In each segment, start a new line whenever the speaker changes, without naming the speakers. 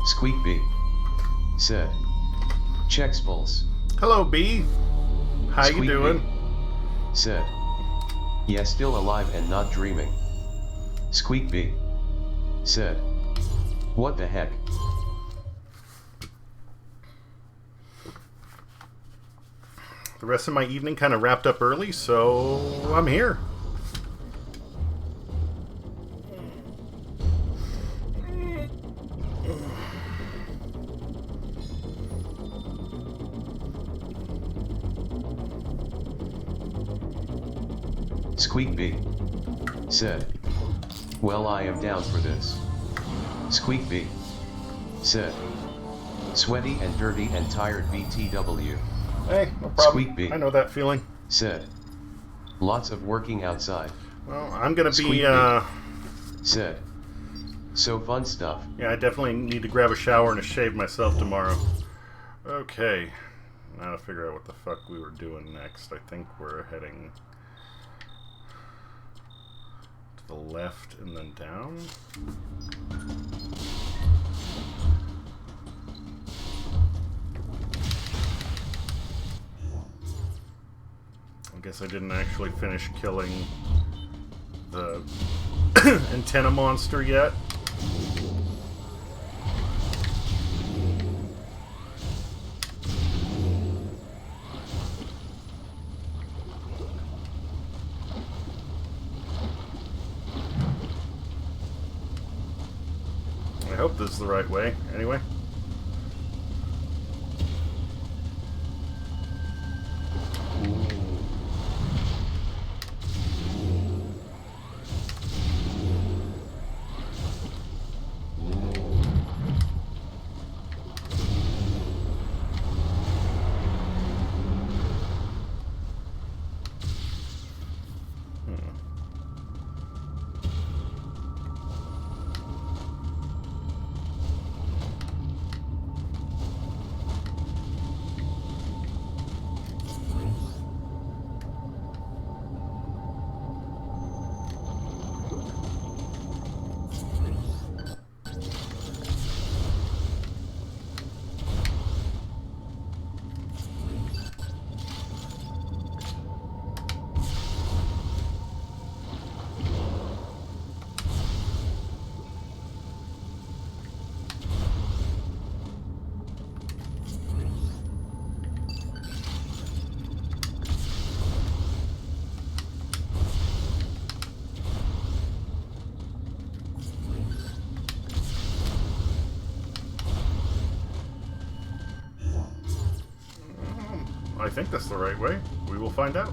Squeak B said, "Checks pulse."
Hello, B. How
Squeak
you doing?
B said, "Yeah, still alive and not dreaming." Squeak B said, "What the heck?"
The rest of my evening kind of wrapped up early, so I'm here.
Squeak B said, "Well, I am down for this." Squeak B said, "Sweaty and dirty and tired BTW."
Hey, no problem.
Squeak B
I know that feeling.
said, "Lots of working outside."
Well, I'm gonna
Squeak
be,
B said, "So fun stuff."
yeah, I definitely need to grab a shower and a shave myself tomorrow. Okay. Now to figure out what the fuck we were doing next. I think we're heading to the left and then down. I guess I didn't actually finish killing the antenna monster yet. I hope this is the right way. Anyway. I think that's the right way. We will find out.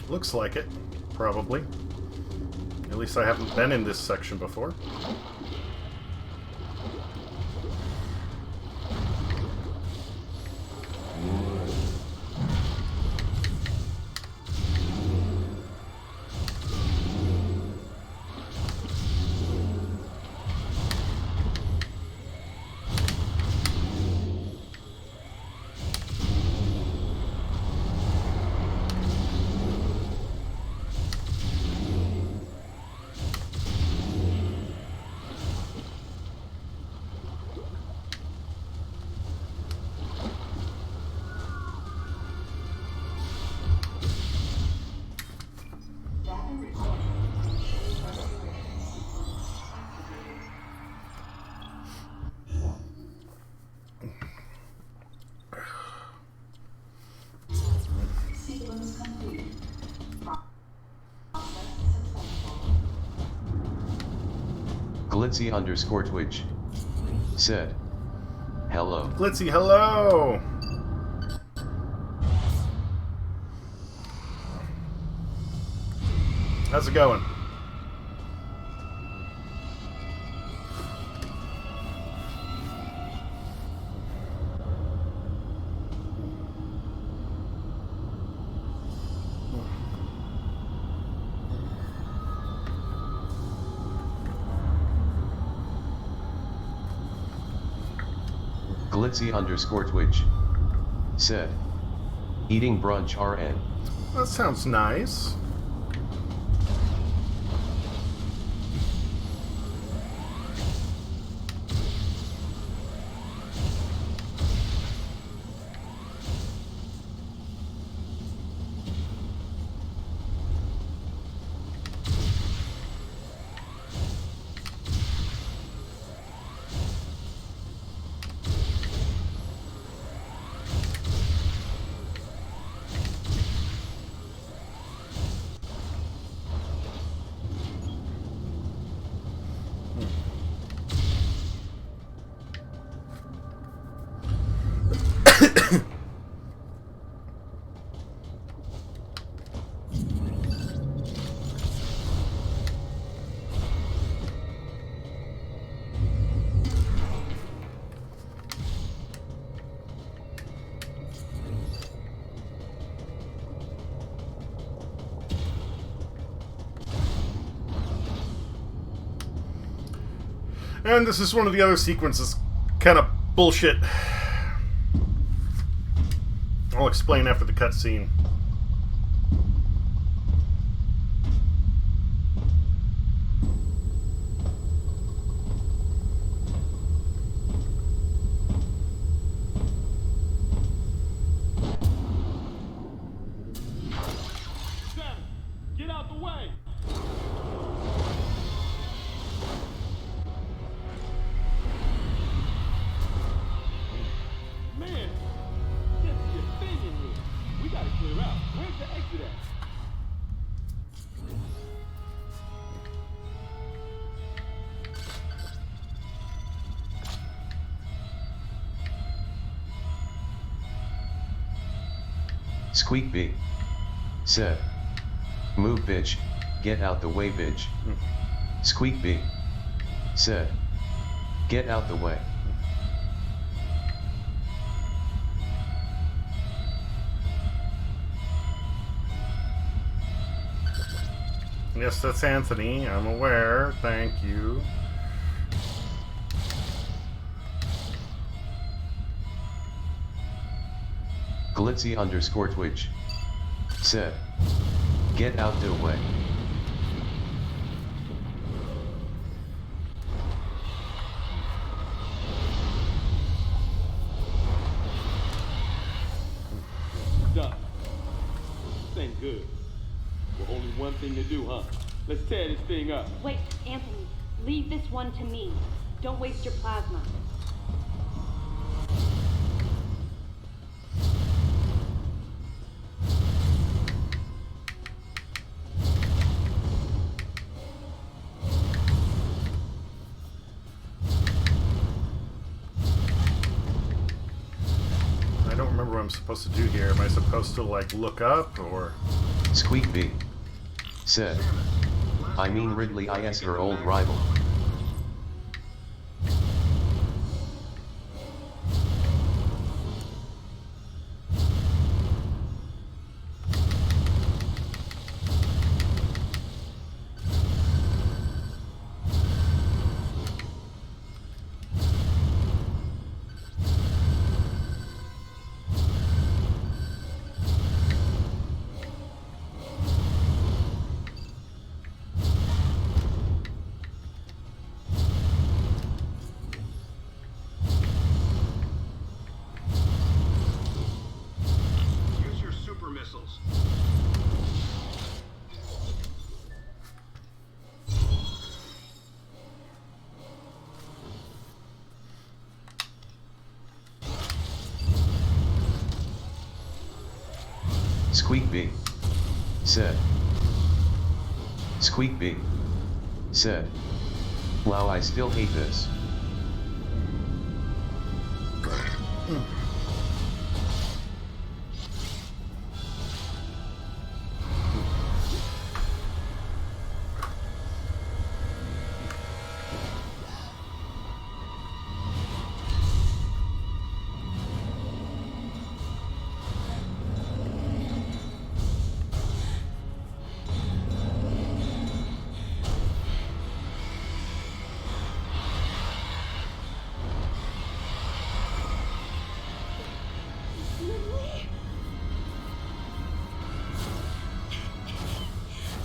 Looks like it. Probably. At least I haven't been in this section before.
Glitzy_Twitch said, hello.
Glitzy, hello! How's it going?
Glitzy_Twitch said, eating brunch RN.
That sounds nice. And this is one of the other sequences. Kind of bullshit. I'll explain after the cutscene.
Get out the way! Man, this is your thing in here. We gotta clear out. Where's the exit at?
Squeak B said, move bitch, get out the way bitch. Squeak B said, get out the way.
Yes, that's Anthony. I'm aware. Thank you.
Glitzy_Twitch said, get out the way.
Done. This ain't good. Well, only one thing to do, huh? Let's tear this thing up.
Wait, Anthony, leave this one to me. Don't waste your plasma.
I don't remember what I'm supposed to do here. Am I supposed to, like, look up, or...
Squeak B said, I mean Ridley is her old rival.
Use your super missiles.
Squeak B said, Squeak B said, Wow, I still hate this.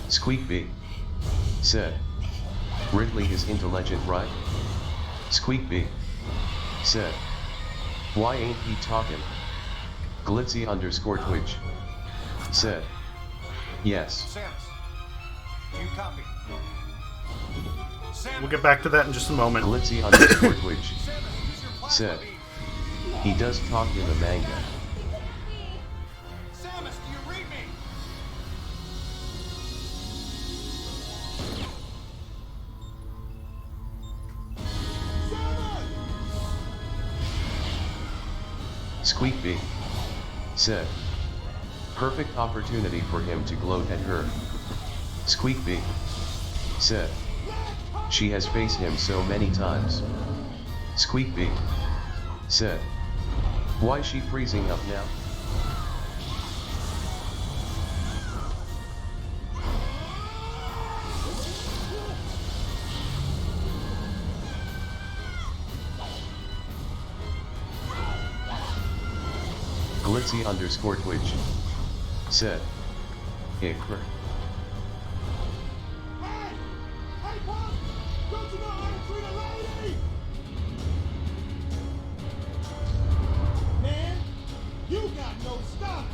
Squeakby said. Ridley is intelligent, right? Squeakby said. Why ain't he talking? Glitzy_Twitch said. Yes.
Samus, do you copy? Samus,
We'll get back to that in just a moment.
Glitzy_Twitch
Samus, use your plasma
said.
beam.
He does talk in the manga.
Samus, do you read me?
Squeakby said. Perfect opportunity for him to gloat at her. Squeakby said. She has faced him so many times. Squeakby said. Why she freezing up now? Glitzy_Twitch said. Hey,
Hey, Pop! Don't you know how to treat a lady? Man, you got no style.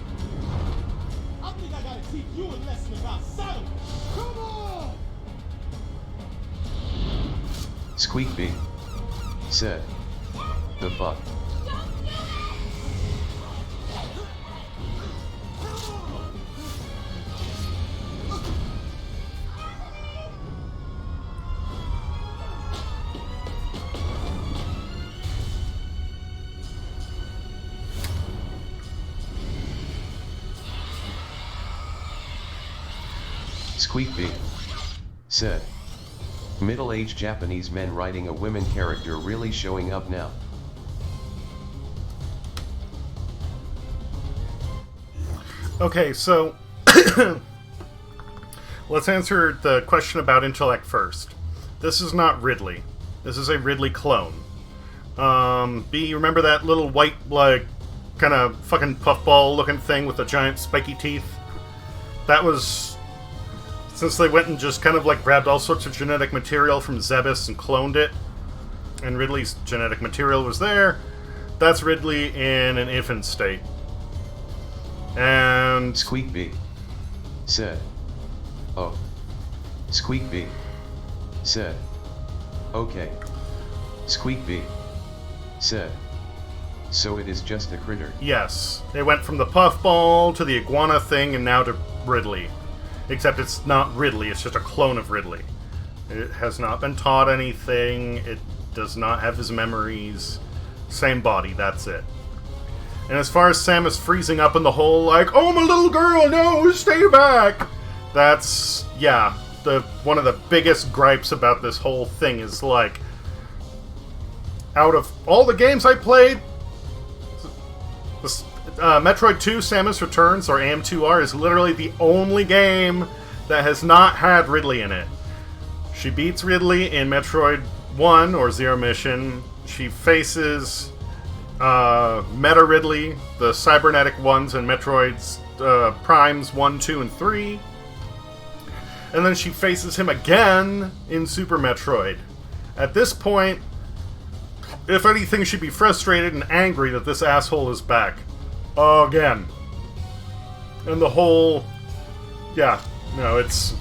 I think I gotta teach you a lesson about sodomy. Come on!
Squeakby said. The fuck? Squeakby said. Middle-aged Japanese men writing a women character really showing up now.
Okay, so let's answer the question about intellect first. This is not Ridley. This is a Ridley clone. B, you remember that little white, like, kind of fucking puffball looking thing with the giant spiky teeth? That was... Since they went and just kind of like grabbed all sorts of genetic material from Zebus and cloned it, and Ridley's genetic material was there, that's Ridley in an infant state. And...
Squeakby said. Oh. Squeakby said. Okay. Squeakby said. So it is just a critter.
Yes. They went from the puffball to the iguana thing and now to Ridley. Except it's not Ridley, it's just a clone of Ridley. It has not been taught anything, it does not have his memories. Same body, that's it. And as far as Samus freezing up in the hole, like, oh, my little girl, no, stay back! That's, yeah, one of the biggest gripes about this whole thing is, like, out of all the games I played, Metroid 2 Samus Returns, or AM2R, is literally the only game that has not had Ridley in it. She beats Ridley in Metroid 1, or Zero Mission. She faces Meta Ridley, the cybernetic ones in Metroid's Primes 1, 2, and 3. And then she faces him again in Super Metroid. At this point, if anything, she'd be frustrated and angry that this asshole is back. Again. And the whole... Yeah, no, it's...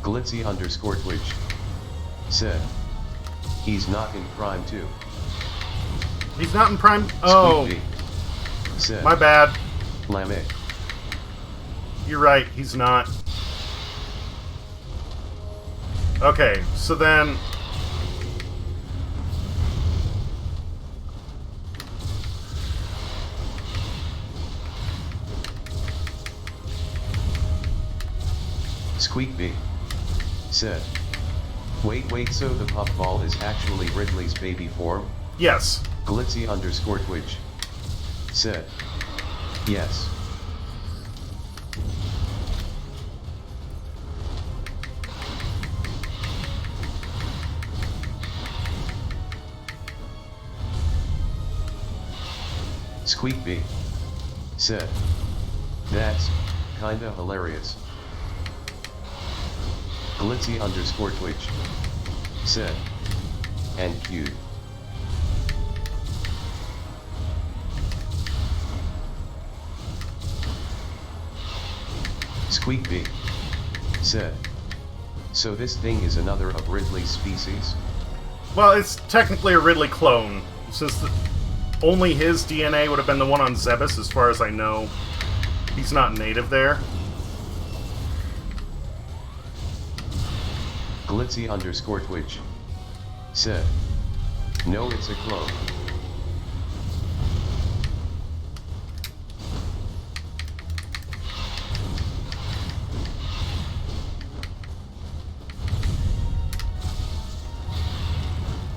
Glitzy_Twitch said. He's not in Prime 2.
He's not in Prime... Oh,
Squeakby said.
my bad.
Lamek
You're right, he's not. Okay, so then...
Squeakby said, wait, so the puffball is actually Ridley's baby form?
Yes.
Glitzy_Twitch said, yes. Squeakby said, that's kinda hilarious. Glitzy_Twitch said, and cute. Squeakby said, so this thing is another of Ridley's species?
Well, it's technically a Ridley clone, since only his DNA would have been the one on Zebes, as far as I know. He's not native there.
Glitzy_Twitch said, no, it's a clone.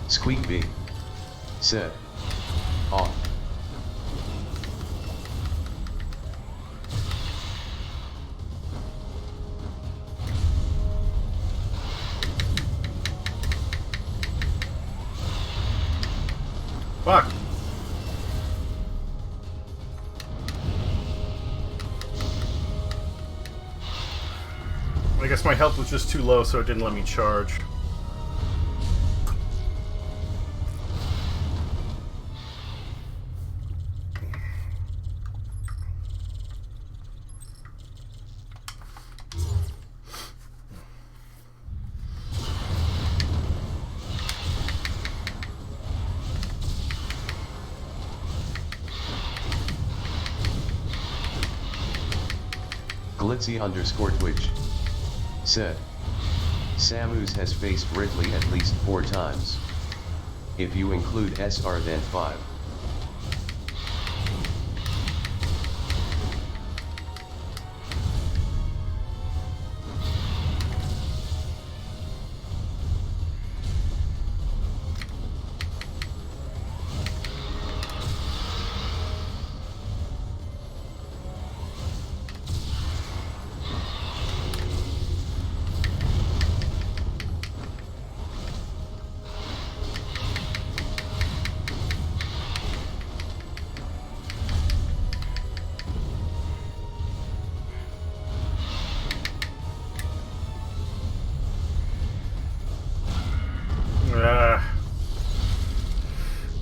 Squeakby said, off.
Fuck. I guess my health was just too low, so it didn't let me charge.
Glitzy_Twitch said, Samus has faced Ridley at least 4 times. If you include SR, then 5.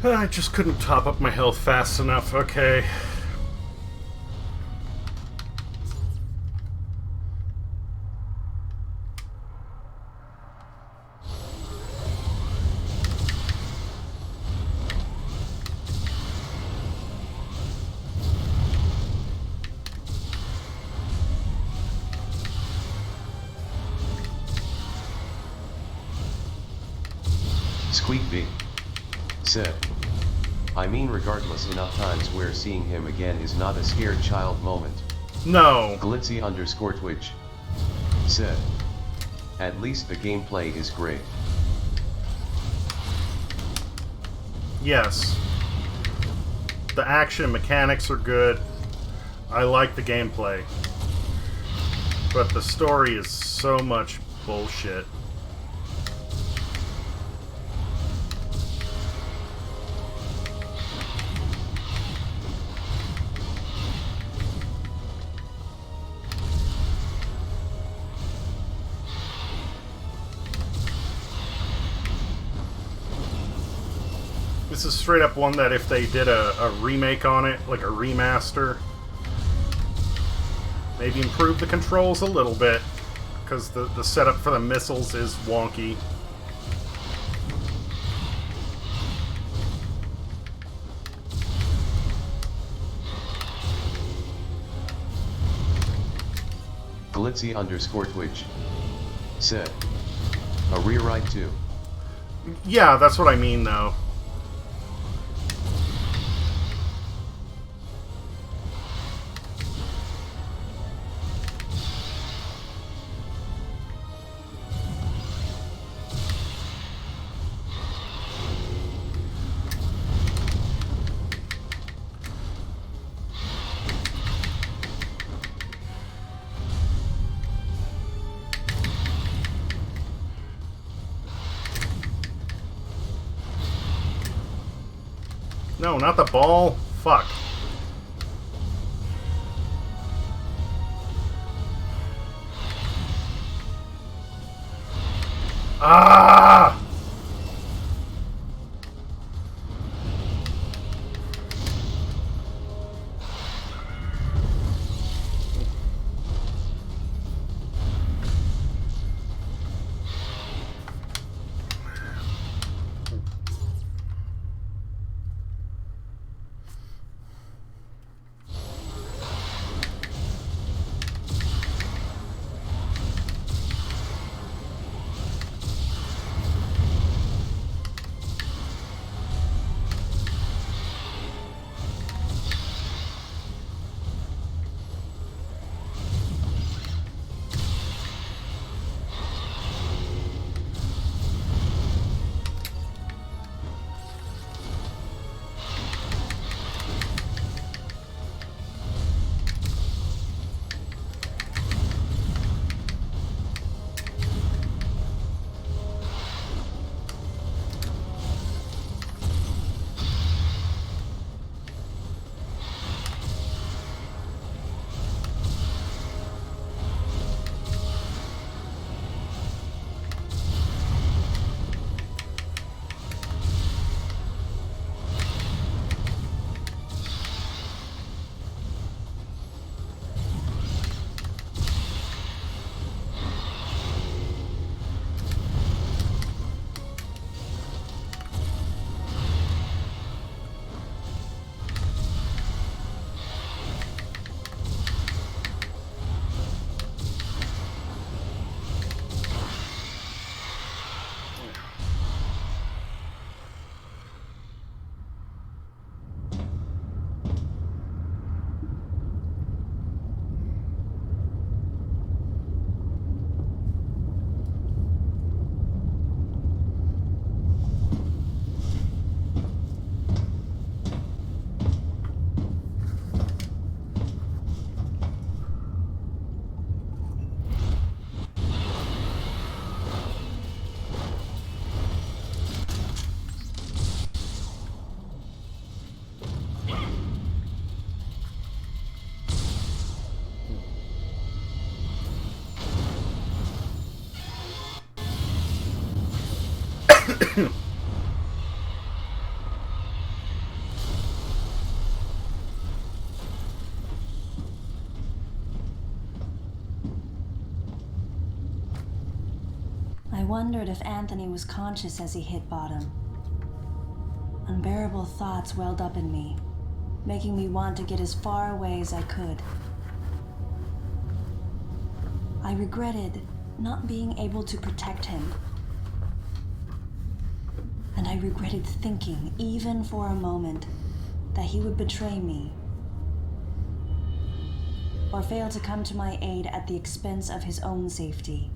I just couldn't top up my health fast enough. Okay.
Squeakby said, I mean, regardless, enough times where seeing him again is not a scared child moment.
No.
Glitzy_Twitch said, at least the gameplay is great.
Yes. The action mechanics are good. I like the gameplay. But the story is so much bullshit. This is straight up one that if they did a remake on it, like a remaster, maybe improve the controls a little bit, because the setup for the missiles is wonky.
Blitzy_Twitch said, a rewrite too.
Yeah, that's what I mean, though. No, not the ball. Fuck. Ah!
I wondered if Anthony was conscious as he hit bottom. Unbearable thoughts welled up in me, making me want to get as far away as I could. I regretted not being able to protect him. And I regretted thinking, even for a moment, that he would betray me or fail to come to my aid at the expense of his own safety.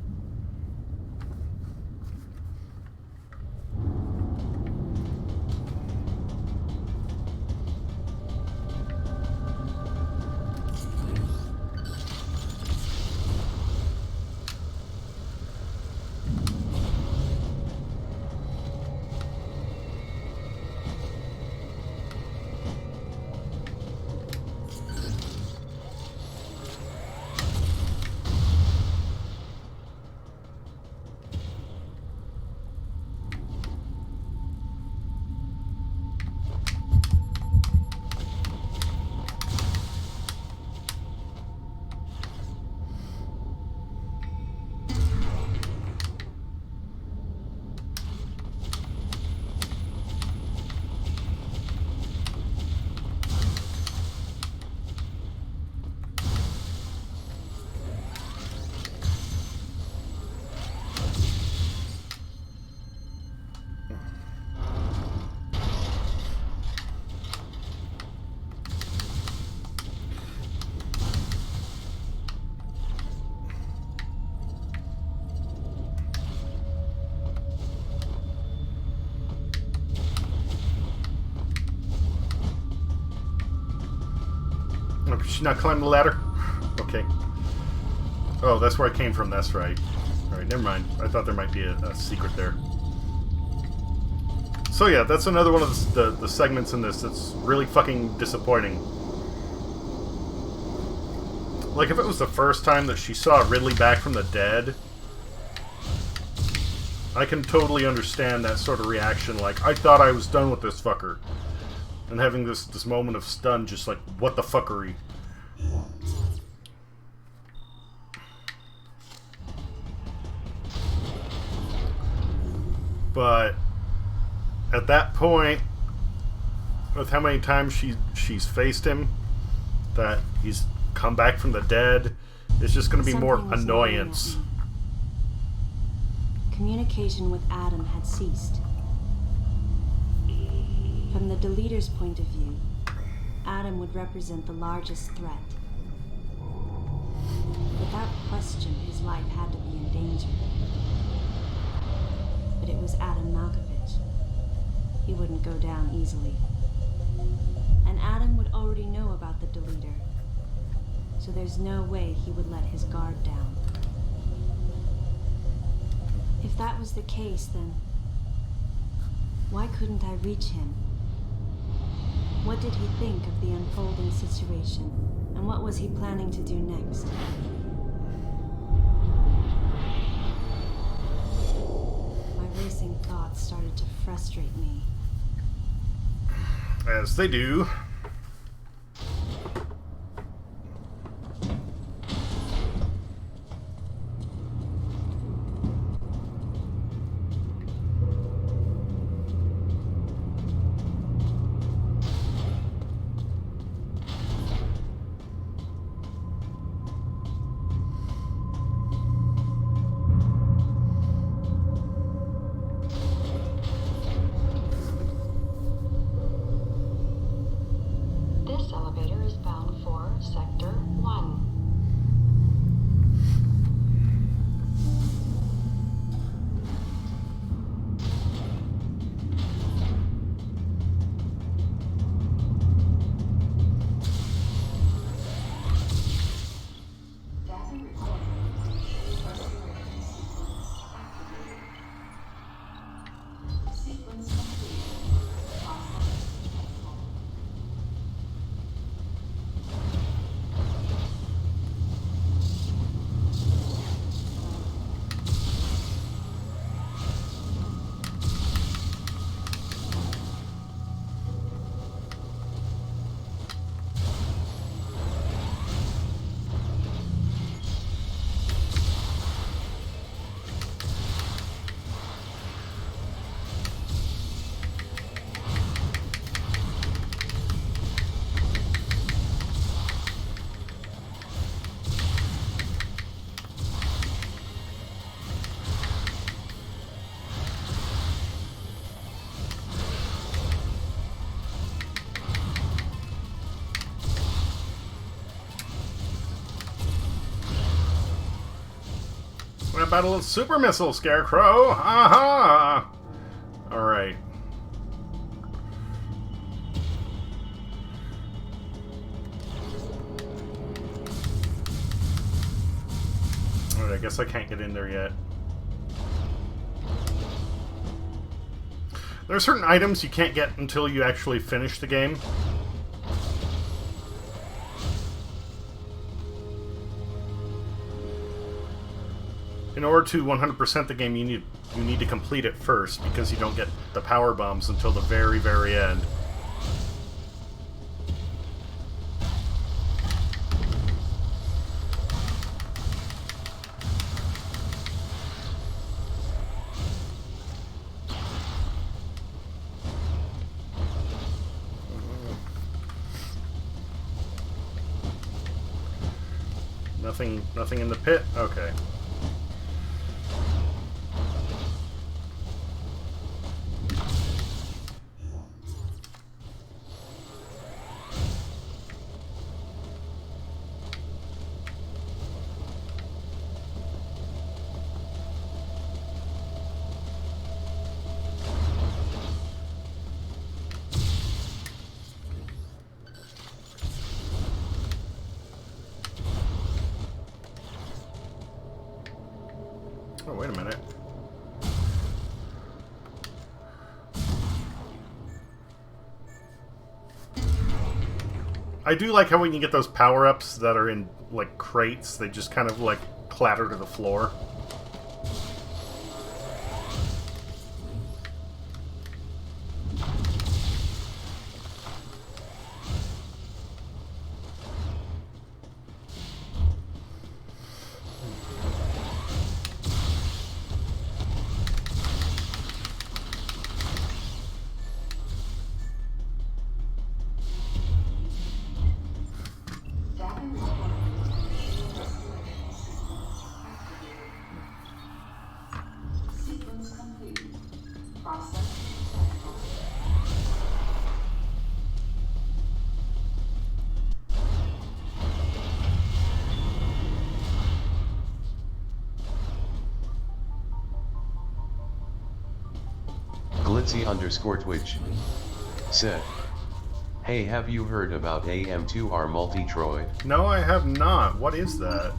could she not climb the ladder? Okay. Oh, that's where I came from. That's right. Alright, never mind. I thought there might be a secret there. So yeah, that's another one of the segments in this that's really fucking disappointing. Like, if it was the first time that she saw Ridley back from the dead, I can totally understand that sort of reaction. Like, I thought I was done with this fucker. And having this moment of stun, just like, what the fuckery. But at that point, with how many times she's faced him, that he's come back from the dead, it's just going to be more annoyance.
Communication with Adam had ceased. From the deleter's point of view, Adam would represent the largest threat. Without question, his life had to be in danger. But it was Adam Malkovich. He wouldn't go down easily. And Adam would already know about the deleter. So there's no way he would let his guard down. If that was the case, then why couldn't I reach him? What did he think of the unfolding situation? And what was he planning to do next? My racing thoughts started to frustrate me.
As they do.
This elevator is bound for Sector 1. What about a little super missile, Scarecrow? Aha! Alright. Alright, I guess I can't get in there yet. There are certain items you can't get until you actually finish the game. In order to 100% the game, you need to complete it first, because you don't get the power bombs until the very, very end. Nothing in the pit? Okay.
Oh, wait a minute. I do like how when you get those power-ups that are in, like, crates, they just kind of, like, clatter to the floor.
Glitzy_Twitch said, "Hey, have you heard about AM2R Multitroid?"
No, I have not. What is that?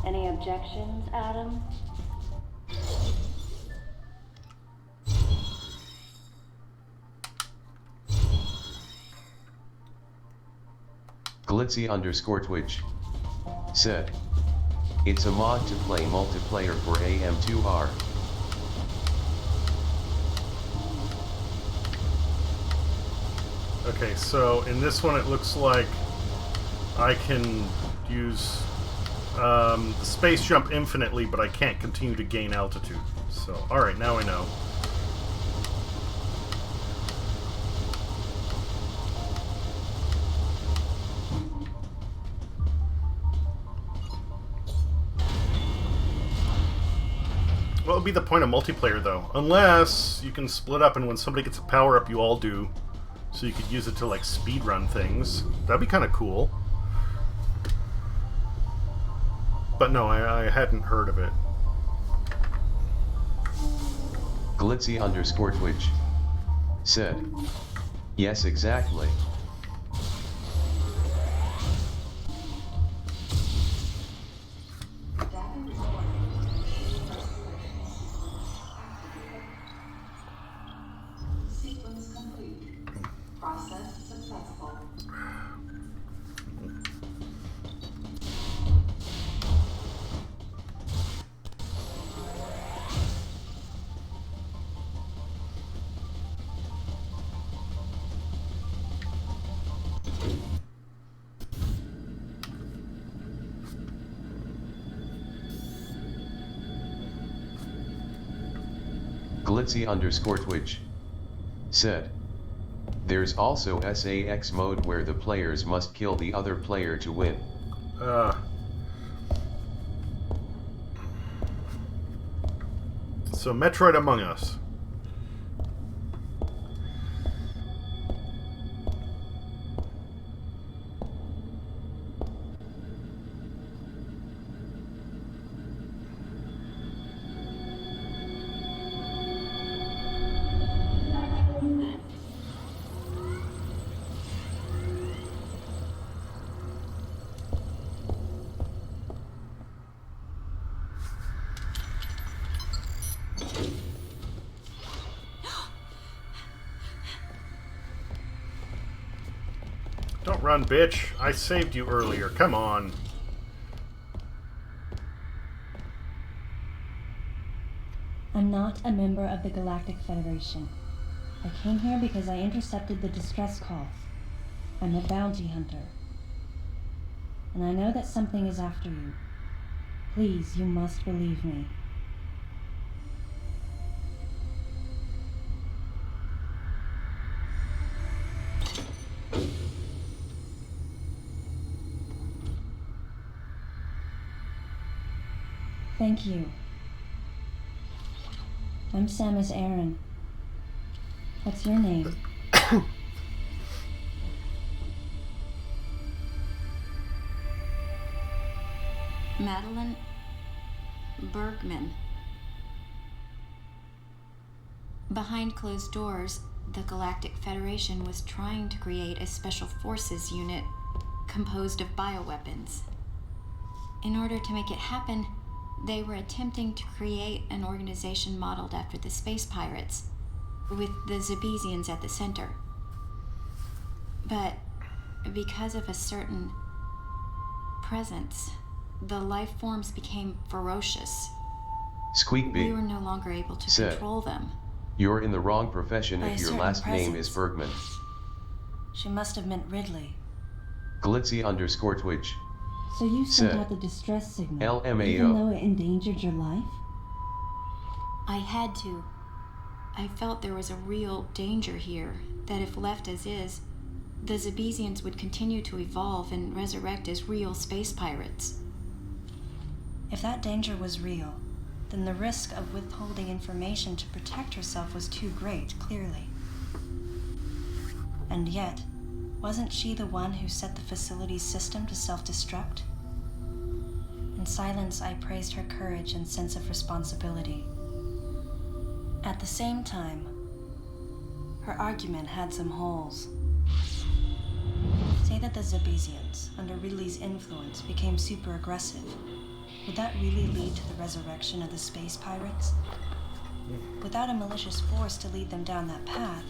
Any objections, Adam?
Glitzy_Twitch said, "It's a mod to play multiplayer for AM2R.
Okay, so in this one it looks like I can use the space jump infinitely, but I can't continue to gain altitude. So, alright, now I know. What would be the point of multiplayer, though? Unless you can split up and when somebody gets a power-up, you all do. So you could use it to, like, speedrun things. That'd be kind of cool. But no, I hadn't heard of it.
Glitzy_Twitch said, "Yes, exactly. Glitzy_Twitch said, "There's also SAX mode where the players must kill the other player to win."
So Metroid Among Us. Don't run, bitch. I saved you earlier. Come on.
I'm not a member of the Galactic Federation. I came here because I intercepted the distress call. I'm a bounty hunter. And I know that something is after you. Please, you must believe me. Thank you. I'm Samus Aran. What's your name?
Madeline Bergman. Behind closed doors, the Galactic Federation was trying to create a special forces unit composed of bioweapons. In order to make it happen, they were attempting to create an organization modeled after the space pirates, with the Zebesians at the center. But because of a certain presence, the life forms became ferocious.
Squeakby
We were no longer able to
said,
control them.
"You're in the wrong profession
By
if
a
your
certain
last name is
presence.
Bergman."
She must have meant Ridley.
Glitzy_Twitch
So you sent
said,
out the distress signal,
LMAO.
even though it endangered your life?
I had to. I felt there was a real danger here, that if left as is, the Zebesians would continue to evolve and resurrect as real space pirates.
If that danger was real, then the risk of withholding information to protect herself was too great, clearly. And yet, wasn't she the one who set the facility's system to self-destruct? In silence, I praised her courage and sense of responsibility. At the same time, her argument had some holes. Say that the Zebesians, under Ridley's influence, became super aggressive. Would that really lead to the resurrection of the space pirates? Without a malicious force to lead them down that path,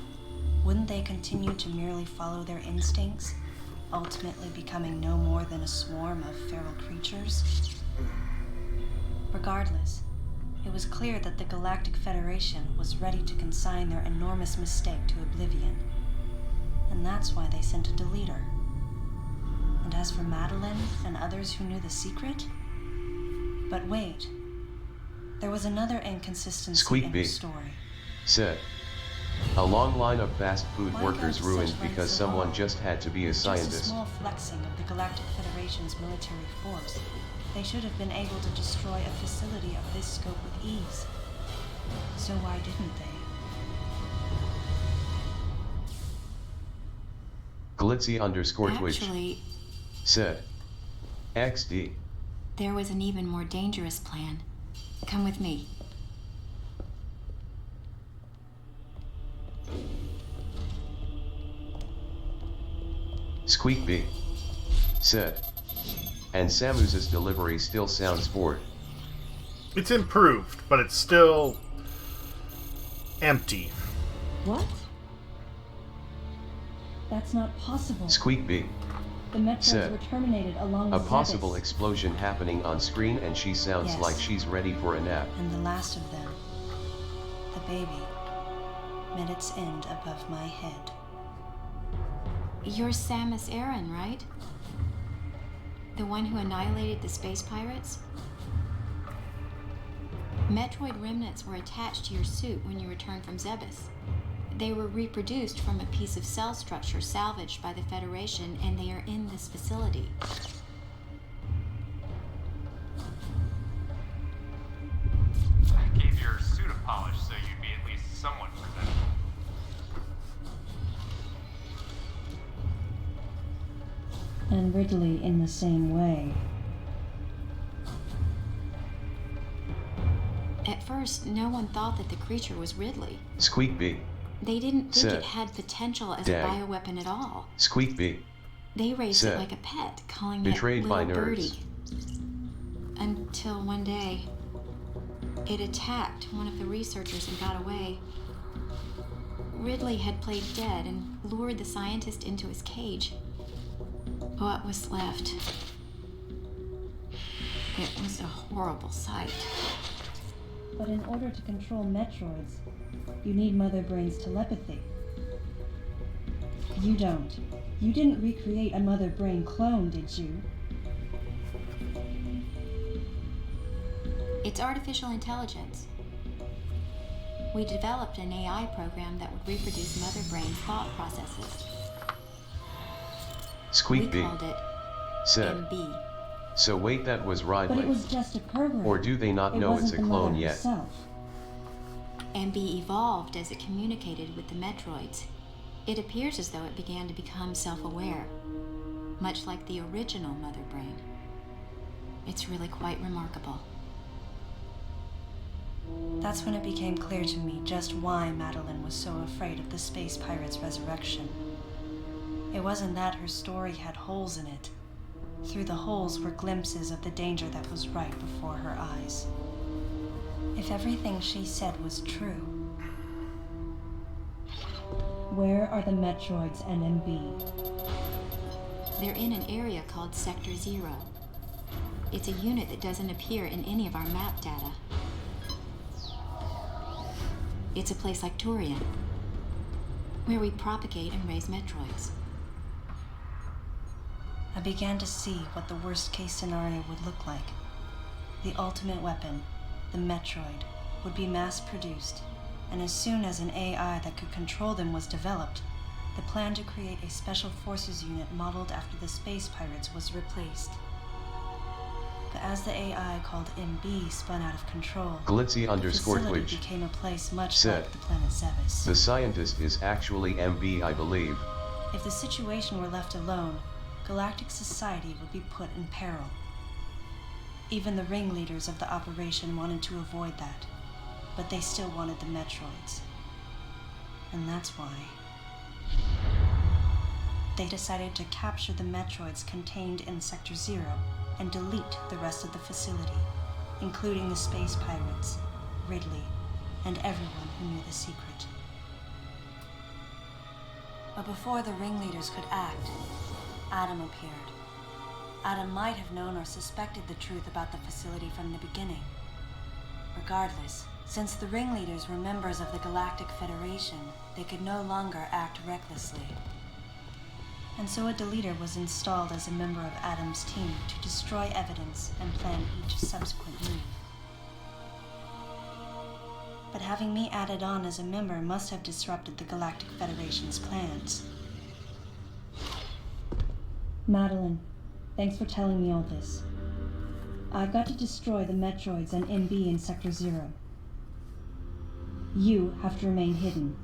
wouldn't they continue to merely follow their instincts, ultimately becoming no more than a swarm of feral creatures? Regardless, it was clear that the Galactic Federation was ready to consign their enormous mistake to oblivion. And that's why they sent a deleter. And as for Madeline and others who knew the secret? But wait, there was another inconsistency in her
Squeakby
story.
said, "A long line of fast food
Why
workers
go to
ruined
such lengths
because
at
someone
all?
just had to be a
With just a
scientist."
small flexing of the Galactic Federation's military force, they should have been able to destroy a facility of this scope with ease. So why didn't they?
Glitzy_Twitch
Actually,
said, "XD."
there was an even more dangerous plan. Come with me.
Squeakby said, "And Samus's delivery still sounds bored."
It's improved, but it's still empty.
What? That's not possible.
Squeakby,
The Metroids
said,
were terminated along
a
with
possible
Zebes.
explosion happening on screen and she sounds
Yes.
like she's ready for a nap.
And the last of them, the baby, met its end above my head.
You're Samus Aran, right? The one who annihilated the space pirates? Metroid remnants were attached to your suit when you returned from Zebes. They were reproduced from a piece of cell structure salvaged by the Federation, and they are in this facility.
I gave your suit a polish so you'd be at least somewhat presentable.
And Ridley in the same way.
At first, no one thought that the creature was Ridley.
Squeakby,
They didn't think
Said,
it had potential as
"Dag."
a bioweapon at all.
Squeakby,
They raised
Said,
it like a pet, calling
"Betrayed
it
by
Little
nerds."
Birdie. Until one day, it attacked one of the researchers and got away. Ridley had played dead and lured the scientist into his cage. What was left? It was a horrible sight.
But in order to control Metroids, you need Mother Brain's telepathy. You don't. You didn't recreate a Mother Brain clone, did you?
It's artificial intelligence. We developed an AI program that would reproduce Mother Brain's thought processes. We
Squeakby
called it
said,
MB.
"So wait, that was
But it
Ridley.
was just a program.
Or do they not
It
know it's
wasn't
a
the
clone
mother
yet?"
herself.
MB evolved as it communicated with the Metroids. It appears as though it began to become self-aware, much like the original Mother Brain. It's really quite remarkable.
That's when it became clear to me just why Madeline was so afraid of the space pirate's resurrection. It wasn't that her story had holes in it. Through the holes were glimpses of the danger that was right before her eyes. If everything she said was true,
Where are the Metroids NMB?
They're in an area called Sector 0. It's a unit that doesn't appear in any of our map data. It's a place like Turian, where we propagate and raise Metroids.
I began to see what the worst-case scenario would look like. The ultimate weapon, the Metroid, would be mass-produced, and as soon as an AI that could control them was developed, the plan to create a special forces unit modeled after the space pirates was replaced. But as the AI called MB spun out of control,
Glitzy
the facility
_Twitch
became a place much
said,
like the planet Zevis.
The scientist is actually MB, I believe.
If the situation were left alone, galactic society would be put in peril. Even the ringleaders of the operation wanted to avoid that, but they still wanted the Metroids. And that's why they decided to capture the Metroids contained in Sector 0 and delete the rest of the facility, including the space pirates, Ridley, and everyone who knew the secret. But before the ringleaders could act, Adam appeared. Adam might have known or suspected the truth about the facility from the beginning. Regardless, since the ringleaders were members of the Galactic Federation, they could no longer act recklessly. And so a deleter was installed as a member of Adam's team to destroy evidence and plan each subsequent move. But having me added on as a member must have disrupted the Galactic Federation's plans.
Madeline, thanks for telling me all this. I've got to destroy the Metroids and MB in Sector 0. You have to remain hidden.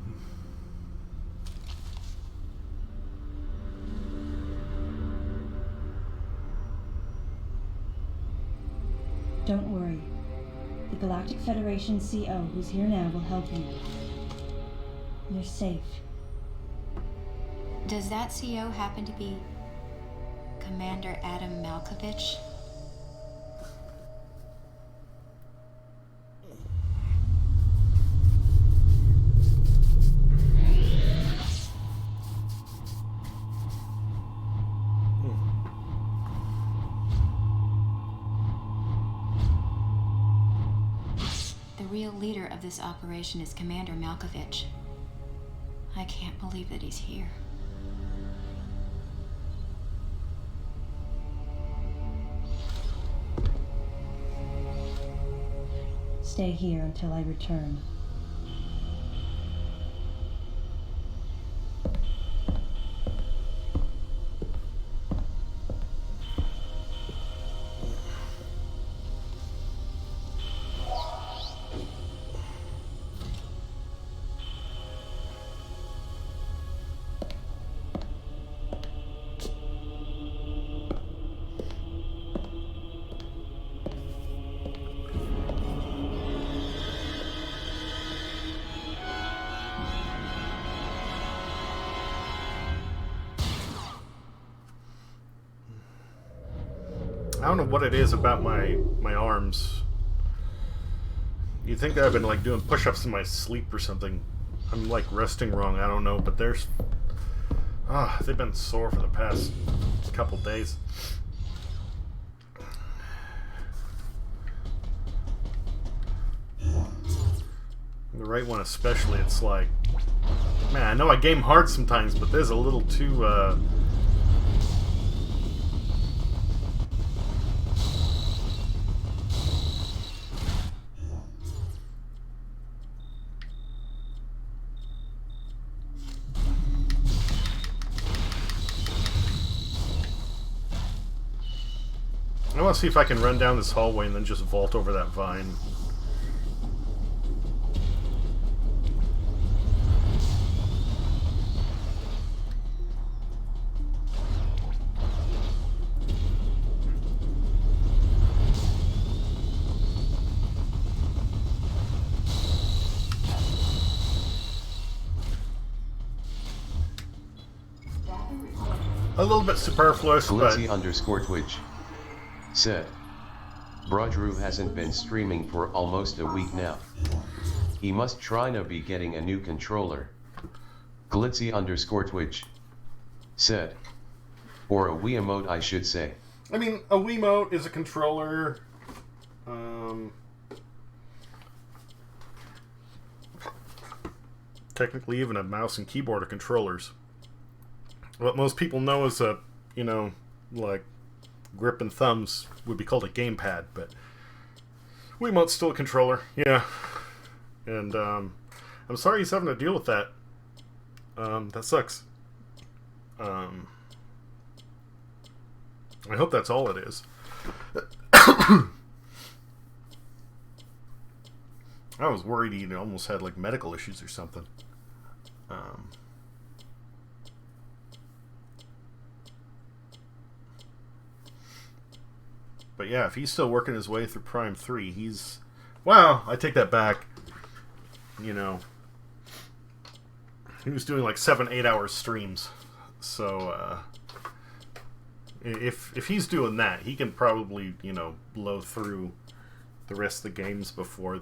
Don't worry. The Galactic Federation CO who's here now will help you. You're safe.
Does that CO happen to be Commander Adam Malkovich? The real leader of this operation is Commander Malkovich. I can't believe that he's here.
Stay here until I return.
I don't know what it is about my arms. You'd think that I've been like doing push-ups in my sleep or something. I'm like resting wrong, I don't know, but there's they've been sore for the past couple days. The right one especially, it's like, man, I know I game hard sometimes, but there's a little too I want to see if I can run down this hallway and then just vault over that vine. a little bit superfluous, but
Glitzy_Twitch said, Brodrew hasn't been streaming for almost a week now. He must try to be getting a new controller. Glitzy_Twitch said, or a Wiimote I should say.
I mean, a Wiimote is a controller. Technically, even a mouse and keyboard are controllers. What most people know as a, like grip and thumbs would be called a gamepad, but Wiimote's still a controller, yeah. And I'm sorry he's having to deal with that. That sucks. I hope that's all it is. I was worried he almost had like medical issues or something. But yeah, if he's still working his way through Prime 3, he's... Well, I take that back. He was doing like 7-8 hour streams. So, if he's doing that, he can probably, blow through the rest of the games before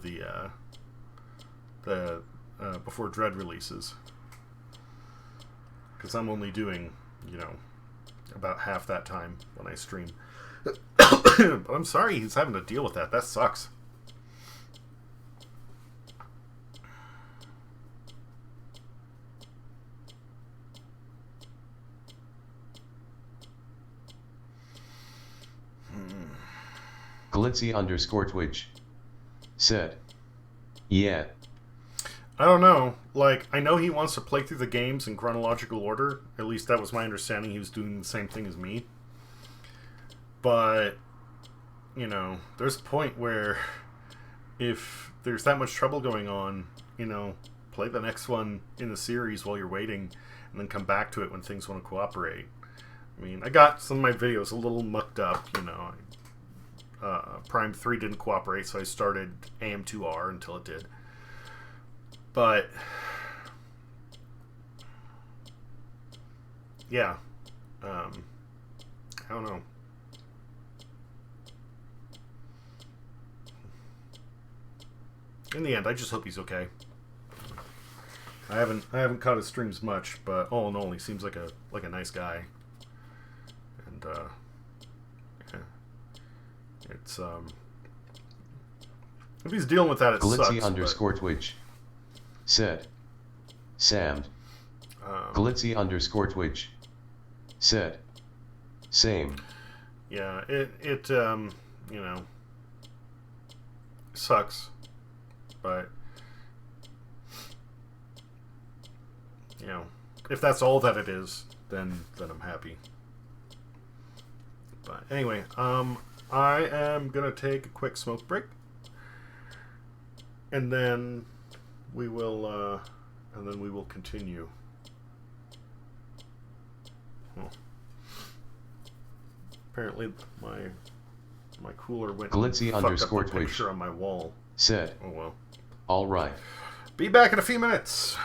before Dread releases. Because I'm only doing, about half that time when I stream. But I'm sorry he's having to deal with that. That sucks.
Glitzy_Twitch said, yeah.
I don't know. Like, I know he wants to play through the games in chronological order. At least that was my understanding. He was doing the same thing as me. But, there's a point where if there's that much trouble going on, play the next one in the series while you're waiting and then come back to it when things want to cooperate. I mean, I got some of my videos a little mucked up, Prime 3 didn't cooperate, so I started AM2R until it did. But yeah, I don't know. In the end, I just hope he's okay. I haven't caught his streams much, but all in all, he seems like a nice guy. And yeah. It's if he's dealing with that, it sucks.
Glitzy_Twitch said, Sam. Glitzy_Twitch said, same.
Yeah, it sucks, but if that's all that it is, then I'm happy. But anyway, I am gonna take a quick smoke break, and then we will continue. Well, apparently my cooler went
Glitzy_Twitch
picture on my wall.
Said,
oh well.
All right.
Be back in a few minutes.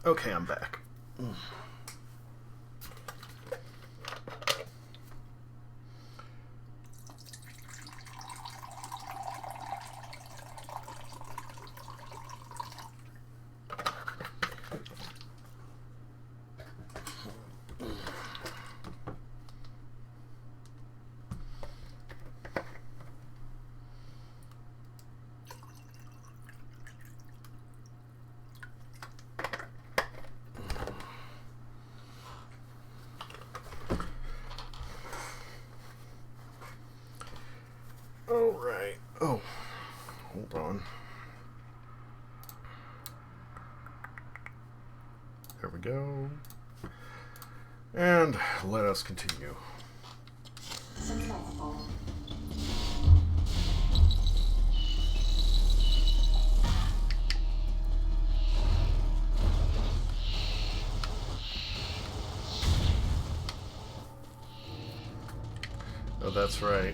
Okay, I'm back. Alright. Oh, hold on. There we go. And let us continue.
Successful.
Oh, that's right.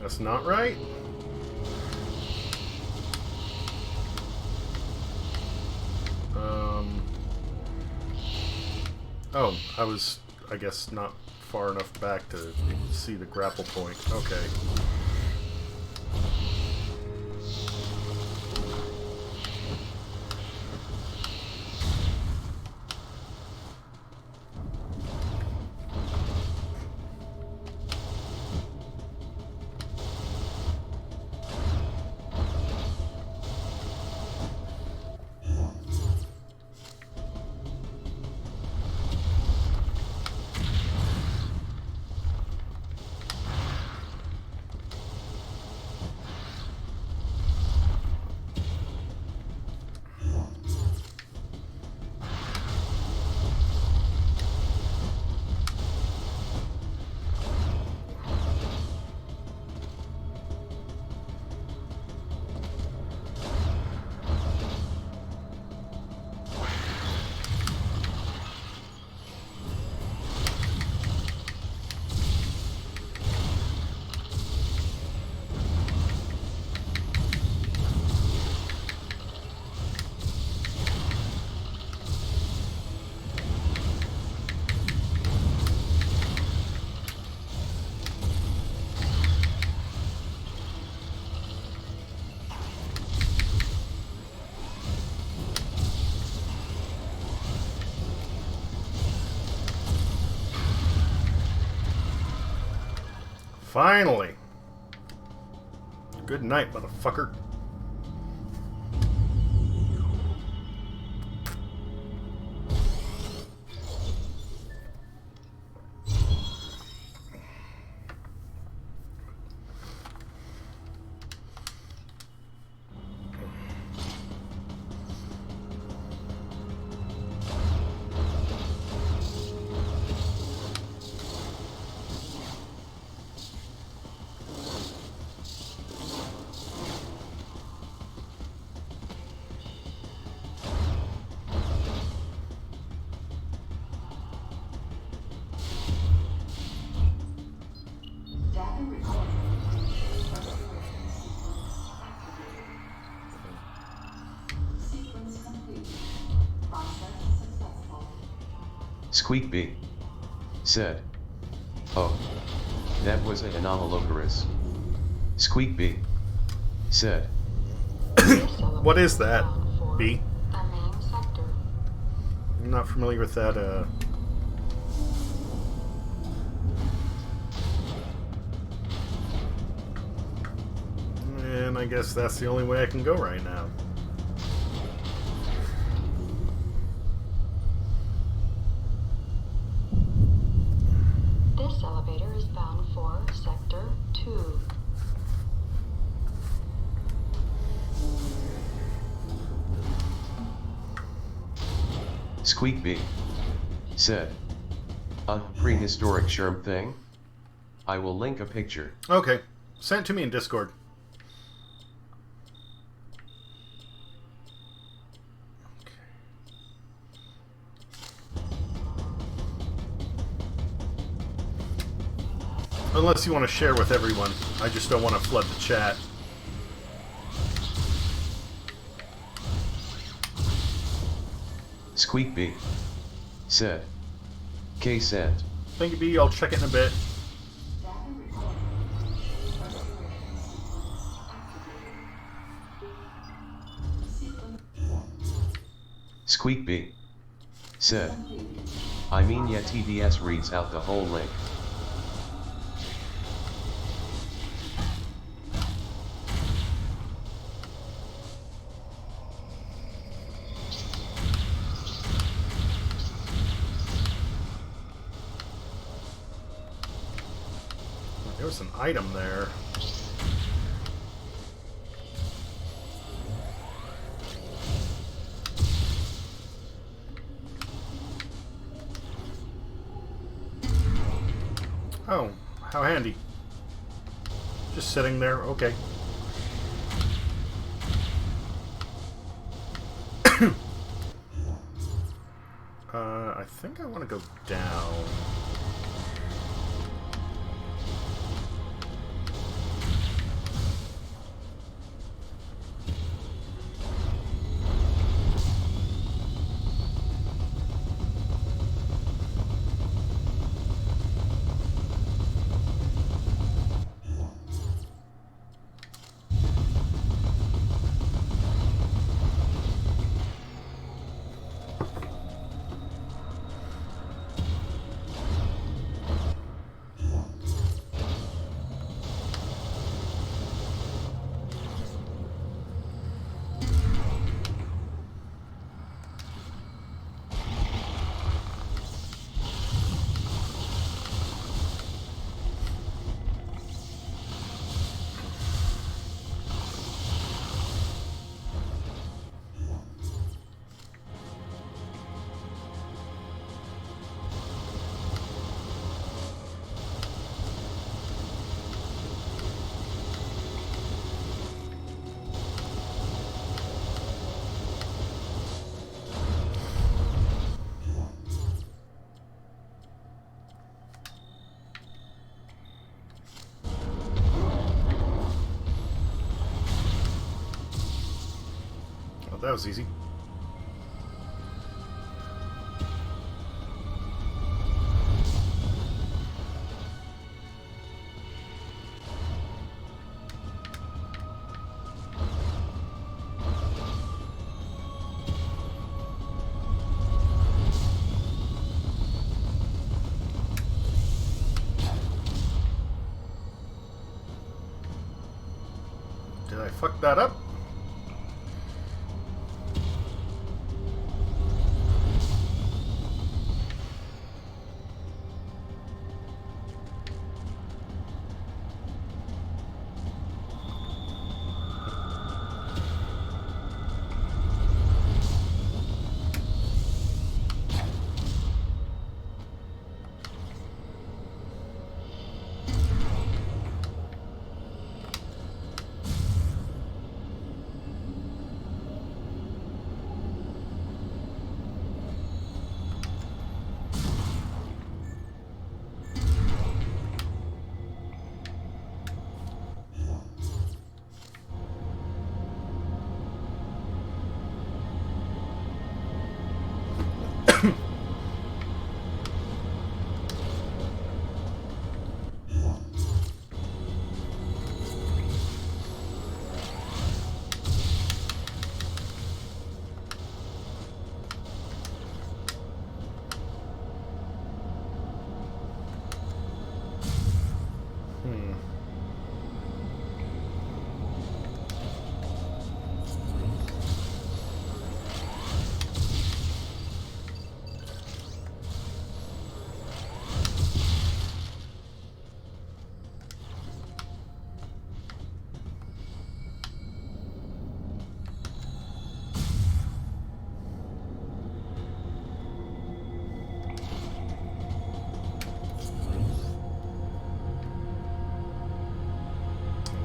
That's not right? Oh, I was, I guess, not far enough back to see the grapple point. Okay. Finally! Good night, motherfucker.
Squeakby said. Oh, that was an anomalocaris. Squeakby said.
What is that, B? I'm not familiar with that, And I guess that's the only way I can go right now.
This elevator is bound for Sector 2.
Squeakby said. A prehistoric sherm thing? I will link a picture.
Okay. Send it to me in Discord. Unless you want to share with everyone. I just don't want to flood the chat.
Squeak B. Said. K sent.
Thank you, B. I'll check it in a bit.
Squeak B. Said. I mean yeah, TDS reads out the whole link.
There was an item there. Oh, how handy. Just sitting there, okay. I think I want to go down. That was easy. Did I fuck that up?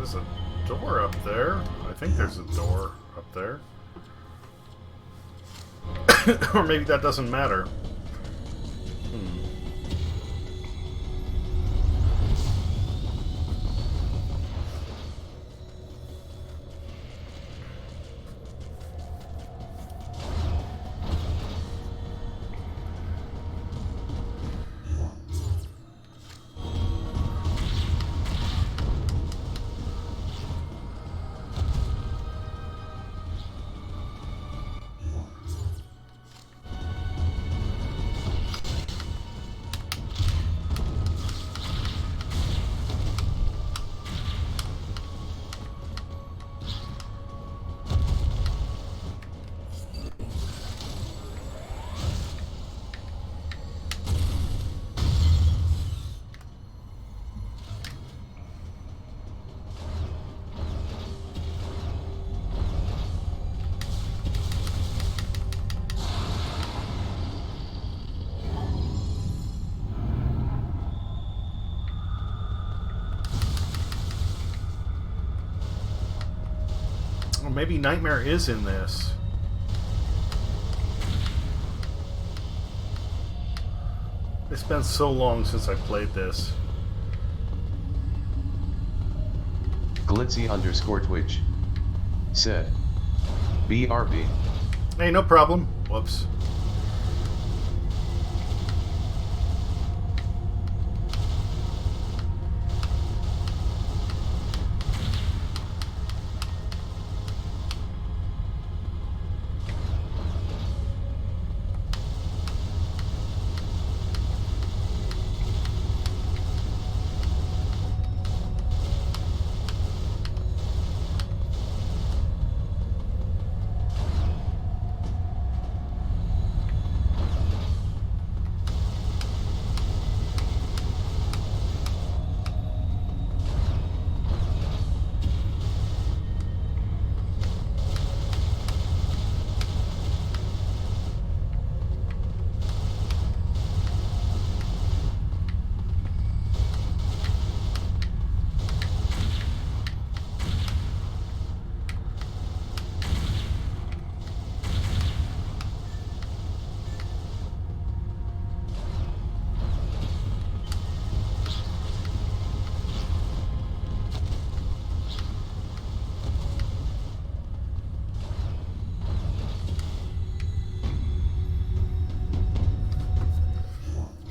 There's a door up there. I think there's a door up there. Or maybe that doesn't matter. maybe Nightmare is in this. It's been so long since I played this.
Glitzy_Twitch said, BRB.
Hey, no problem. Whoops.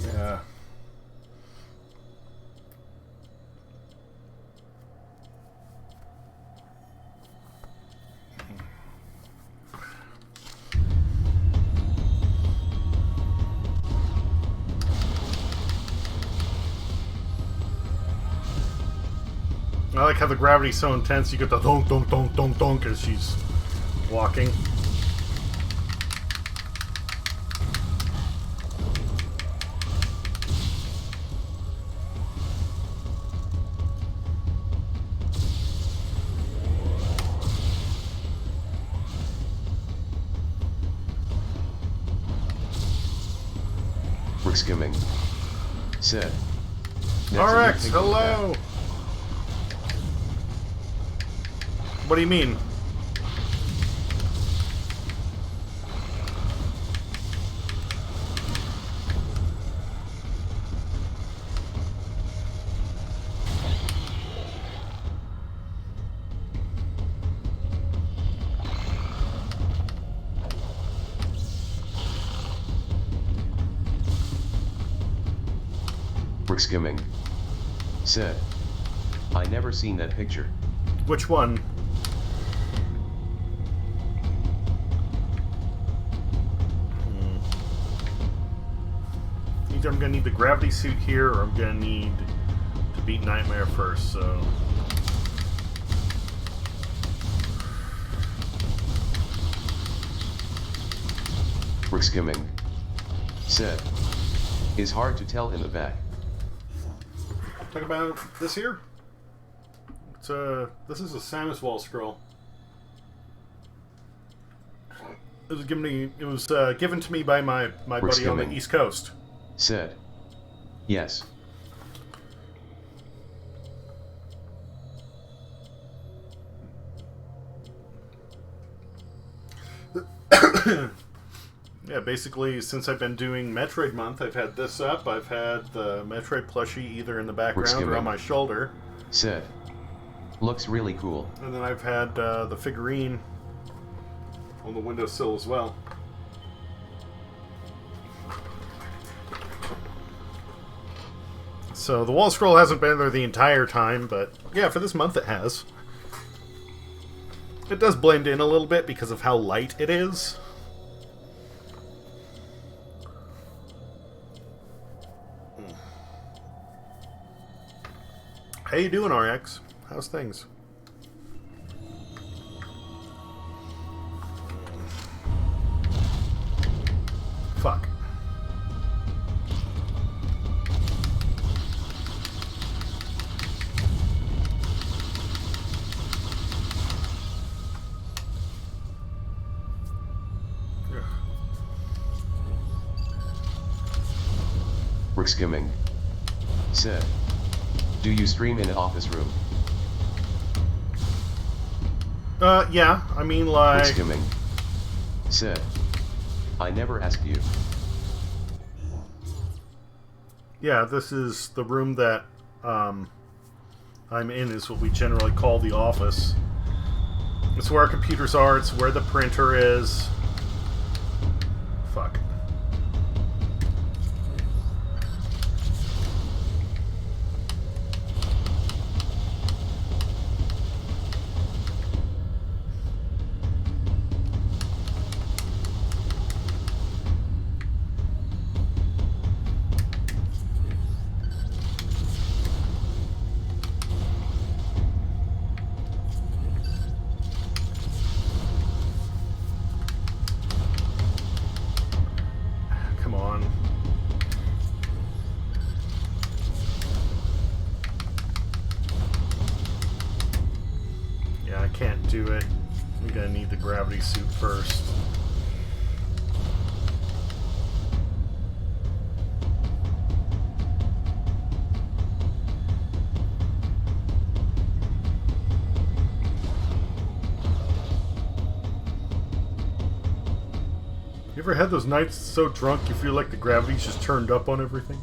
Yeah. I like how the gravity's so intense you get the donk donk donk donk donk as she's walking.
Rick Skimming said,
RX, hello! What do you mean?
Rick Skimming said, I never seen that picture.
Which one? Either I'm gonna need the gravity suit here, or I'm gonna need to beat Nightmare first, so...
Rick Skimming said, is hard to tell in the back.
Talk about this here? It's this is a Samus wall scroll. It was given to me by my buddy on the East Coast.
Said, yes.
Yeah, basically, since I've been doing Metroid Month, I've had this up. I've had the Metroid plushie either in the background or on my shoulder.
Said, looks really cool.
And then I've had the figurine on the windowsill as well. So the wall scroll hasn't been there the entire time, but yeah, for this month it has. It does blend in a little bit because of how light it is. How you doing, RX? How's things? Fuck.
Rick Skimming said, do you stream in an office room?
Yeah. I mean, like...
Skimming. Said. I never asked you.
Yeah, this is the room that I'm in, is what we generally call the office. It's where our computers are, it's where the printer is. Fuck. Come on. Yeah, I can't do it. I'm gonna need the gravity suit first. You ever had those nights so drunk you feel like the gravity's just turned up on everything?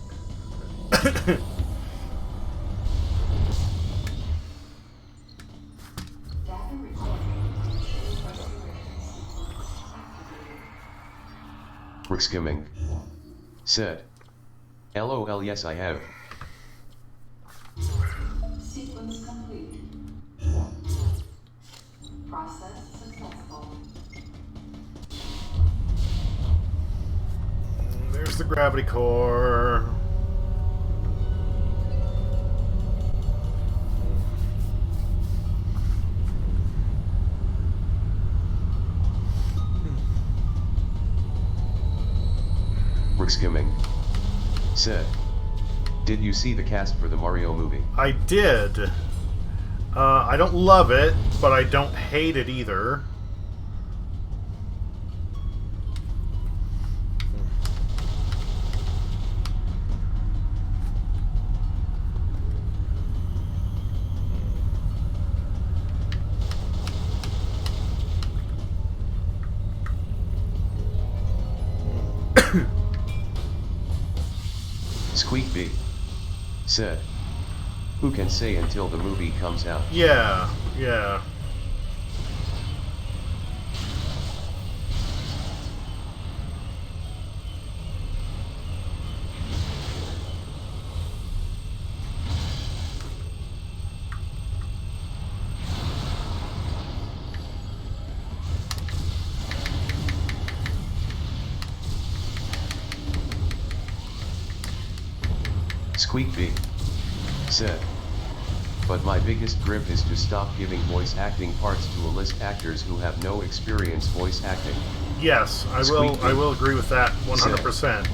Rick skimming. Said. LOL, yes I have.
Sequence complete. Process successful.
There's the gravity core.
Rick skimming. Said. Did you see the cast for the Mario movie?
I did. I don't love it, but I don't hate it either.
Squeak B. Said. Who can say until the movie comes out?
Yeah, yeah.
Squeak B. Said. But my biggest grip is to stop giving voice acting parts to a list actors who have no experience voice acting.
Yes, I will agree with that 100%.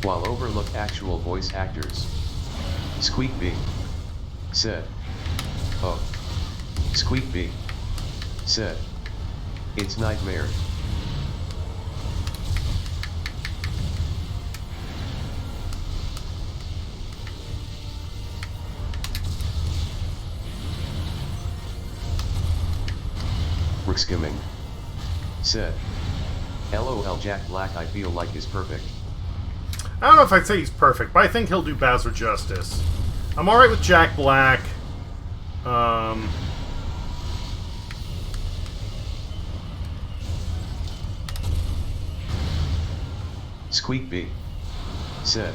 While overlook actual voice actors. Squeak B. Said. Oh. Squeak B. Said. It's nightmare. Rick skimming. Said. LOL, Jack Black I feel like is perfect.
I don't know if I'd say he's perfect, but I think he'll do Bowser justice. I'm alright with Jack Black.
Squeak B. Said.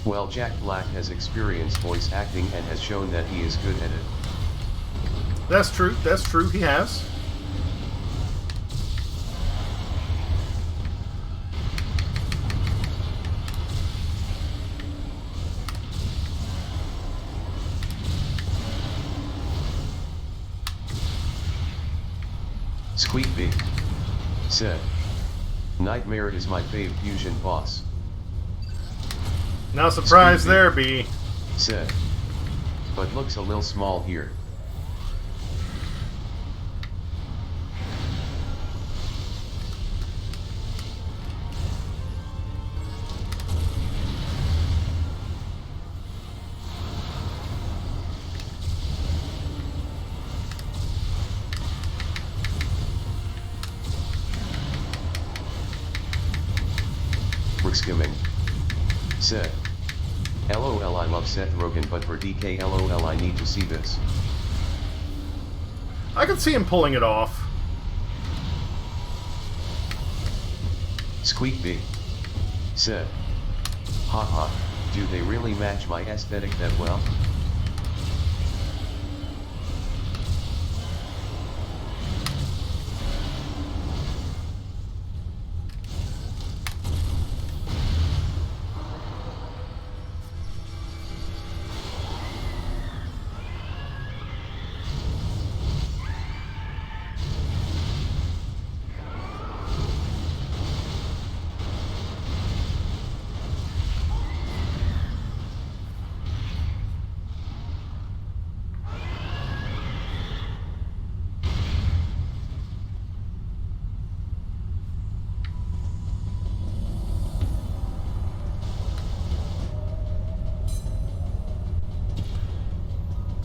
Well, Jack Black has experienced voice acting and has shown that he is good at it.
That's true, he has.
Squeak B. Said. Nightmare is my fave fusion boss.
No surprise there, B.
Said. But looks a little small here. Skimming. Said. LOL, I love Seth Rogen, but for DK LOL, I need to see this.
I can see him pulling it off.
Squeak B. Said. Haha, do they really match my aesthetic that well?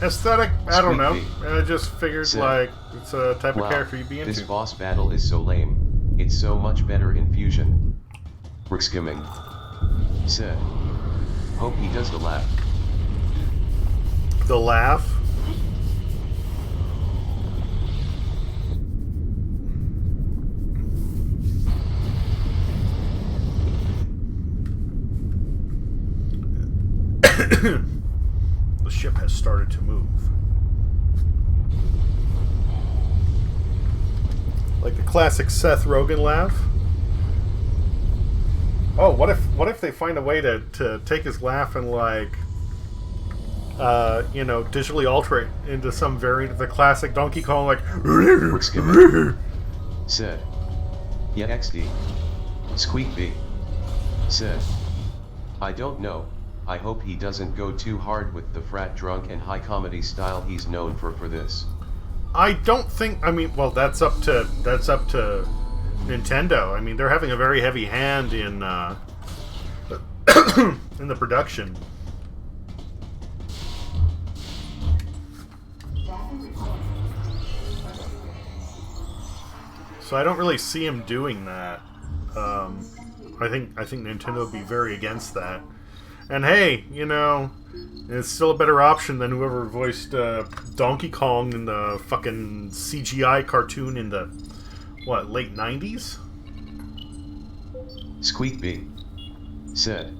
Aesthetic, I don't know.
Squeak B.
I just figured,
Said.
like, it's a type of
Wow,
character you'd be into.
this boss battle is so lame. It's so much better in Fusion. Skimming. Said. Hope he does the laugh.
The laugh? The ship has started to move. Like the classic Seth Rogen laugh. Oh, what if they find a way to take his laugh and like you know, digitally alter it into some variant of the classic Donkey Kong, like
Skimming. Said. Yeah, XD. Squeak B. Said. I don't know. I hope he doesn't go too hard with the frat drunk and high comedy style he's known for this.
I don't think. I mean, well, that's up to Nintendo. I mean, they're having a very heavy hand in in the production. So I don't really see him doing that. I think Nintendo would be very against that. And hey, you know, it's still a better option than whoever voiced Donkey Kong in the fucking CGI cartoon in the, what, late 90s?
Squeak B. Said.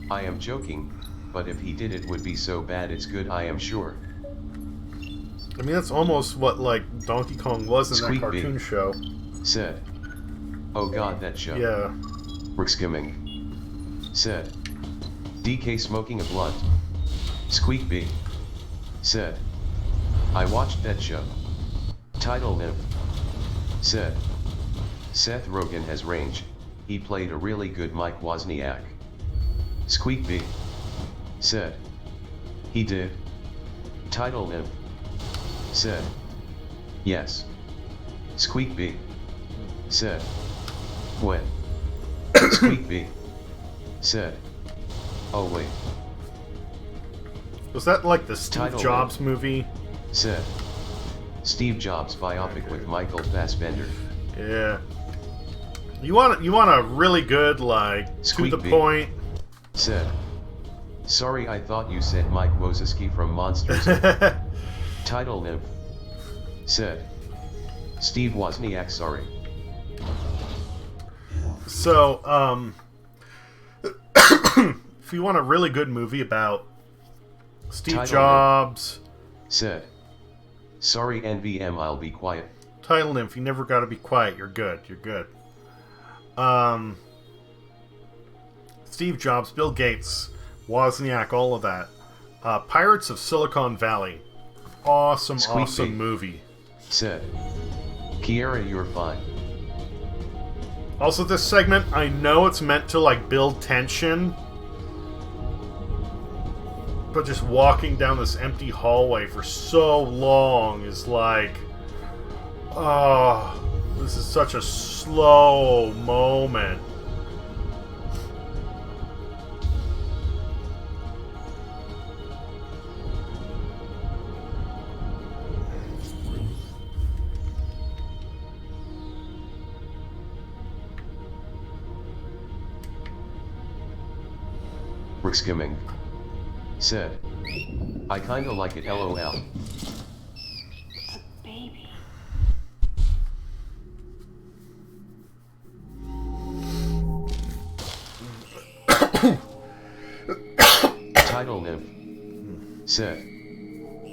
I am joking, but if he did it would be so bad it's good, I am sure.
I mean, that's almost what, like, Donkey Kong was in
Squeak
that
B.
cartoon show.
Said. Oh god, that show.
Yeah.
Skimming. Said. DK smoking a blunt. Squeak B. Said. I watched that show. Title Nymph. Said. Seth Rogen has range. He played a really good Mike Wozniak. Squeak B. Said. He did. Title Nymph. Said. Yes. Squeak B. Said. When? Squeak B. Said. Oh wait.
Was that like the Steve
Title
Jobs movie?
Said. Steve Jobs biopic with Michael Fassbender.
Yeah. You want a really good, like,
Squeak
to the
B.
point.
Said. Sorry, I thought you said Mike Wazowski from Monsters. Title Nymph. Said. Steve Wozniak, sorry.
So, if you want a really good movie about Steve
Title
Jobs...
Said. Sorry NVM, I'll be quiet.
Title Nymph, you never gotta be quiet, you're good, you're good. Steve Jobs, Bill Gates, Wozniak, all of that. Pirates of Silicon Valley. Awesome,
Squeak
awesome
B.
movie.
Said. Kiera, you're fine.
Also, this segment, I know it's meant to, like, build tension, but just walking down this empty hallway for so long is like... Oh, this is such a slow moment.
Rick skimming. Said. I kinda like it lol.
A baby.
Title nymph. Said.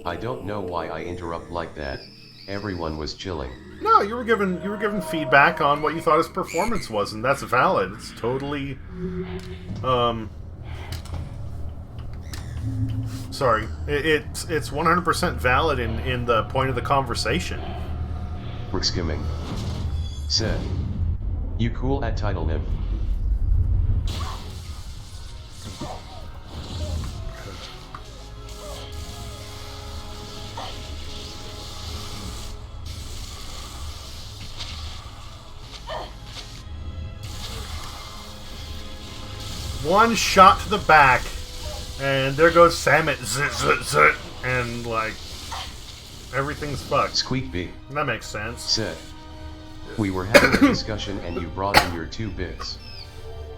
I don't know why I interrupt like that. Everyone was chilling.
No, you were given feedback on what you thought his performance was, and that's valid. It's totally, sorry, it's 100% valid in the point of the conversation.
Rick skimming. Said. You cool at title nymph.
One shot to the back, and there goes Samet, zit, and like everyth's fucked.
Squeak B.
That makes sense.
Said. We were having a discussion and you brought in your 2 bits.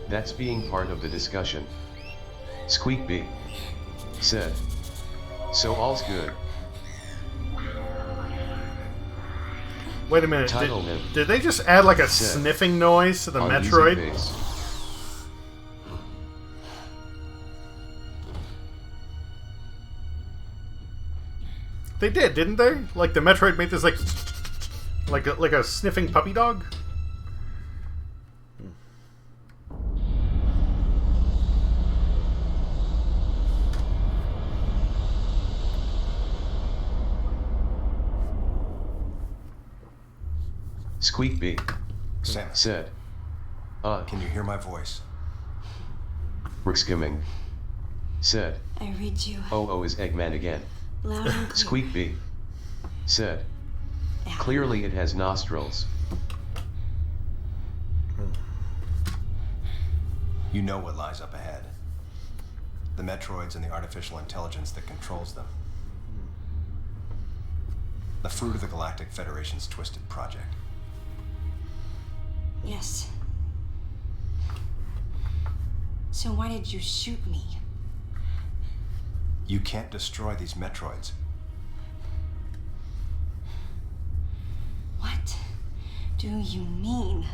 That's being part of the discussion. Squeak B. Said. So all's good.
Wait a minute,
Title nymph.
did they just add like a
Said.
sniffing noise to the
On
Metroid?
music base.
They did, didn't they? Like the Metroid made this like a sniffing puppy dog.
Squeak B.
Samus,
Said.
can you hear my voice?
Rick skimming. Said.
I read you
Oh is Eggman again.
loud and clear.
Squeak B. Said.
Yeah.
Clearly it has nostrils.
You know what lies up ahead. The Metroids and the artificial intelligence that controls them. The fruit of the Galactic Federation's twisted project.
Yes. So why did you shoot me?
You can't destroy these Metroids.
What do you mean?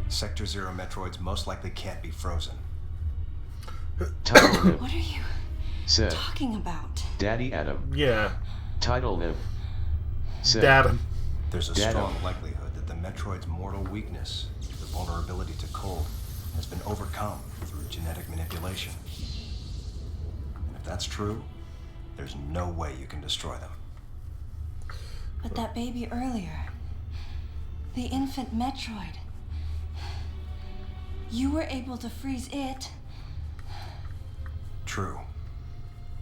Sector Zero Metroids most likely can't be frozen.
Title nymph.
What are you
Said.
talking about?
Daddy Adam.
Yeah,
Title nymph. Said.
Datum.
There's a
Data.
strong likelihood that the Metroid's mortal weakness, the vulnerability to cold, has been overcome through genetic manipulation. And if that's true, there's no way you can destroy them.
But that baby earlier, the infant Metroid, you were able to freeze it.
True.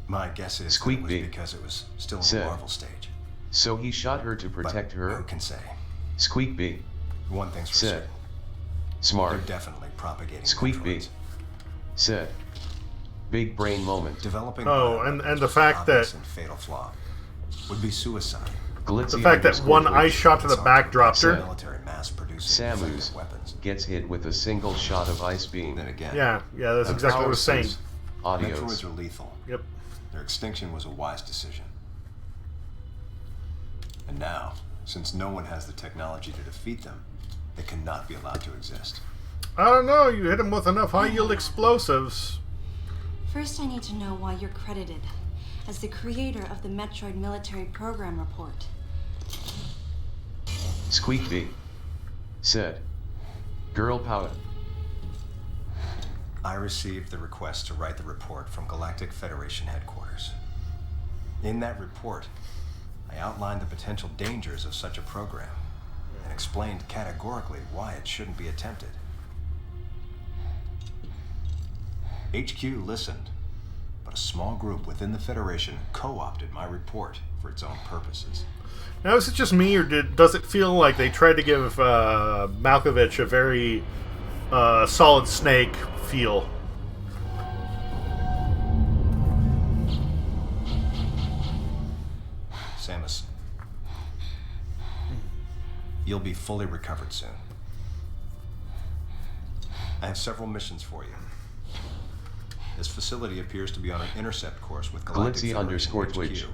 My guess is that
Squeak
it was
B.
because it was still in the
Said.
larval stage.
So he shot her to protect
But
her.
who can say?
Squeak B.
One thing's for
Said.
certain.
Smart.
They're definitely propagating
Squeak B.
Metroids.
Said. Big brain moment.
Developing
Oh,
bioweapons
and the
was
fact
an obvious
that-
and fatal flaw would be suicide.
Glitzy
The fact that
underscore
one
glitch.
ice shot to the back dropped
Said.
her.
Military mass producing
Samus
effective weapons.
gets hit with a single shot of ice beam.
Then again,
Yeah, that's exactly what I was saying.
Metroids
Audios.
are lethal.
Yep.
Their extinction was a wise decision. And now, since no one has the technology to defeat them, they cannot be allowed to exist.
I don't know. You hit him with enough high-yield explosives.
First, I need to know why you're credited as the creator of the Metroid Military Program Report.
Squeak B. Said. Girl power.
I received the request to write the report from Galactic Federation headquarters. In that report, I outlined the potential dangers of such a program and explained categorically why it shouldn't be attempted. HQ listened, but a small group within the Federation co-opted my report for its own purposes.
Now, is it just me, or does it feel like they tried to give Malkovich a very Solid Snake feel?
Samus, you'll be fully recovered soon. I have several missions for you. This facility appears to be on an intercept course with Galactic
Glitzy
Federation
_Twitch.
HQ.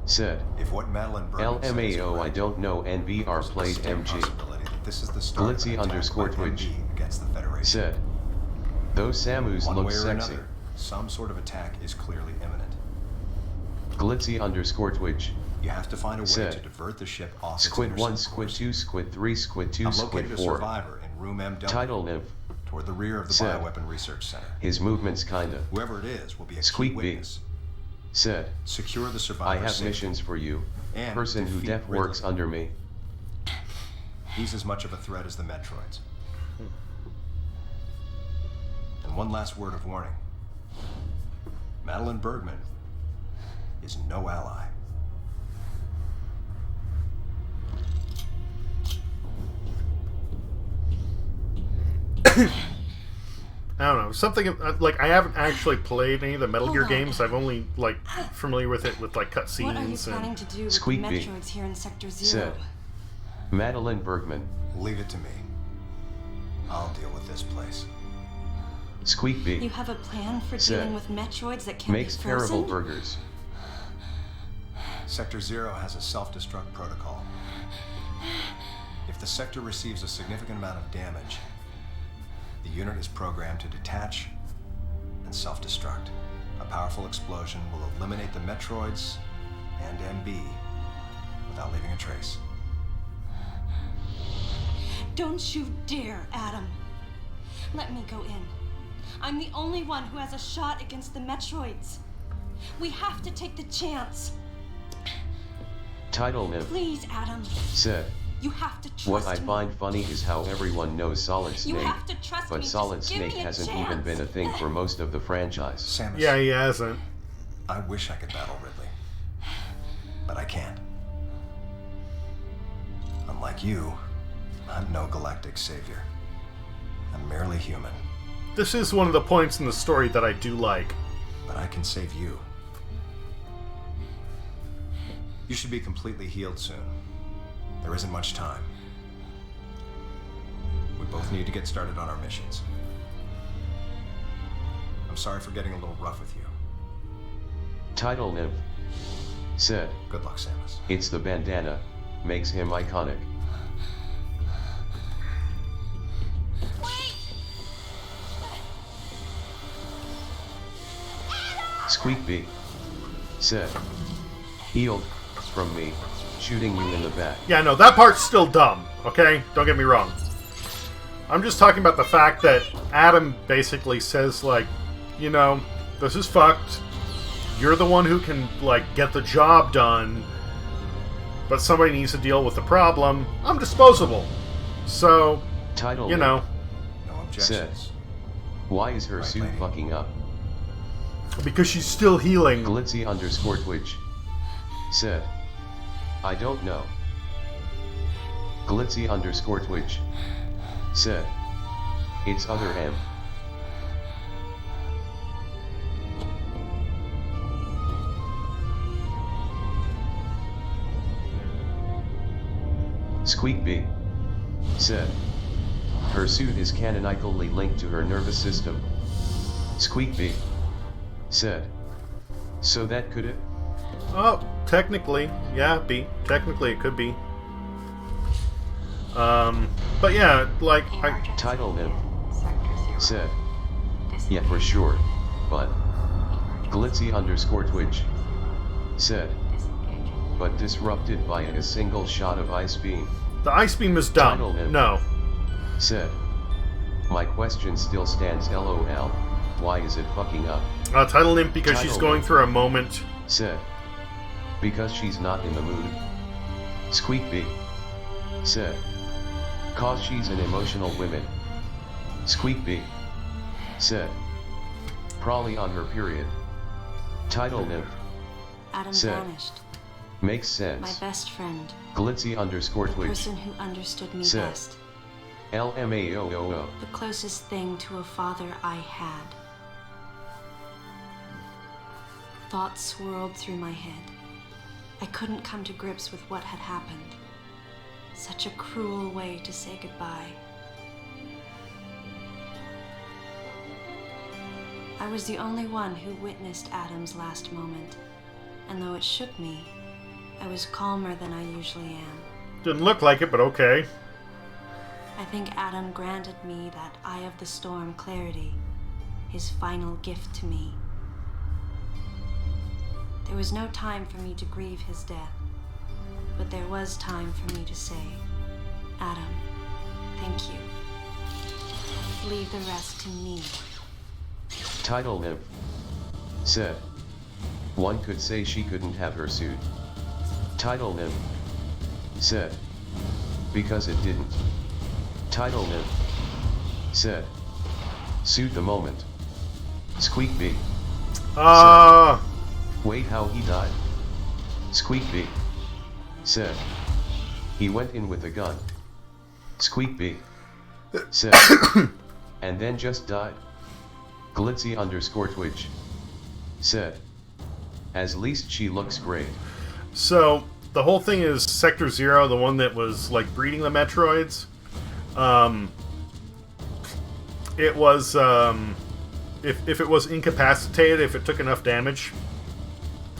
Said.
If what Madeline Bergman said is
LMAO, I
correct,
don't know, NVR
there's a
played
distinct
MG.
possibility that this is the start of an
Glitzy
attack by
_Twitch.
MB against the Federation.
Said. Those Samus
One
look
way or
sexy.
another, some sort of attack is clearly imminent.
Glitzy _Twitch.
You have to find a way
Said.
to divert the ship off its
Squid 1,
intercept
Squid
course.
2, Squid 3, Squid 2,
I've
Squid
located a
4.
survivor in room MW,
Title Niv.
toward the rear of the
Said.
Bioweapon Research Center.
His movements kinda.
Whoever it is will be a
Squeak
key
B.
witness.
Said.
Secure the survivor
I have
safely.
missions for you.
And
Person who
defeat
def
Ridley.
works under me.
He's as much of a threat as the Metroids. And one last word of warning. Madeline Bergman is no ally.
I don't know, something like I haven't actually played any of the Metal
Hold
Gear
on.
games. I've only like familiar with it with like cutscenes.
What are you planning
and
to do with
Squeak
the
B.
Metroids here in Sector 0?
Said. Madeline Bergman.
Leave it to me. I'll deal with this place.
Squeak B.
You have a plan for
Said.
dealing with Metroids that can
Makes
be
terrible
frozen?
burgers.
Sector 0 has a self-destruct protocol. If the sector receives a significant amount of damage, the unit is programmed to detach and self-destruct. A powerful explosion will eliminate the Metroids and MB without leaving a trace.
Don't you dare, Adam. Let me go in. I'm the only one who has a shot against the Metroids. We have to take the chance.
Title Niv.
Please, Adam.
Said.
You have to trust
What I
me.
find funny is how everyone knows Solid
You
Snake,
have to trust
but
me.
Solid
Just give
Snake
me a
hasn't
chance.
even been a thing for most of the franchise.
Samus,
Yeah, he hasn't.
I wish I could battle Ridley, but I can't. Unlike you, I'm no galactic savior. I'm merely human,
This is one of the points in the story that I do like.
but I can save you. You should be completely healed soon. There isn't much time. We both need to get started on our missions. I'm sorry for getting a little rough with you.
Title Niv. Said.
Good luck, Samus.
It's the bandana. Makes him iconic. Squeak B. Said. Healed. From me. Shooting you in the back.
Yeah, no, that part's still dumb, okay? Don't get me wrong. I'm just talking about the fact that Adam basically says, like, you know, this is fucked. You're the one who can, like, get the job done, but somebody needs to deal with the problem. I'm disposable. So,
Title
you
Niv.
know,
No
Said.
objections.
Why is her
Right,
suit
lady.
fucking up?
because she's still healing.
Glitzy _Twitch. Said. I don't know. Glitzy _Twitch. Said. It's other M. Squeak B. Said. Her suit is canonically linked to her nervous system. Squeak B. Said. So that could it?
Oh, technically, yeah, technically it could be. But yeah, like,
Title Niv. Said. Yeah, for sure. But. Glitzy _Twitch. Said. But disrupted by a single shot of ice beam.
the ice beam is dumb.
Title Niv.
No.
Said. My question still stands, LOL. Why is it fucking up?
Title Imp because she's
Title
going
Imp.
through a moment.
Said. Because she's not in the mood. Squeak B. Said. Cause she's an emotional woman. Squeak B. Said. Probably on her period. Title Niv.
Adam
Said.
vanished.
Makes
My
sense.
best friend.
Glitzy _Twitch.
Person who understood me
Said.
best.
LMAOOO.
The closest thing to a father I had. Thoughts swirled through my head. I couldn't come to grips with what had happened. Such a cruel way to say goodbye. I was the only one who witnessed Adam's last moment, and though it shook me, I was calmer than I usually am.
Didn't look like it, but okay.
I think Adam granted me that Eye of the Storm clarity, his final gift to me. There was no time for me to grieve his death, but there was time for me to say, Adam, thank you. Leave the rest to me.
Title Nymph said. One could say she couldn't have her suit. Title Nymph said. Because it didn't. Title Nymph said. Suit the moment. Squeak B. Said. Wait, how he died? Squeak B said. He went in with a gun. Squeak B said. And then just died. Glitzy_Twitch said. As least she looks great.
So, the whole thing is Sector Zero, the one that was, like, breeding the Metroids. It was, if it was incapacitated, if it took enough damage,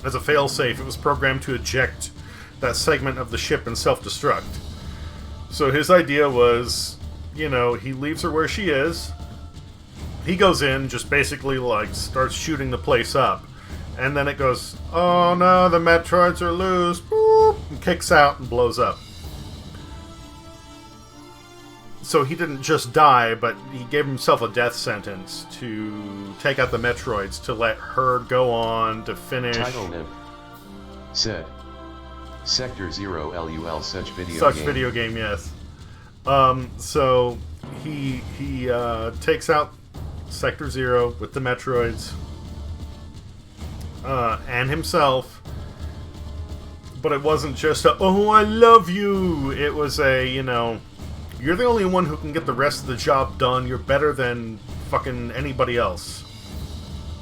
as a failsafe, it was programmed to eject that segment of the ship and self-destruct. So his idea was, you know, he leaves her where she is. He goes in, just basically, like, starts shooting the place up. And then it goes, oh no, the Metroids are loose, boop, and kicks out and blows up. So he didn't just die, but he gave himself a death sentence to take out the Metroids, to let her go on to finish.
Title Nymph said. Sector Zero LUL such video
Such
game.
video game, yes. So he takes out Sector Zero with the Metroids and himself. But it wasn't just a, oh, I love you. It was a, you know, you're the only one who can get the rest of the job done. You're better than fucking anybody else.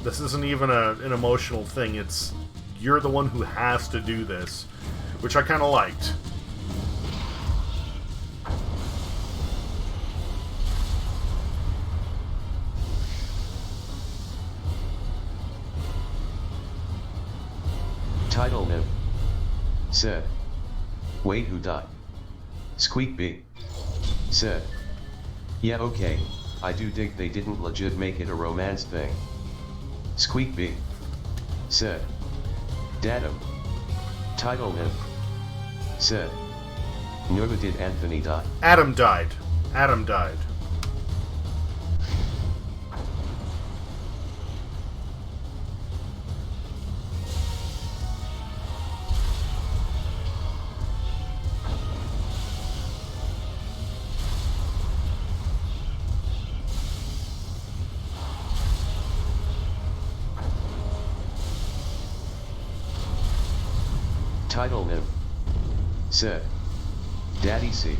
This isn't even an emotional thing. It's, you're the one who has to do this. Which I kind of liked.
Title Nymph said. Wait, who died? Squeak B said. Yeah, okay, I do dig they didn't legit make it a romance thing. Squeak B said. Datum. Title Nymph said. No, did Anthony die?
Adam died. Adam died.
Title Nymph said. Daddy C.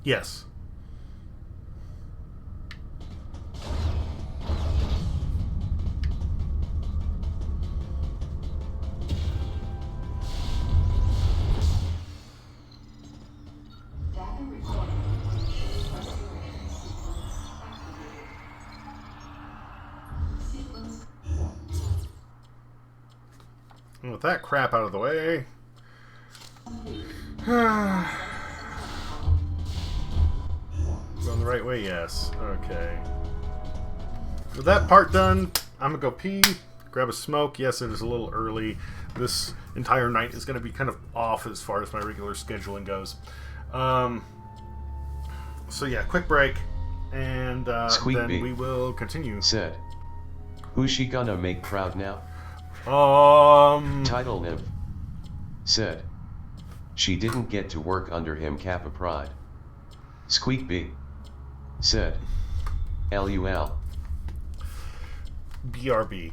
Yes. And with that crap out of the way... Going the right way, yes. Okay. With that part done, I'm gonna go pee, grab a smoke. Yes, it is a little early. This entire night is gonna be kind of off as far as my regular scheduling goes. So yeah, quick break, and then we will continue.
Said. Who's she gonna make proud now? Title Nymph said. She didn't get to work under him, Kappa Pride. Squeak B said. LUL.
BRB.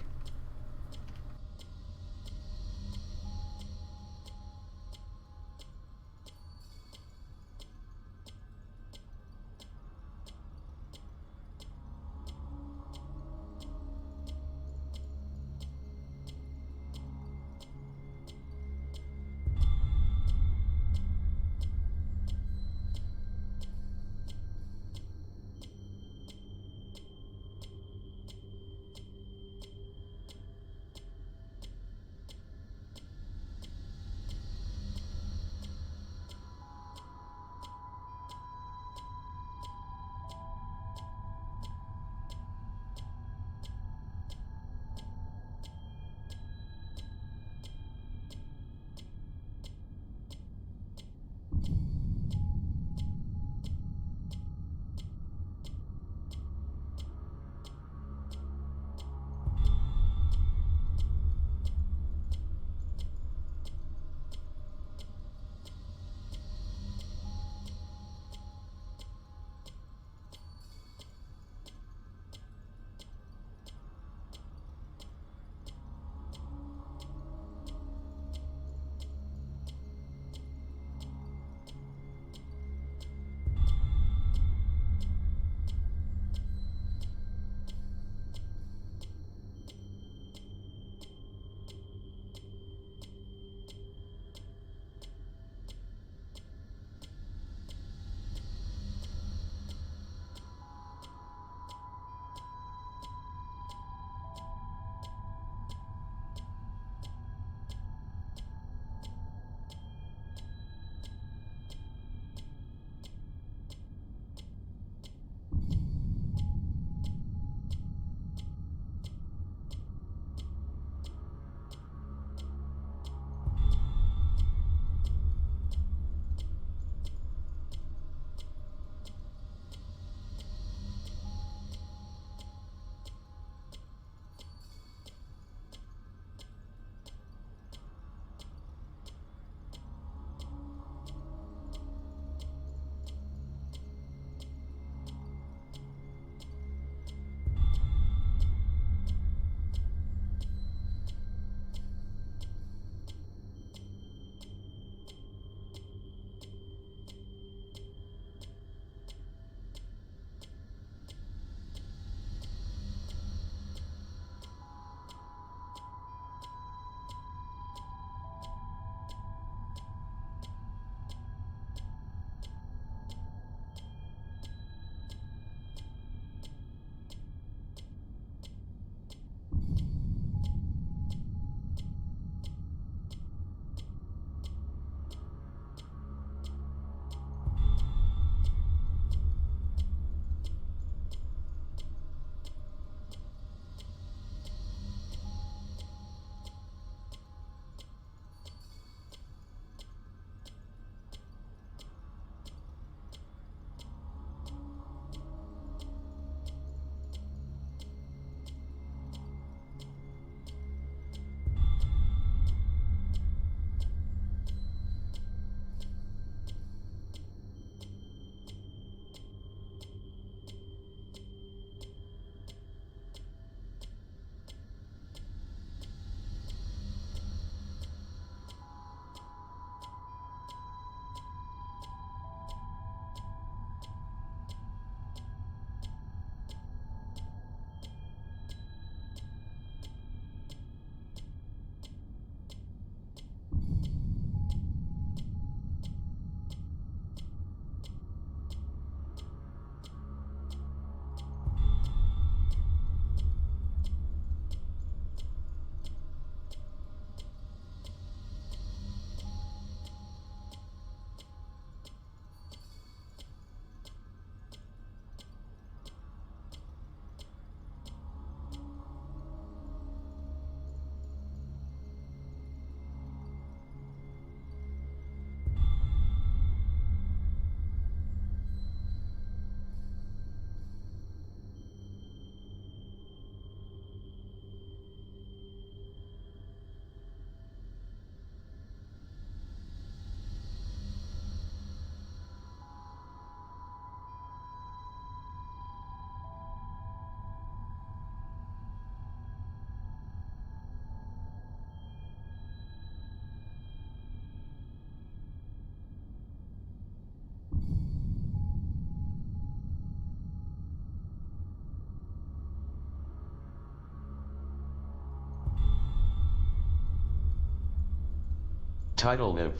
Title Nymph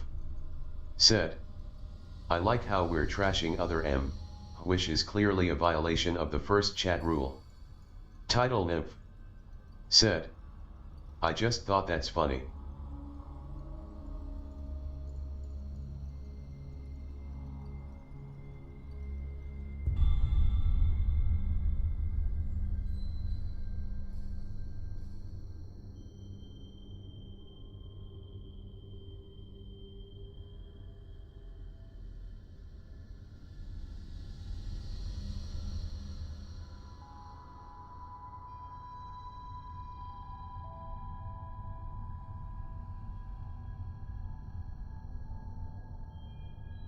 said, I like how we're trashing other M, which is clearly a violation of the first chat rule. Title Nymph said, I just thought that's funny.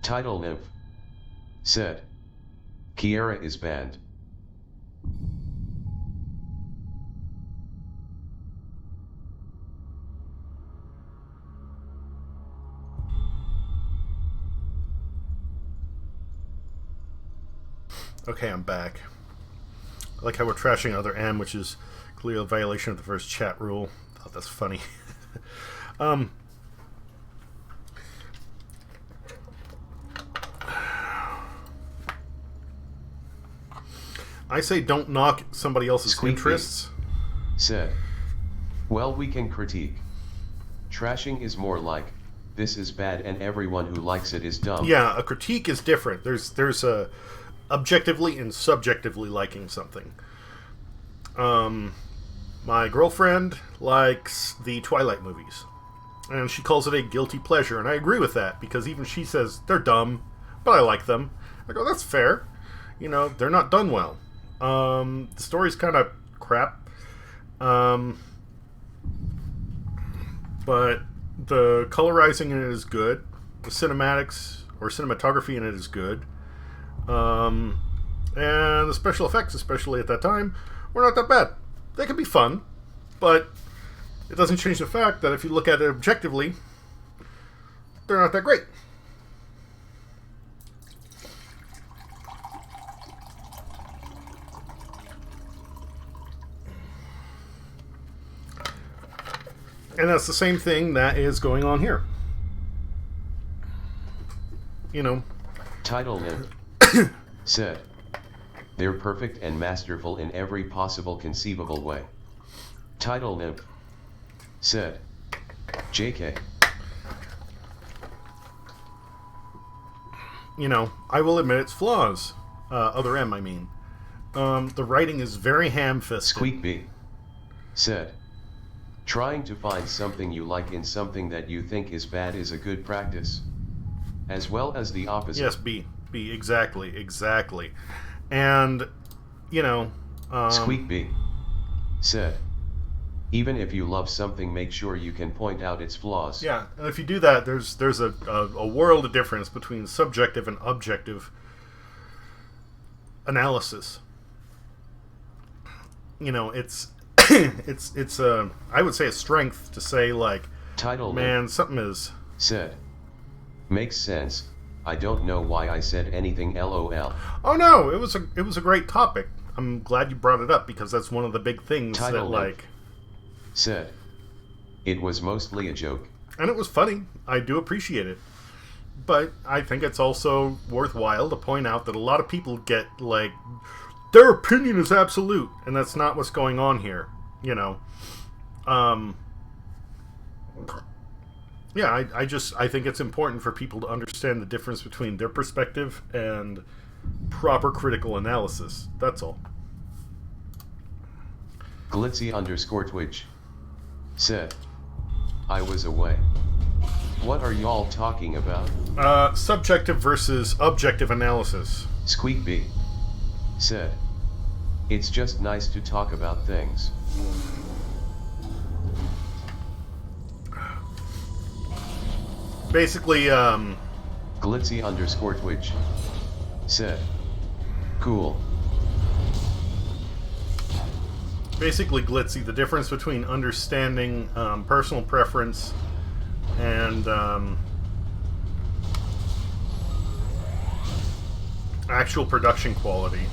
Title Nymph said, Kiera is banned.
Okay, I'm back. I like how we're trashing other M, which is clearly a violation of the first chat rule. I thought that's funny. I say don't knock somebody else's
Squeaky
interests.
Said, well, we can critique. Trashing is more like, this is bad and everyone who likes it is dumb.
Yeah, a critique is different. There's a objectively and subjectively liking something. My girlfriend likes the Twilight movies, and she calls it a guilty pleasure, and I agree with that, because even she says they're dumb, but I like them. I go, that's fair. You know, they're not done well. The story's kind of crap. But the colorizing in it is good. The cinematics or cinematography in it is good. And the special effects, especially at that time, were not that bad. They can be fun, but it doesn't change the fact that if you look at it objectively, they're not that great. And that's the same thing that is going on here. You know.
Title Nymph said, they're perfect and masterful in every possible conceivable way. Title Nymph said, JK.
You know, I will admit its flaws. Other M, I mean. The writing is very ham-fisted.
Squeakby said, trying to find something you like in something that you think is bad is a good practice. As well as the opposite.
Yes, B, exactly. And, you know...
Squeakby said, even if you love something, make sure you can point out its flaws.
Yeah, and if you do that, there's a world of difference between subjective and objective analysis. You know, it's I would say a strength to say, like,
Title
man, something is...
Said, makes sense. I don't know why I said anything, LOL.
Oh no, it was a great topic. I'm glad you brought it up, because that's one of the big things
Title
that, like...
Said, it was mostly a joke.
And it was funny. I do appreciate it. But I think it's also worthwhile to point out that a lot of people get, like, their opinion is absolute, and that's not what's going on here, you know. Yeah, I think it's important for people to understand the difference between their perspective and proper critical analysis. That's all.
Glitzy_Twitch said, I was away. What are y'all talking about?
Subjective versus objective analysis.
Squeakby said, it's just nice to talk about things.
Basically,
Glitzy_Twitch said, cool.
Basically, Glitzy, the difference between understanding personal preference and actual production quality.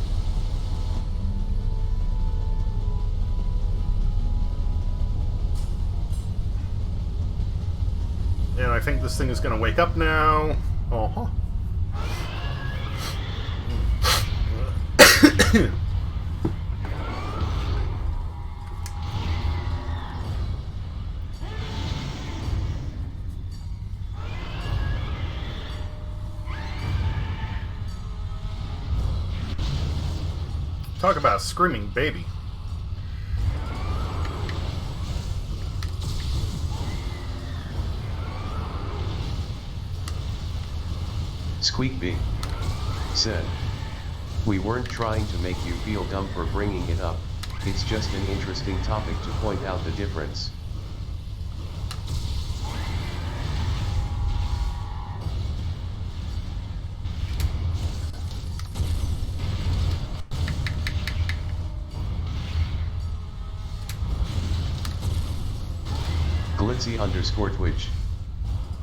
And I think this thing is going to wake up now. Uh-huh. Talk about a screaming baby.
Squeakby said, "We weren't trying to make you feel dumb for bringing it up, it's just an interesting topic to point out the difference." Glitzy_Twitch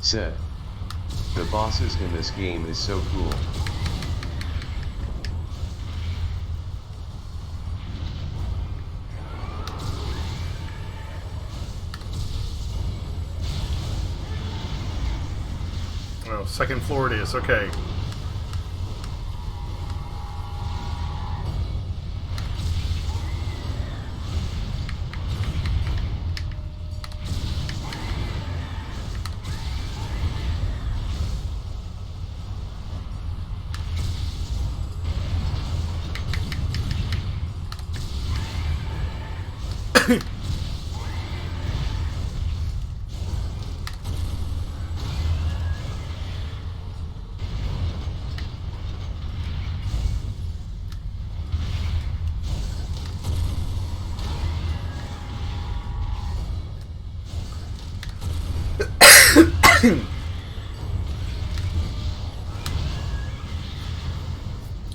said, "The bosses in this game is so cool."
Oh, second floor it is, okay.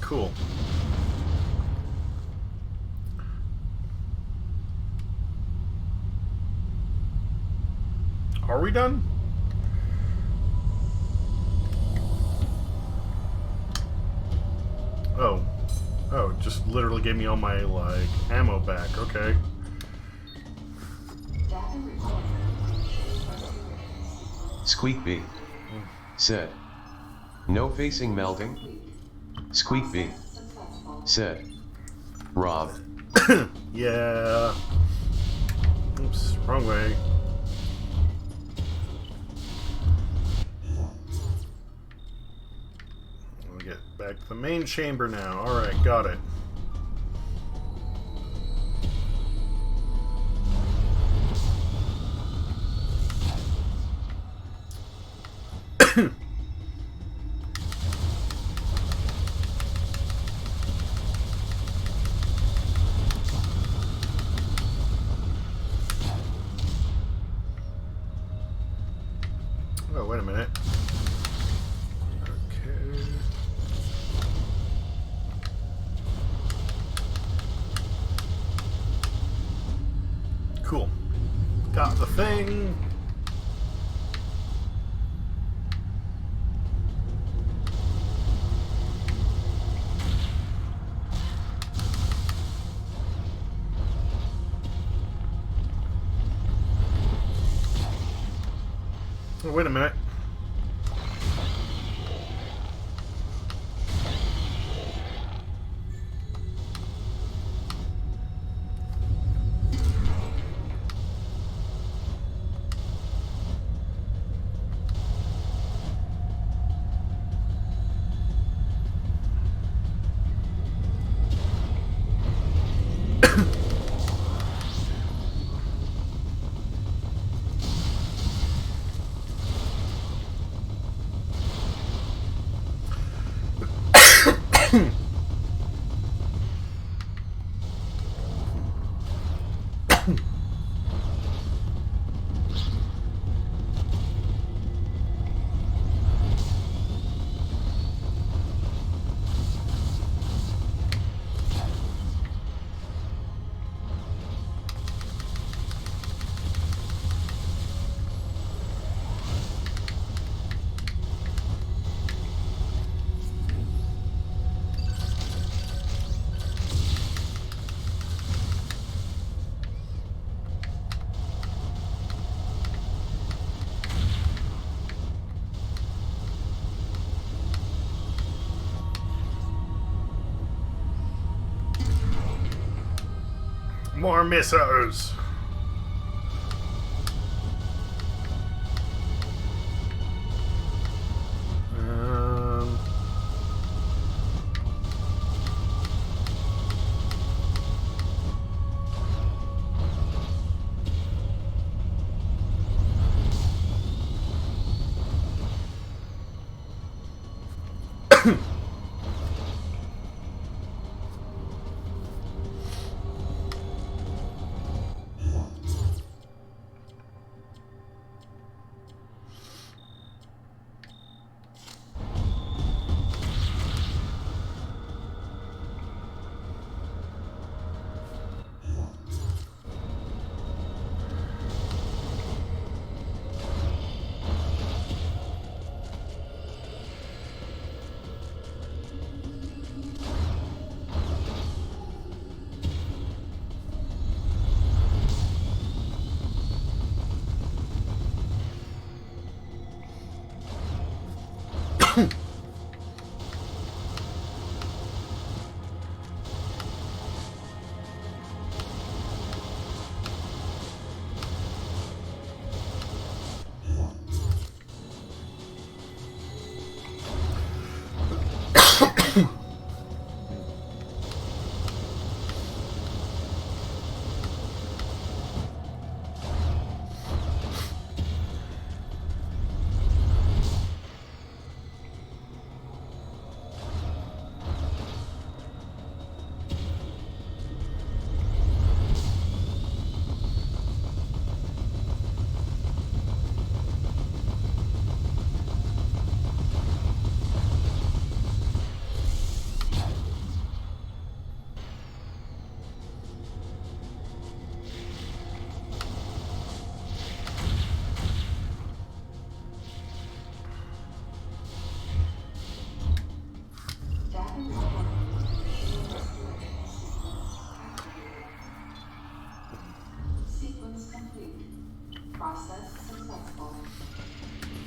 Cool. Are we done? Oh. Oh, it just literally gave me all my, like, ammo back. Okay.
Squeakby said, "No facing melting." Squeakby said, "Rob."
Yeah. Oops, wrong way. We'll get back to the main chamber now. Alright, got it. Oh, wait a minute. Okay. Cool. Got the thing. Oh, wait a minute. More missiles.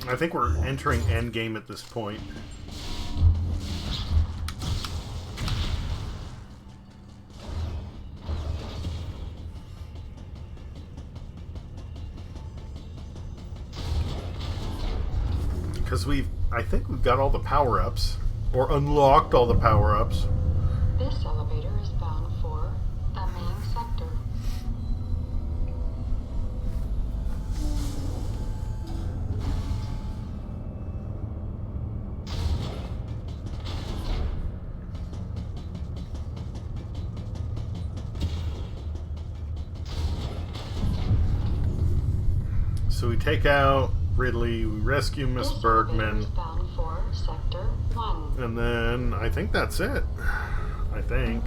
I think we're entering endgame at this point. Because I think we've got all the power-ups, or unlocked all the power-ups.
This elevator is bound for a main sector.
So we take out Ridley, we rescue Miss Bergman,
Bound for Sector 1.
and then I think that's it. I think.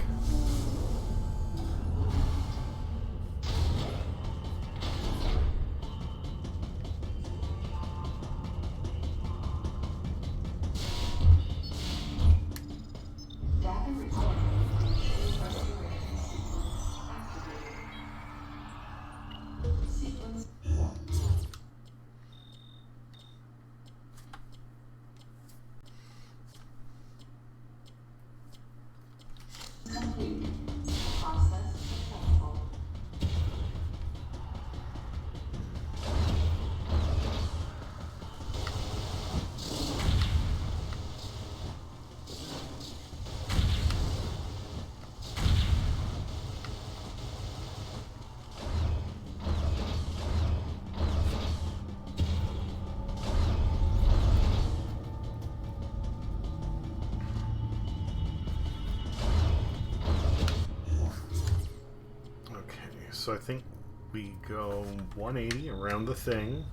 So I think we go 180 around the thing.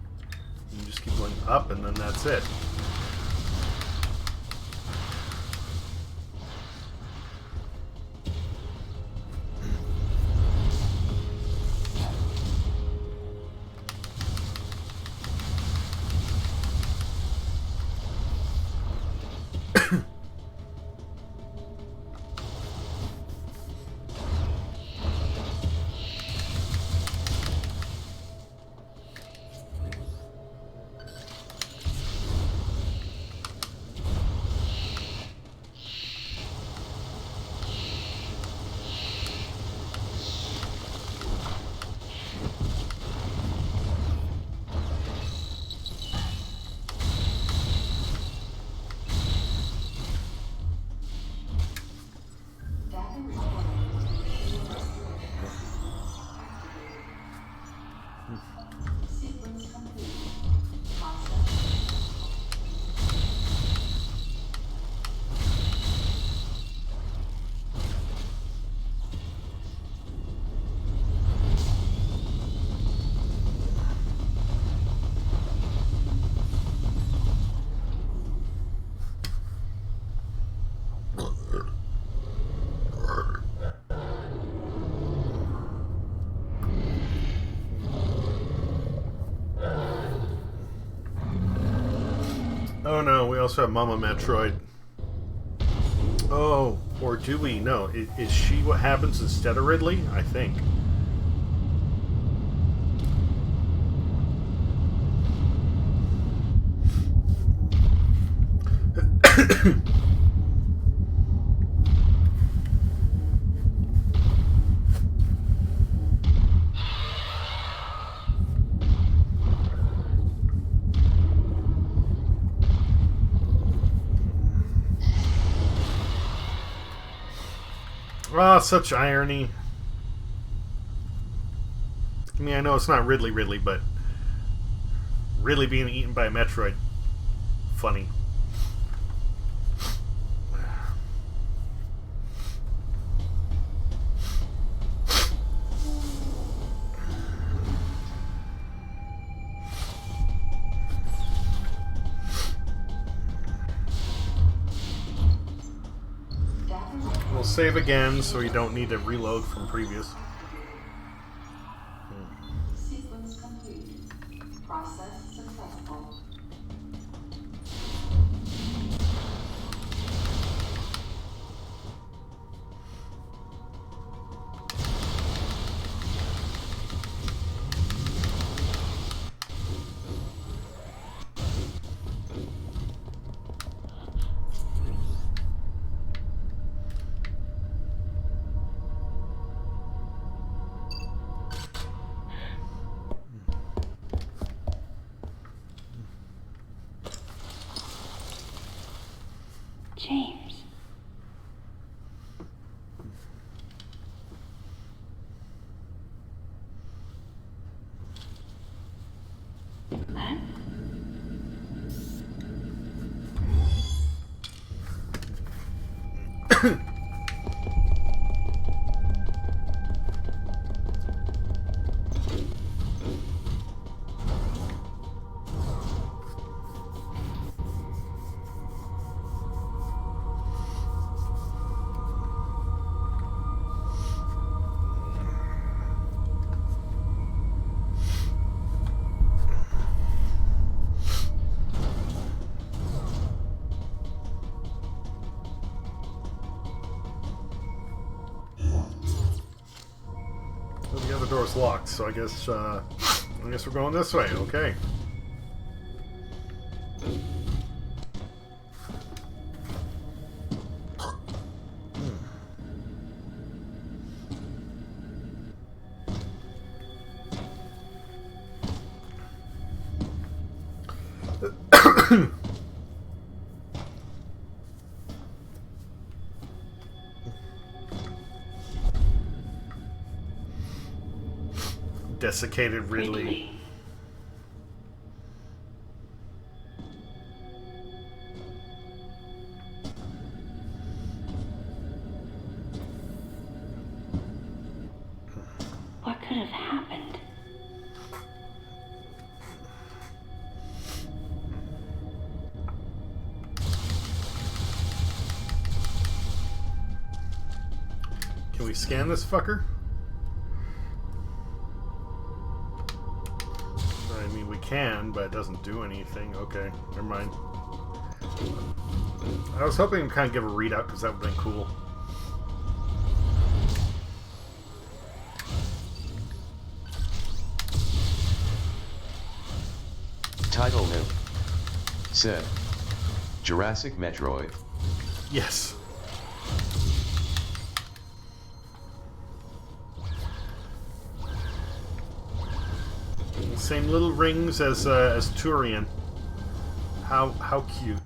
You just keep going up, and then that's it. also have Mama Metroid. Oh, or do we? No. Is she what happens instead of Ridley? I think. Ah, such irony. I mean, I know it's not Ridley, but Ridley being eaten by a Metroid. Funny. We'll save again so we don't need to reload from previous.
Sequence complete. Process successful.
James. Huh?
The other door's locked, so I guess we're going this way. Okay. Desiccated Ridley.
What could have happened?
Can we scan this fucker? I mean, we can, but it doesn't do anything. Okay, never mind. I was hoping to kind of give a readout because that would have been cool.
Title new. Said. Jurassic Metroid.
Yes. Same little rings as Turian. How cute.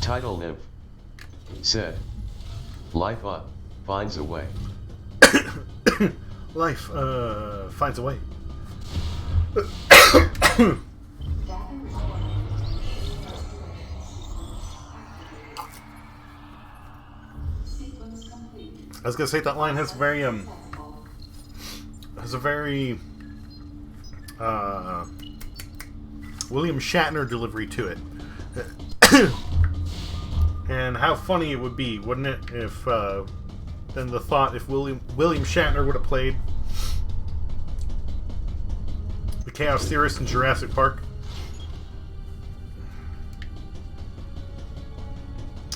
Title Niv. Said. Life up finds a way.
Life finds a way.
Sequence complete.
I was gonna say that line has a very William Shatner delivery to it. And how funny it would be, wouldn't it, if then the thought if William Shatner would have played the Chaos Theorist in Jurassic Park.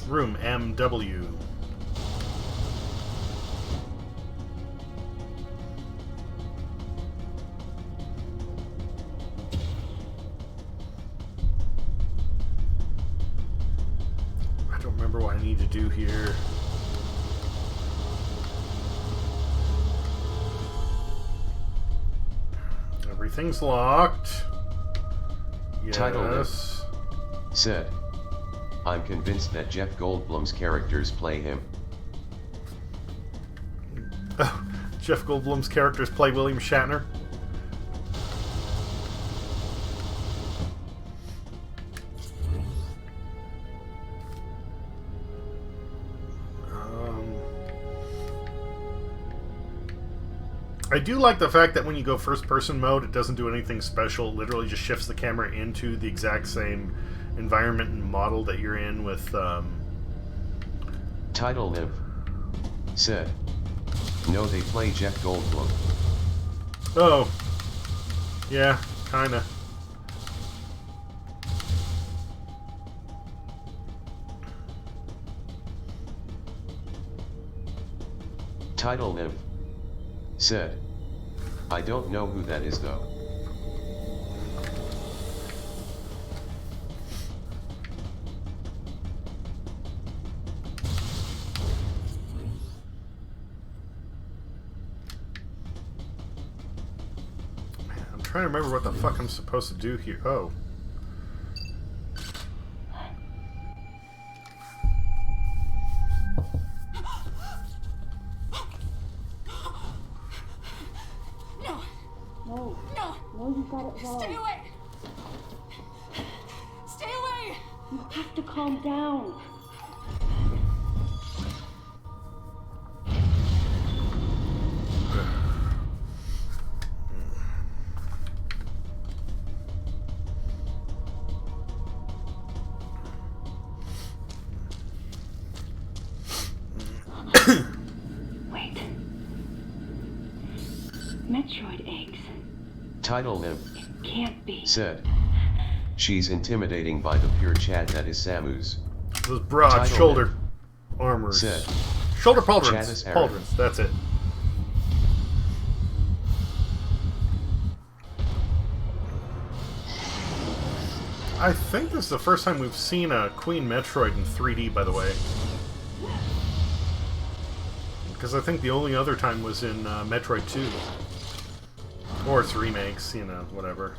Room MW. I don't remember what I need to do here. Everything's locked. Yes.
Title said, I'm convinced that Jeff Goldblum's characters play him.
Jeff Goldblum's characters play William Shatner. I do like the fact that when you go first-person mode, it doesn't do anything special. It literally just shifts the camera into the exact same environment and model that you're in with...
Title Liv said, no, they play Jeff Goldblum.
Oh. Yeah, kinda.
Title Liv said, I don't know who that is though.
Man, I'm trying to remember what the fuck I'm supposed to do here. Oh.
Stay away! Stay away! You have to calm down. Wait. Metroid eggs.
Title Liv
Can't be.
said, she's intimidating by the pure Chad that is Samus.
Those broad
Title
shoulder
Liv
armors.
said,
Shoulder
Chad
pauldrons.
is Aaron.
Pauldrons, that's it. I think this is the first time we've seen a Queen Metroid in 3D, by the way. Because I think the only other time was in Metroid 2. Or its remakes, you know, whatever.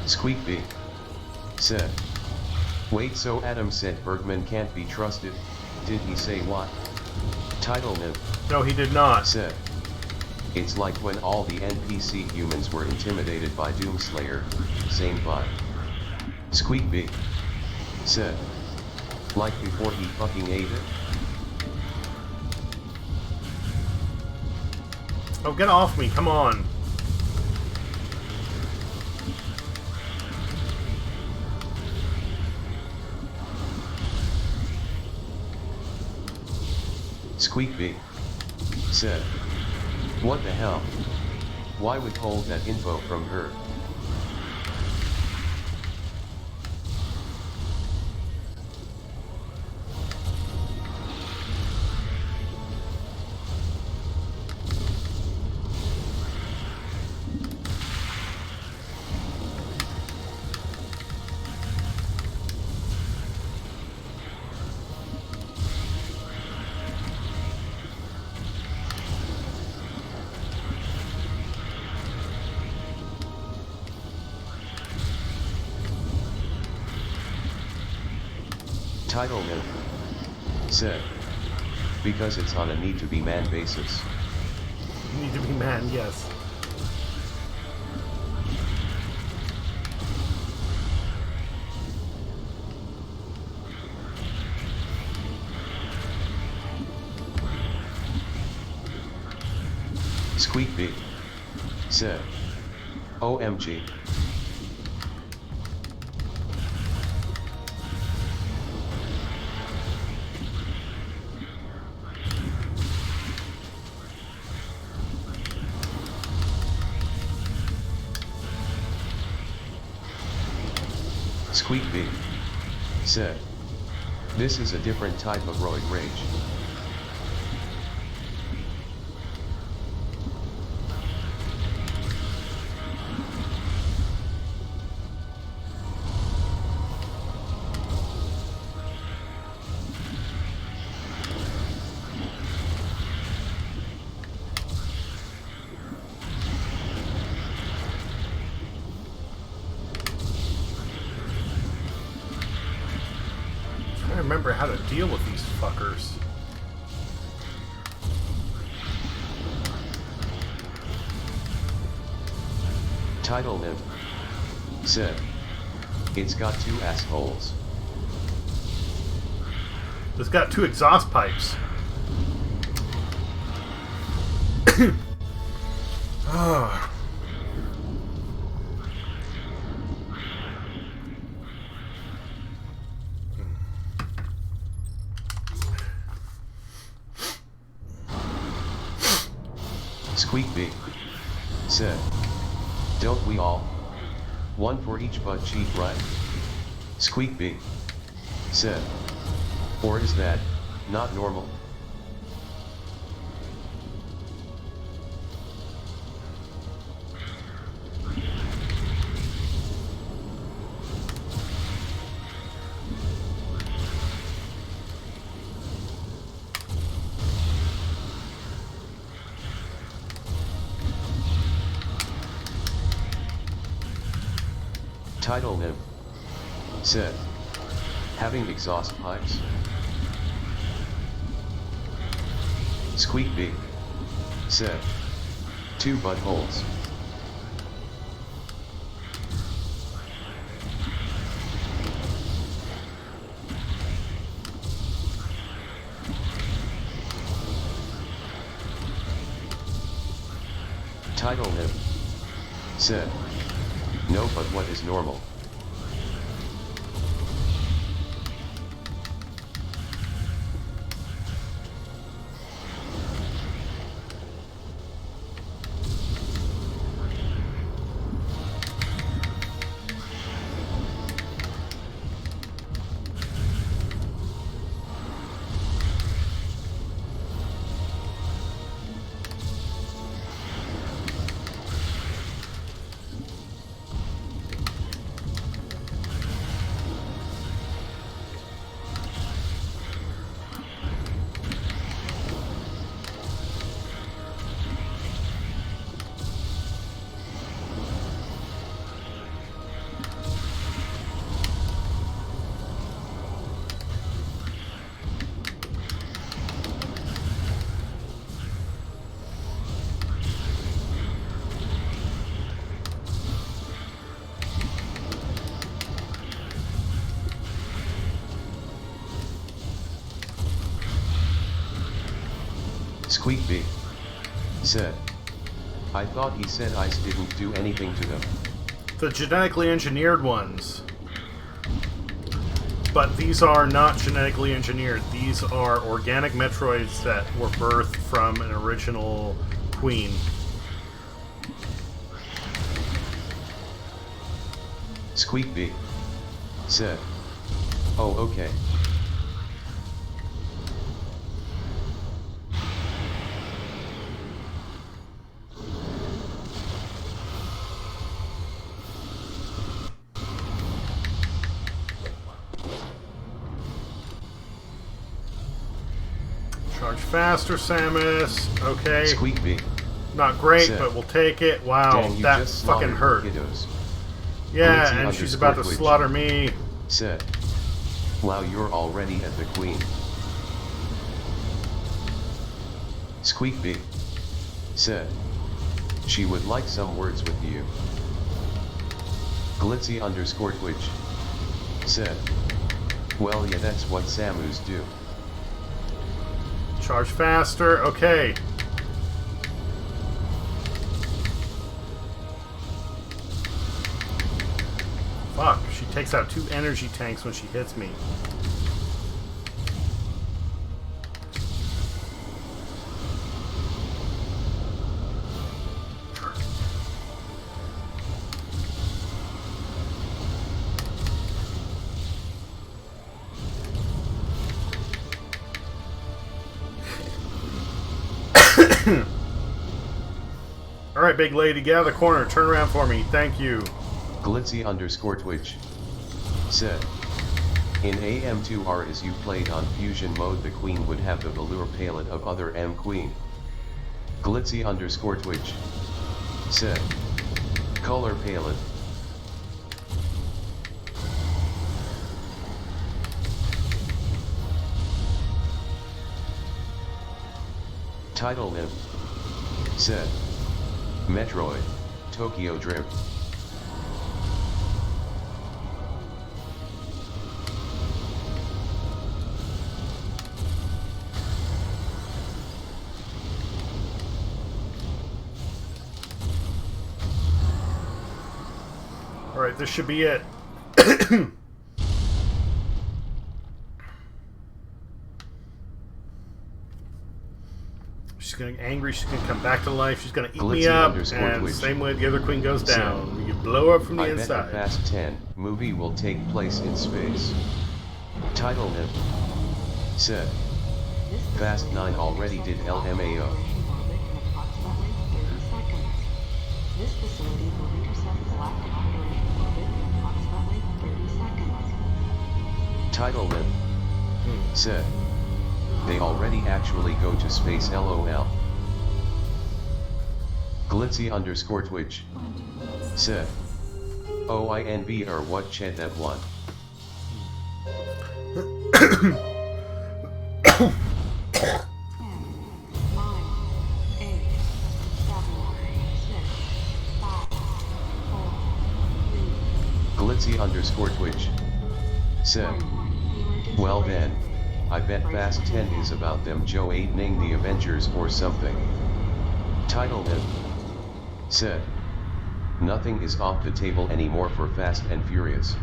Squeakby said, wait, so Adam said Bergman can't be trusted, did he say what? Title Liv
No, he did not.
said, it's like when all the NPC humans were intimidated by Doomslayer, same vibe. Squeakby said, like before he fucking ate it?
Oh, get off me, come on.
Squeakby said, what the hell? Why withhold that info from her? Title Liv said, Because it's on a need-to-be-man basis.
Need to be man, yes.
Squeak B said, OMG. Squeak B said, this is a different type of roid rage.
I remember how to deal with these fuckers.
Title Niv said, it's got 2 assholes.
It's got 2 exhaust pipes. Ah.
Squeak B said, don't we all? One for each butt cheek, right? Squeak B said, or is that not normal? Title Niv said, having exhaust pipes. Squeak B said, 2 buttholes. Title Niv said, no, but what is normal? Squeak B said, I thought he said ICE didn't do anything to them.
The genetically engineered ones. But these are not genetically engineered. These are organic Metroids that were birthed from an original queen.
Squeak B said, oh, okay.
Charge faster, Samus. Okay.
Squeak B
Not great,
said,
but we'll take it. Wow,
dang, you
that
just
fucking hurt.
kiddos.
Yeah,
Blitzy
and she's about to
_
slaughter me.
Said, wow, you're already at the queen. Squeakby said she would like some words with you. Glitzy_Twitch said, well, yeah, that's what Samus do.
Charge faster. Okay. Fuck, she takes out 2 energy tanks when she hits me. Alright, big lady, get out of the corner. Turn around for me. Thank you.
Glitzy_Twitch said, in AM2R as you played on fusion mode, the queen would have the velour palette of other M queen. Glitzy_Twitch said, color palette. Title Lim said, Metroid, Tokyo Drift.
Alright, this should be it. She's getting angry, she's gonna come back to life, she's gonna eat me up, and same way the other queen goes down. You blow up from the inside.
I bet the Fast 10 movie will take place in space. Title Him said, Fast 9 already did LMAO.
This facility will intercept galactic federation orbit in approximately 30 seconds.
Title Him said, they already actually go to space LOL. Glitzy_Twitch said, OINB or what chat that one. Glitzy_Twitch said, well then, I bet Fast 10 is about them Joe 8ning the Avengers or something. Title Him said, nothing is off the table anymore for Fast and Furious.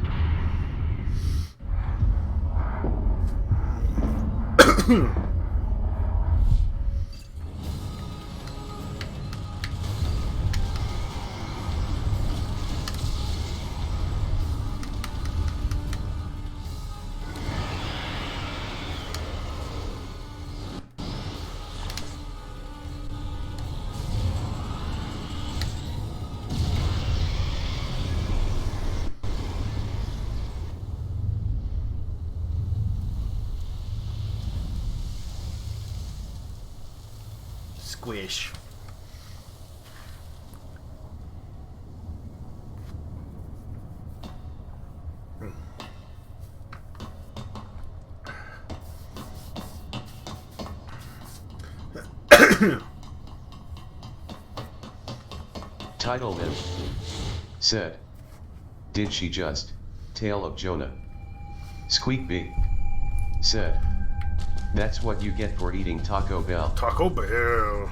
Squish.
Title Him said, did she just Tale of Jonah? Squeakby said, that's what you get for eating Taco Bell.
Taco Bell.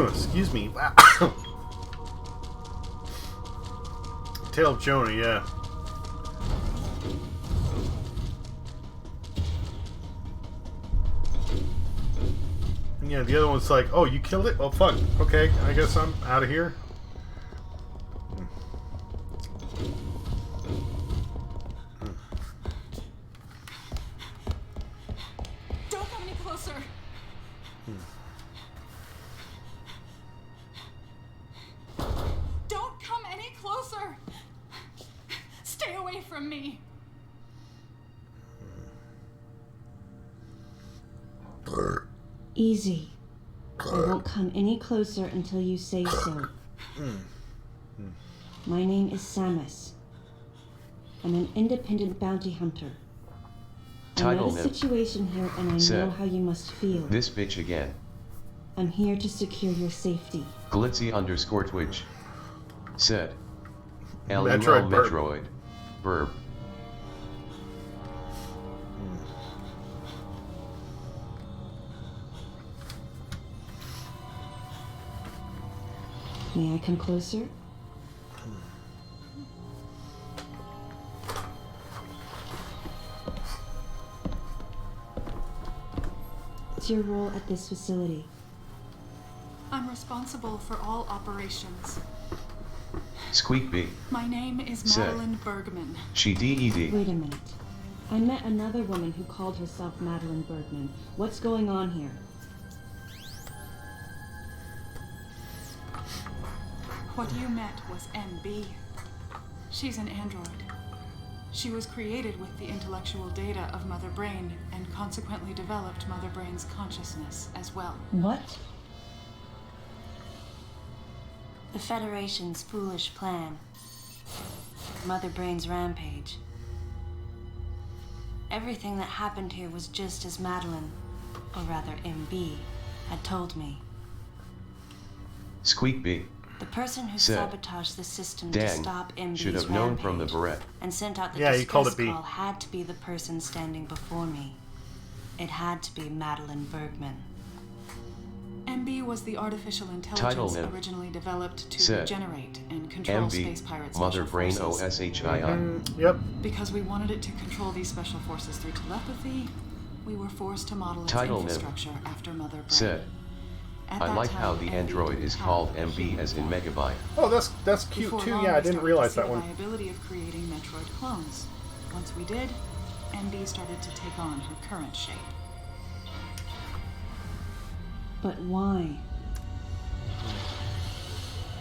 Excuse me. Wow. Tale of Jonah, yeah. And yeah, the other one's like, oh, you killed it? Oh, fuck. Okay, I guess I'm out of here.
Don't come any closer! Stay away from me!
Easy. I won't come any closer until you say so. My name is Samus. I'm an independent bounty hunter.
Title
I'm in a
Nim.
situation here, and I know
Said.
how you must feel.
This bitch again.
I'm here to secure your safety.
Glitzy_Twitch. Said. LOL
Metroid burp.
Metroid. Burp.
May I come closer? What's your role at this facility?
I'm responsible for all operations.
Squeakbee.
My name is
Said.
Madeline Bergman.
She DED.
Wait a minute. I met another woman who called herself Madeline Bergman. What's going on here?
What you met was MB. She's an android. She was created with the intellectual data of Mother Brain and consequently developed Mother Brain's consciousness as well.
What?
The Federation's foolish plan. Mother Brain's rampage. Everything that happened here was just as Madeline, or rather MB, had told me.
Squeakbee.
The person who
Said.
sabotaged the system to
Dang.
stop MB's
Should have known
rampage
from the barrette.
and sent out the
Yeah, you called
distress
it B.
call had to be the person standing before me. It had to be Madeline Bergman.
MB was the artificial
Title
intelligence
Nim.
originally developed to
Said.
regenerate and control
MB.
space pirates'
Mother
special
Brain
forces.
OSHII.
Yep.
Because we wanted it to control these special forces through telepathy, we were forced to model its
Title Nim.
infrastructure after Mother Brain.
Said.
At
I
that
like
time,
how the
MB
android
didn't
is
have
called
a
MB
human
as in
form.
megabyte.
Oh, that's cute
Before
too.
long,
Yeah, I
we
didn't
started
realize
to see
that one.
the viability of creating Metroid clones. Once we did, MB started to take on her current shape.
But why?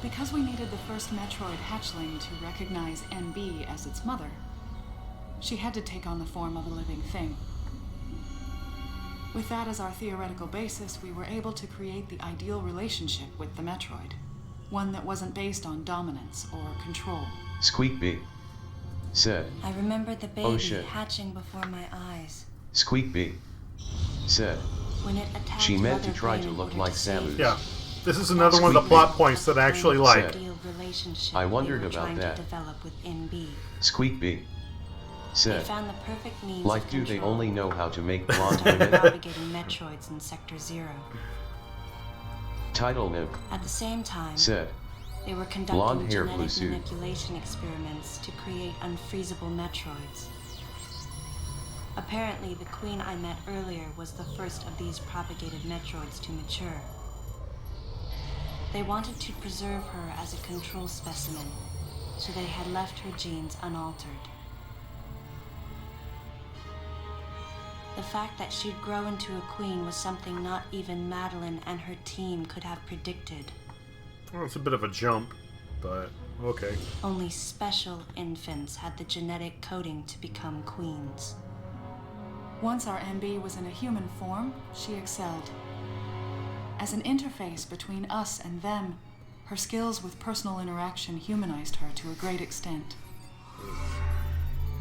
Because we needed the first Metroid hatchling to recognize MB as its mother, she had to take on the form of a living thing. With that as our theoretical basis, we were able to create the ideal relationship with the Metroid. One that wasn't based on dominance or control.
Squeakbee. Said.
I remembered the baby
Oh, shit.
hatching before my eyes.
Squeakbee. Said.
When it attacked
She meant to
Mother
try
Brain
to
in
look
order
like
to save
Samus.
Yeah. This is another one of the
Squeaky.
plot points that I actually like.
Said.
ideal relationship
I wondered
they were
about
trying
that.
to develop with MB.
Squeakbee.
They
Said.
found the perfect means
Like,
of
do they
control.
only know how to make blonde
They were
women?
propagating Metroids in Sector 0.
Title Nim.
At the same time,
Said.
they were conducting
Blonde hair, blue
genetic
suit.
manipulation experiments to create unfreezable Metroids. Apparently, the queen I met earlier was the first of these propagated Metroids to mature. They wanted to preserve her as a control specimen, so they had left her genes unaltered. The fact that she'd grow into a queen was something not even Madeline and her team could have predicted.
Well, it's a bit of a jump, but okay.
Only special infants had the genetic coding to become queens.
Once our MB was in a human form, she excelled. As an interface between us and them, her skills with personal interaction humanized her to a great extent.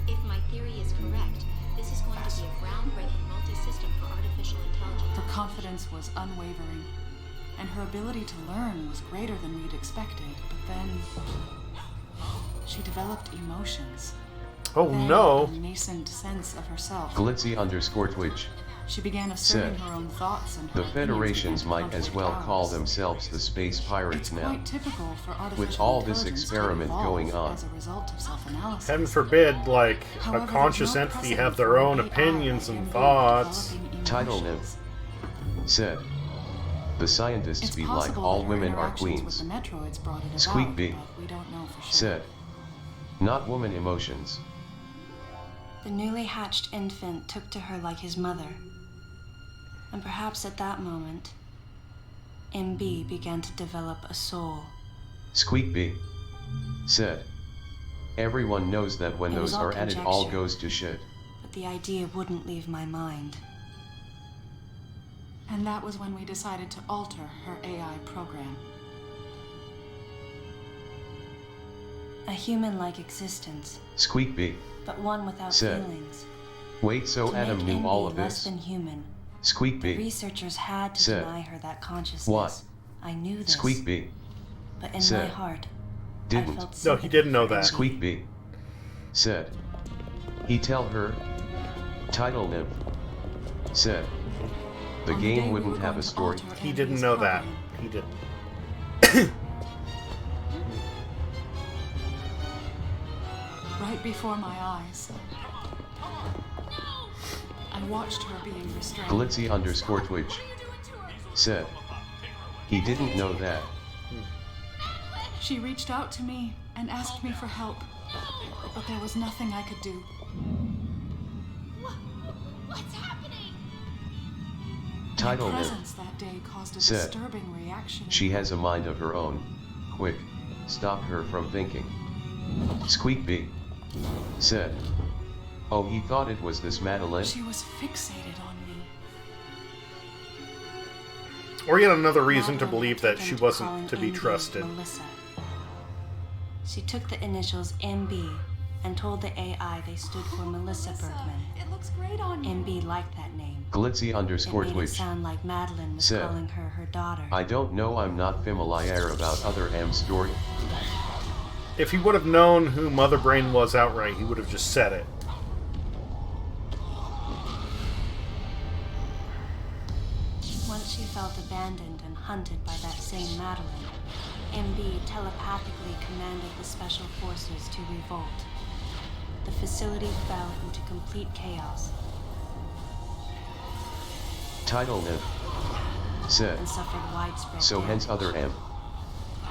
If my theory is correct, this is going to be a groundbreaking multi-system for artificial intelligence.
Her confidence was unwavering, and her ability to learn was greater than we'd expected, but then she developed emotions.
Oh
Then
no!
a nascent sense of herself.
Glitzy_Twitch.
She began asserting
Said.
her own thoughts and her
The
opinions
Federations
began to
might as
contradict
well call
ours.
themselves the Space Pirates
It's
now.
quite typical for artificial
With all this
intelligence to
experiment
evolve
going on.
as a result of self-analysis.
Heaven forbid, like,
However,
a conscious
there's no
entity have
precedent
their
for
own
AI
opinions and
and
thoughts.
developing
Title Nim.
emotions.
Said. The scientists
It's
be like
possible
all
that her
women are
interactions
queens.
with the Metroids brought it
Squeakbee.
about, but we don't know for sure.
Said. Not woman emotions.
The newly hatched infant took to her like his mother. And perhaps at that moment, MB began to develop a soul.
Squeakbee. Said. Everyone knows that when
It was
those
all
are added all
conjecture.
goes to shit.
But the idea wouldn't leave my mind.
And that was when we decided to alter her AI program.
A human-like existence,
Squeakbee.
but one without
Said.
feelings.
Wait, so
To
Adam
make
knew
Envy
all of
less
this?
than human,
Squeak
the
B.
researchers had to
Said.
deny her that consciousness.
What?
I knew this.
Squeak B.
But in my
Said.
heart, I
Didn't.
felt
No, he
sympathy
didn't know
for
that.
Envy.
Squeak B. Said. He tell her. Title nymph. Said. The
On
game
day we
wouldn't
were
have
going
a
to
story.
alter
He didn't
Envy's
know that.
program,
He didn't.
right before my eyes, I watched her being restrained.
Glitzy_Twitch. Said. He didn't know that.
She reached out to me and asked me for help, but there was nothing I could do.
What's happening?
Title
My
nymph.
presence that day caused a
Said.
disturbing reaction.
She has a mind of her own. Quick. Stop her from thinking. Squeak B. Said. Oh, he thought it was this Madeline?
She was fixated on me.
Or yet another reason to
Madeline
believe
had
that
taken
she
to
wasn't
calling
to be
Envy
trusted.
Melissa. She took the initials MB and told the AI they stood for Melissa Bergman.
It looks great on you.
MB liked that name. It
Glitzy_Twitch.
made it sound like Madeline was
Said.
calling her daughter.
I don't know, I'm not familiar about other M story.
If he would have known who Mother Brain was outright, he would have just said it.
Once she felt abandoned and hunted by that same Madeline, MB telepathically commanded the special forces to revolt. The facility fell into complete chaos
Title nymph. Said.
and suffered widespread
So
damage.
hence other M.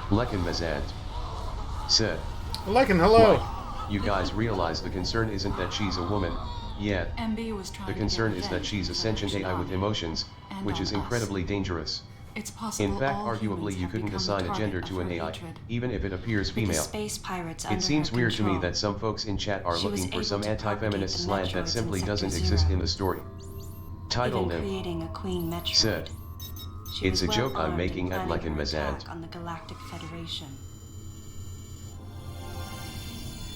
Lekin Mazant. Said.
Lekin, hello.
Why, you guys realize the concern isn't that she's a woman, yet.
MB was trying
The
to
concern
get
is that
revenge
she's a
for
sentient
what she
AI with
did.
emotions,
And
which
on
is
us.
incredibly dangerous.
It's possible
In fact,
all
arguably
humans
you
have
couldn't
become the
assign a
target
gender
of
to
her
an AI,
hatred.
even if it appears
With the
female.
space pirates under
It seems
her
weird to me
control,
that some folks in chat are
she was
looking for
able
some
to
anti-feminist
propagate the
slant that
Metroids
simply
in
doesn't
Sector
exist
Zero,
in the story. Title
even
nymph.
creating a Queen Metroid.
Said.
She
It's
was
a joke I'm
well-armed
making
and
at
planning
Lekin
her
Mazant.
attack on the Galactic Federation.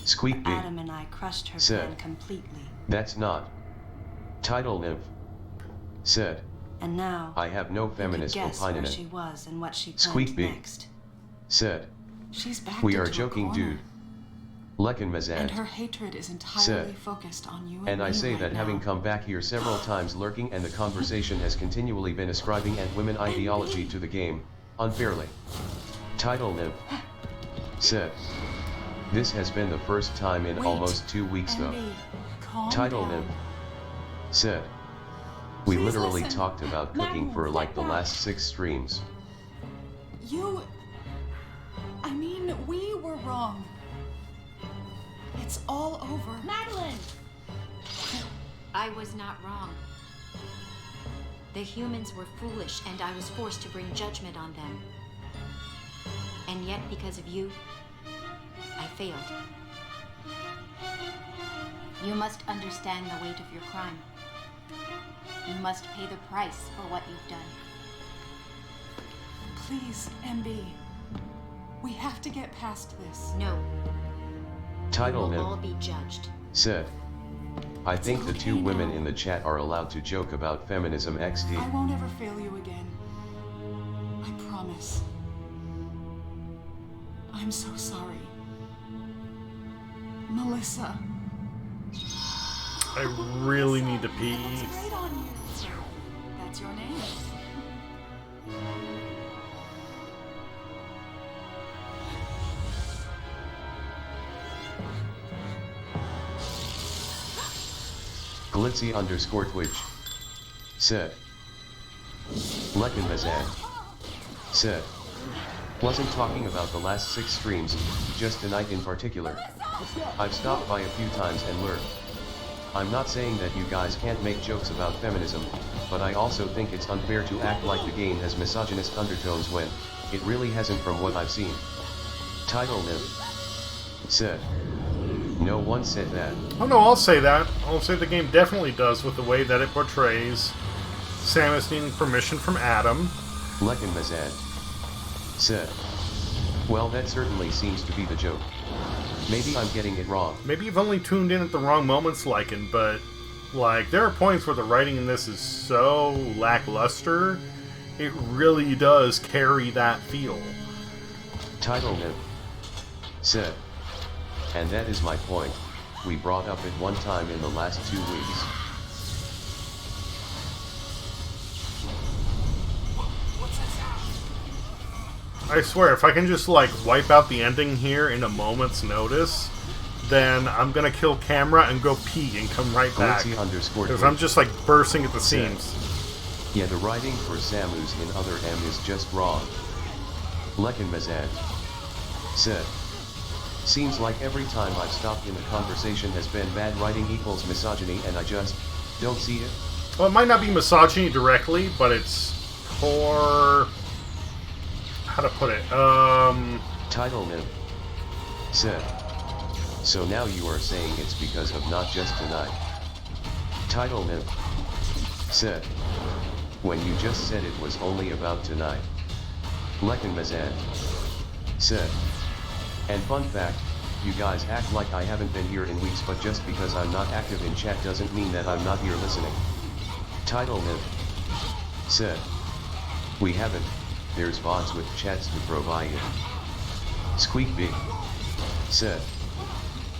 Squeak B.
Adam and I crushed her
Said.
plan completely.
That's not. Title nymph. Said.
And now,
I have no
you could
feminist
guess
opinion.
where she was and what she planned
Squeak B.
next.
Said.
She's backed
We are
into a
joking,
corner,
dude. Lekin
and
Mazant.
her hatred is entirely
Said.
focused on you
And I
me
say
right
that
now.
having come back here several times lurking and the conversation has continually been ascribing anti-women ideology to the game, unfairly. Title nymph. Said. This has been the first time in
Wait,
almost 2 weeks though.
MB, calm
Title
down.
nymph. Said. We
Please
literally
listen.
talked about cooking
Madeline,
for like the
step back.
last 6 streams.
I mean, we were wrong. It's all over.
Madeline!
I was not wrong. The humans were foolish, and I was forced to bring judgment on them. And yet, because of you, I failed. You must understand the weight of your crime. You must pay the price for what you've done.
Please, MB. We have to get past this.
No,
Title
we'll all
nymph.
be judged.
Said. I think the
okay
2 women
now.
in the chat are allowed to joke about feminism
I
XD.
won't ever fail you again. I promise. I'm so sorry. Melissa.
I really need to pee.
That looks great on you. That's your name.
Glitzy_Twitch. Said. Lekin Mazan. Said. Wasn't talking about the last 6 streams, just tonight in particular. I've stopped by a few times and learned. I'm not saying that you guys can't make jokes about feminism, but I also think it's unfair to act like the game has misogynist undertones when it really hasn't from what I've seen. Title nymph. Said. No one said that.
Oh no, I'll say that. I'll say the game definitely does with the way that it portrays Samus needing permission from Adam.
Lekin Mazan. Said. Well, that certainly seems to be the joke. Maybe I'm getting it wrong.
Maybe you've only tuned in at the wrong moments, Lycan, but Like, there are points where the writing in this is so lackluster, it really does carry that feel.
Title Nymph said. And that is my point. We brought up it one time in the last 2 weeks.
I swear, if I can just, like, wipe out the ending here in a moment's notice, then I'm gonna kill camera and go pee and come right back. Because I'm just, like, bursting at the seams.
Yeah, the writing for Samus in other M is just wrong. Lekin Mazad said. Seems like every time I've stopped in a conversation has been bad writing equals misogyny and I just don't see it.
Well, it might not be misogyny directly, but it's poor... How to put it?
Title Nymph said. So now you are saying it's because of not just tonight. Title Nymph said. When you just said it was only about tonight. Lekin Mazad said. And fun fact, you guys act like I haven't been here in weeks, but just because I'm not active in chat doesn't mean that I'm not here listening. Title Nymph said. We haven't, there's bots with chats to provide it. Squeak B said.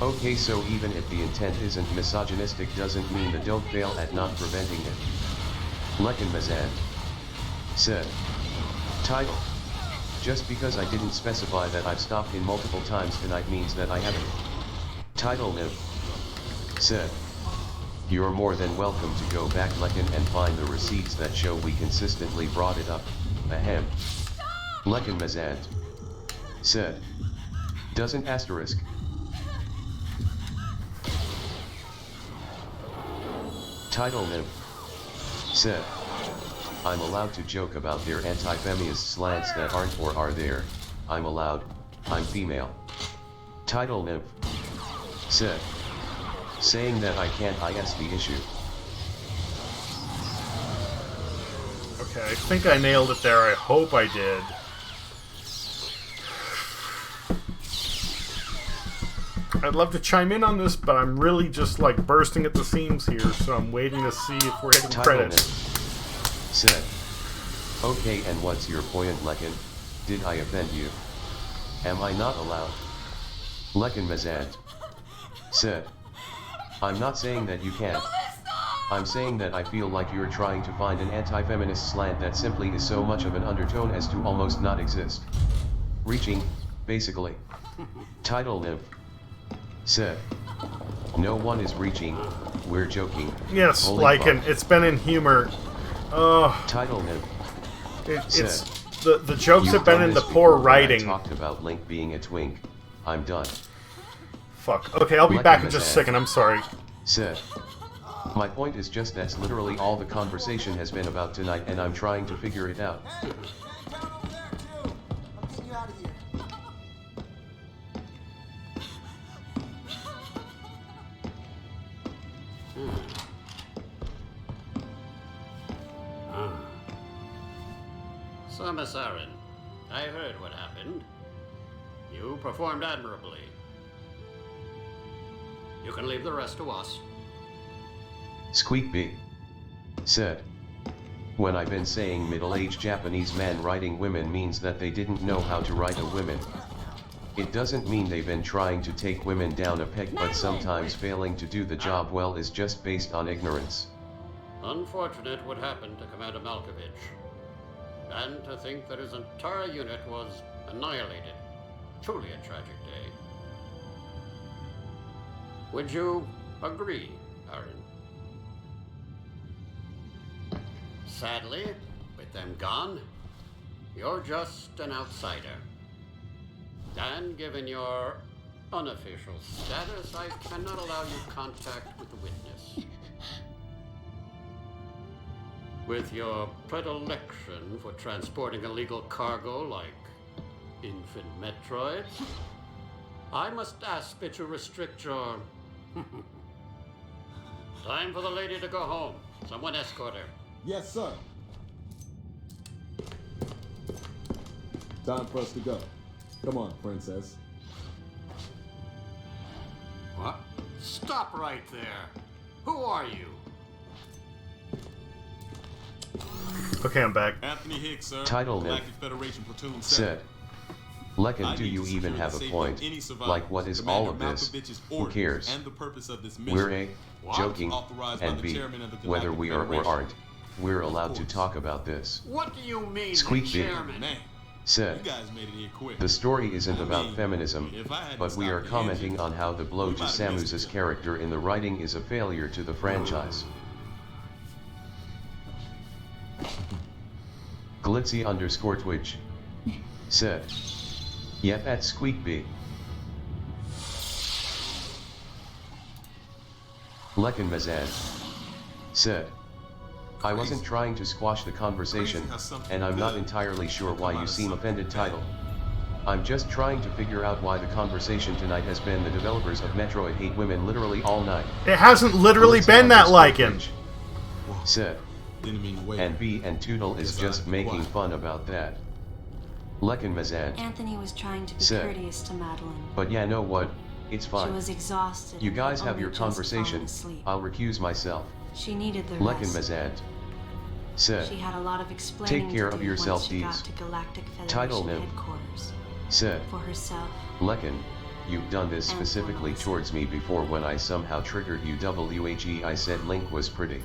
Okay, so even if the intent isn't misogynistic doesn't mean the don't fail at not preventing it. Lekin Mazad said. Title. Just because I didn't specify that I've stopped in multiple times tonight means that I haven't. Title Nymph said. You're more than welcome to go back Lekin and find the receipts that show we consistently brought it up. Ahem. Lekin Mazad said. Doesn't asterisk. Title Nymph said. I'm allowed to joke about their anti-feminist slants that aren't or are there. I'm allowed. I'm female. Title Nymph said. Saying that I can't is the issue.
Okay, I think I nailed it there. I hope I did. I'd love to chime in on this, but I'm really just like bursting at the seams here, so I'm waiting to see if we're getting credits.
Said. Okay, and what's your point, Lekin? Did I offend you? Am I not allowed? Lekin Mazad said. I'm not saying that you can't. I'm saying that I feel like you're trying to find an anti-feminist slant that simply is so much of an undertone as to almost not exist. Reaching, basically. Title Nymph said. No one is reaching, we're joking.
Yes,
Holy
like
fuck.
it's been in humor.
Title Nymph
it's the jokes have been in the poor writing.
I talked about Link being a twink. I'm done.
Fuck. Okay, I'll be back in just a second. I'm sorry.
Said. My point is just that's literally all the conversation has been about tonight, and I'm trying to figure it out.
So, Miss Aaron, I heard what happened. You performed admirably. You can leave the rest to us.
Squeak B said. When I've been saying middle-aged Japanese men writing women means that they didn't know how to write a woman. It doesn't mean they've been trying to take women down a peg, but sometimes failing to do the job well is just based on ignorance.
Unfortunate what happened to Commander Malkovich. And to think that his entire unit was annihilated. Truly a tragic day. Would you agree, Aaron? Sadly, with them gone, you're just an outsider. And given your unofficial status, I cannot allow you contact with the witness. With your predilection for transporting illegal cargo like infant Metroids, I must ask that you restrict your... Time for the lady to go home. Someone escort her.
Yes, sir. Time for us to go. Come on, princess.
What? Stop right there. Who are you?
Okay, I'm back.
Anthony Hicks, sir.
Title
Galactic Federation Platoon 7.
Said. Lekin,
I
do
need
you
to
even
secure
have
the
a
safety
point?
of any survivors.
Like, what is
Commander
all of this?
Malkovich's
Who
orders
cares?
and the purpose of this mission.
We're A,
Well,
joking,
authorized by
and
the
B,
chairman of the
whether
Galactic
we are or
Federation.
aren't, we're allowed to talk about this.
What do you mean,
Squeak
the
B.
chairman?
Man,
Said.
you guys made it here quick.
The story isn't
I
about
mean,
feminism,
if I hadn't
but we are
stopped the
commenting
engine,
on how the blow
we
to
might have missed
Samus's
it.
character in the writing is a failure to the franchise. Glitzy_Twitch said. Yep, at Squeak B. Lekin Mazad said. I wasn't trying to squash the conversation, and I'm not entirely sure why you seem offended. Title. I'm just trying to figure out why the conversation tonight has been the developers of Metroid hate women literally all night.
It hasn't literally been that Lycan.
Said. And B and Toodle is just making fun about that. Lekin Mazad
Anthony was trying to be
said.
Courteous to Madeline.
But yeah, know what? It's fine.
She was exhausted.
You
and
guys
had
have your
only just
conversation.
fallen asleep.
I'll recuse myself.
She needed the
Lekin
rest.
Mazad said.
She had a lot of explaining
Take care
to
of
do
yourself,
once she got
Deez.
to Galactic
Title
Federation
Nim
headquarters.
said.
For herself.
Lekin, you've done this
And
specifically towards me before when I somehow triggered you. WHE I said Link was pretty.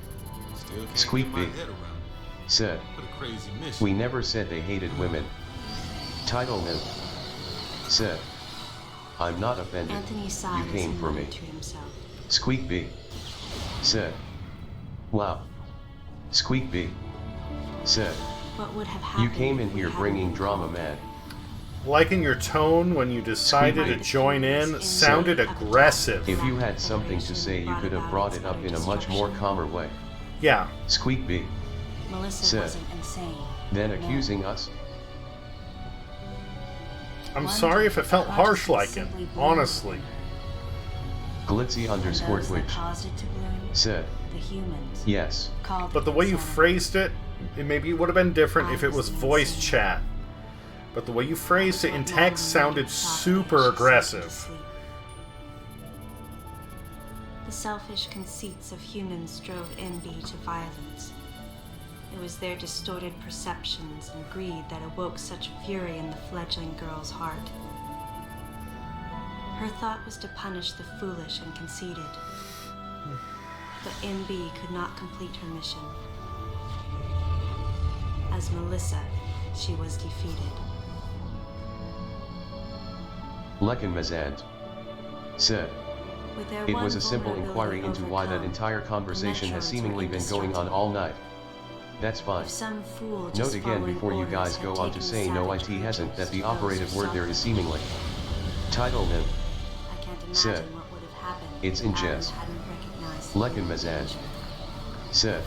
Still can't
Squeak
get my
B
head around.
said.
What a crazy mission.
We never said they hated women. Title Nim said. I'm not offended.
Anthony sighed
You came
as he
for me.
muttered to himself.
Squeak B said. Wow. Squeak B said.
What would have
You
happened
came in
if we
here
hadn't
bringing
been
drama,
called?
man.
Liking your tone when you decided to join in sounded aggressive.
If you had something to say, you could have brought it up in a much more calmer way.
Yeah.
Squeak B
Melissa
said.
wasn't insane.
Then
No.
accusing us.
I'm sorry if it felt harsh, Lycan. Honestly.
Glitzy_Twitch
Caused it to bloom.
said.
The humans.
Yes.
Called
But the way you phrased it, maybe it would have been different if it was voice chat. But the way you phrased it in text sounded super aggressive.
The selfish conceits of humans drove MB to violence. It was their distorted perceptions and greed that awoke such fury in the fledgling girl's heart. Her thought was to punish the foolish and conceited. But MB could not complete her mission. As Melissa, she was defeated.
Lekin Mazad said.
With their
It
one
was a simple inquiry
vulnerability
into why that
overcome,
entire conversation has
Metroids
seemingly
were
been going on all night. That's fine.
If some fool
Note
just
again
following
before you
orders
guys
had
go on to
taken
say no,
savage
it hasn't, that the
creatures to
operative
those
word
who
there is
suffered.
seemingly. Title Nim
I can't imagine
said.
what would have happened
It's
if
in
Adam
jest.
hadn't recognized
Lekin Mazad said.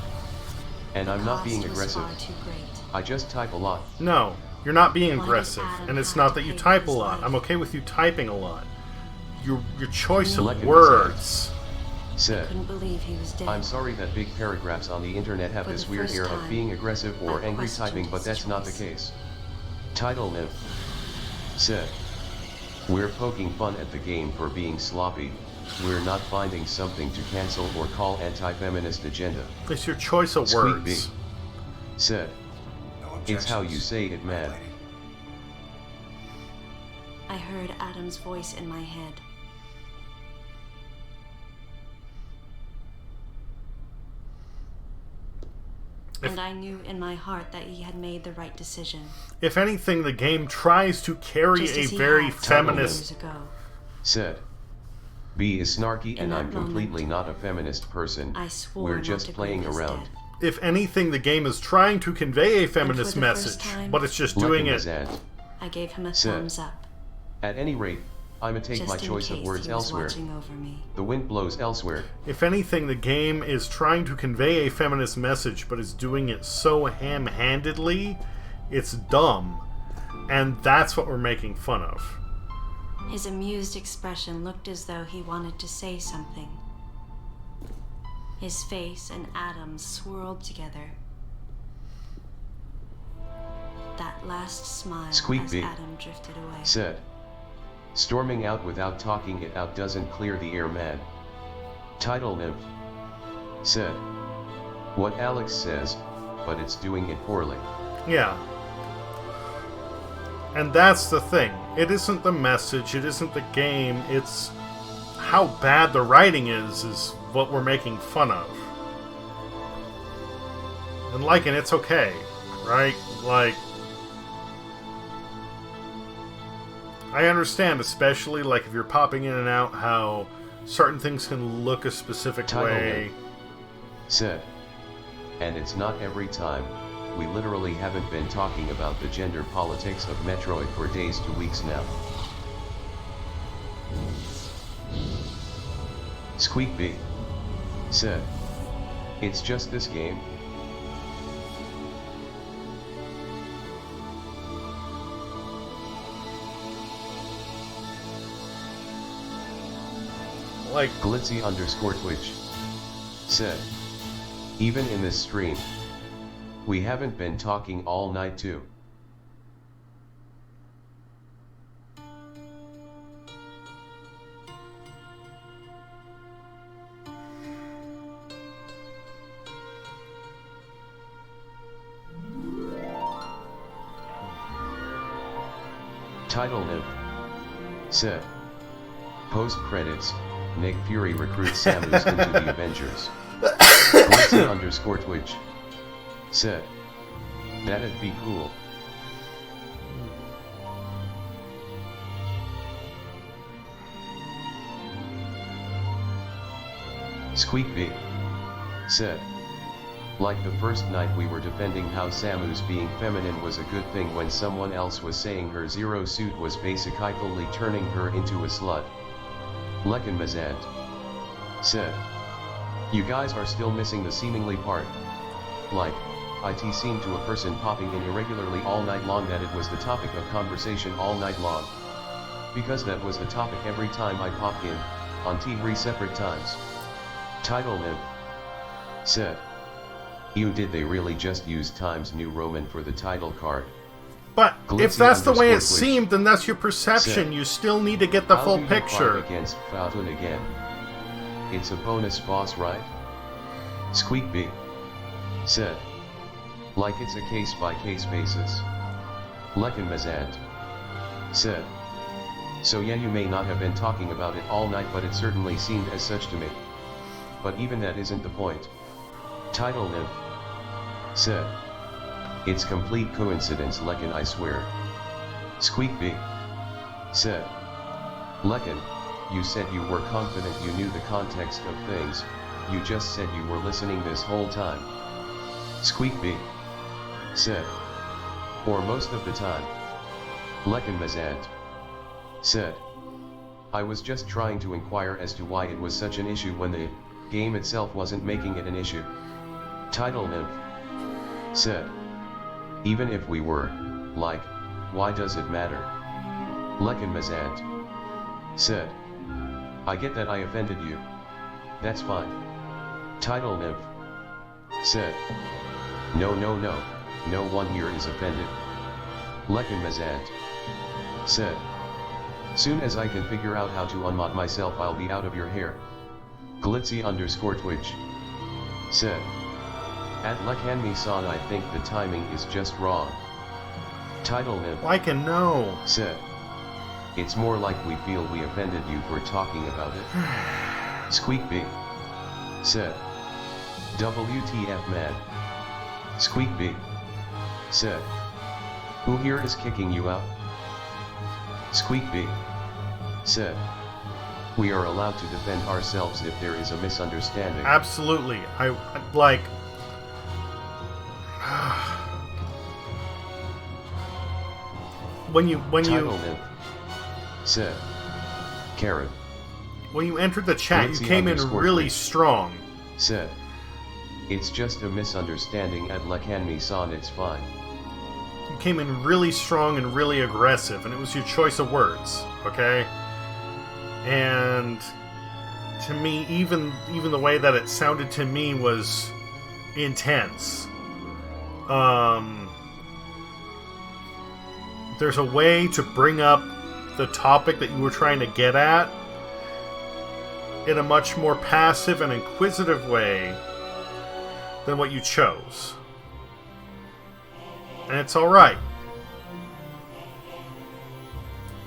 And I'm not being
cost was
aggressive.
far too great.
I just type a lot.
No, you're not being
Why did
aggressive.
Adam
And it's
have
not
to
that you
pay
type a
his
lot.
life?
I'm okay with you typing a lot. Your choice of
Lekin
words.
Said.
Couldn't believe he was dead.
I'm sorry that big paragraphs on the internet have
For
this
the
weird
first
air of
time,
being aggressive or
I
angry
questioned
typing, but
his
that's not the
choice.
case. Title Nim said. We're poking fun at the game for being sloppy. We're not finding something to cancel or call anti-feminist agenda.
It's your choice of
Squeak B
words.
said. It's how you say it, man.
I heard Adam's voice in my head. And I knew in my heart that he had made the right decision.
If anything, the game tries to carry
Just
a
as he
very
had several
feminist...
years ago.
Said. B is snarky and
that
I'm completely not a feminist person.
I swore
We're
not
just
to
playing
grieve his
around.
death.
If anything, the game is trying to convey a feminist
the first
message,
time,
but it's just doing it...
I gave him a
Said.
thumbs up.
At any rate, I'ma take
Just
my
in
choice of
case
words
he was
elsewhere.
watching over me.
The wind blows elsewhere.
If anything, the game is trying to convey a feminist message, but is doing it so ham-handedly, it's dumb. And that's what we're making fun of.
His amused expression looked as though he wanted to say something. His face and Adam's swirled together. That last smile
Squeak
as
B
Adam drifted away.
said. Storming out without talking it out doesn't clear the air, man. Title Nymph said. What Alex says, but it's doing it poorly.
Yeah. And that's the thing. It isn't the message, it isn't the game, it's how bad the writing is what we're making fun of. And like, and it's okay, right? Like, I understand, especially like if you're popping in and out, how certain things can look a specific way.
Said. And it's not every time. We literally haven't been talking about the gender politics of Metroid for days to weeks now. Squeak B. Said. It's just this game.
Like
Glitzy_Twitch. Said. Even in this stream. We haven't been talking all night too. Title Nymph. Said. Post credits, Nick Fury recruits Samus into the Avengers. Glitzy_Twitch. Said. That'd be cool. Squeak B. Said. Like the first night we were defending how Samus being feminine was a good thing when someone else was saying her zero suit was basically turning her into a slut. Lekin Mazant. Said. You guys are still missing the seemingly part. Like, it seemed to a person popping in irregularly all night long that it was the topic of conversation all night long. Because that was the topic every time I popped in, on T3 separate times. Title Nymph. Said. You did they really just use Times New Roman for the title card?
But if that's the way it
Glitzy_Twitch.
seemed, then that's your perception.
Said.
You still need to get the
How
full
do you
picture.
fight against Falcon again? It's a bonus boss, right? Squeak B. Said. Like it's a case-by-case basis. Lekin Mazant. Said. So yeah, you may not have been talking about it all night, but it certainly seemed as such to me. But even that isn't the point. Title Nymph. Said. It's complete coincidence, Lekin, I swear. Squeak B. Said. Lekin, you said you were confident you knew the context of things, you just said you were listening this whole time. Squeak B. Said. Or most of the time. Lekin Mazant. Said. I was just trying to inquire as to why it was such an issue when the game itself wasn't making it an issue. Title Nymph. Said. Even if we were, like, why does it matter? Lekin Mazant. Said. I get that I offended you. That's fine. Title Nymph. Said. No, no one here is offended. Lekin Mazant. Said. Soon as I can figure out how to unmod myself, I'll be out of your hair. Glitzy_Twitch. Said. At Lekanmi-san, I think the timing is just wrong. Title Nymph.
Like and no.
Said. It's more like we feel we offended you for talking about it. Squeak B. Said. WTF man. Squeak B. Said. Who here is kicking you out? Squeak B. Said. We are allowed to defend ourselves if there is a misunderstanding.
Absolutely. I like. when you
Title Nymph. Said. Karen.
When you entered the chat, you came in really strong.
Said. It's just a misunderstanding at Lekanmi-san, it's fine.
You came in really strong and really aggressive, and it was your choice of words, okay? And to me, even the way that it sounded to me was intense. There's a way to bring up the topic that you were trying to get at in a much more passive and inquisitive way than what you chose. And it's alright.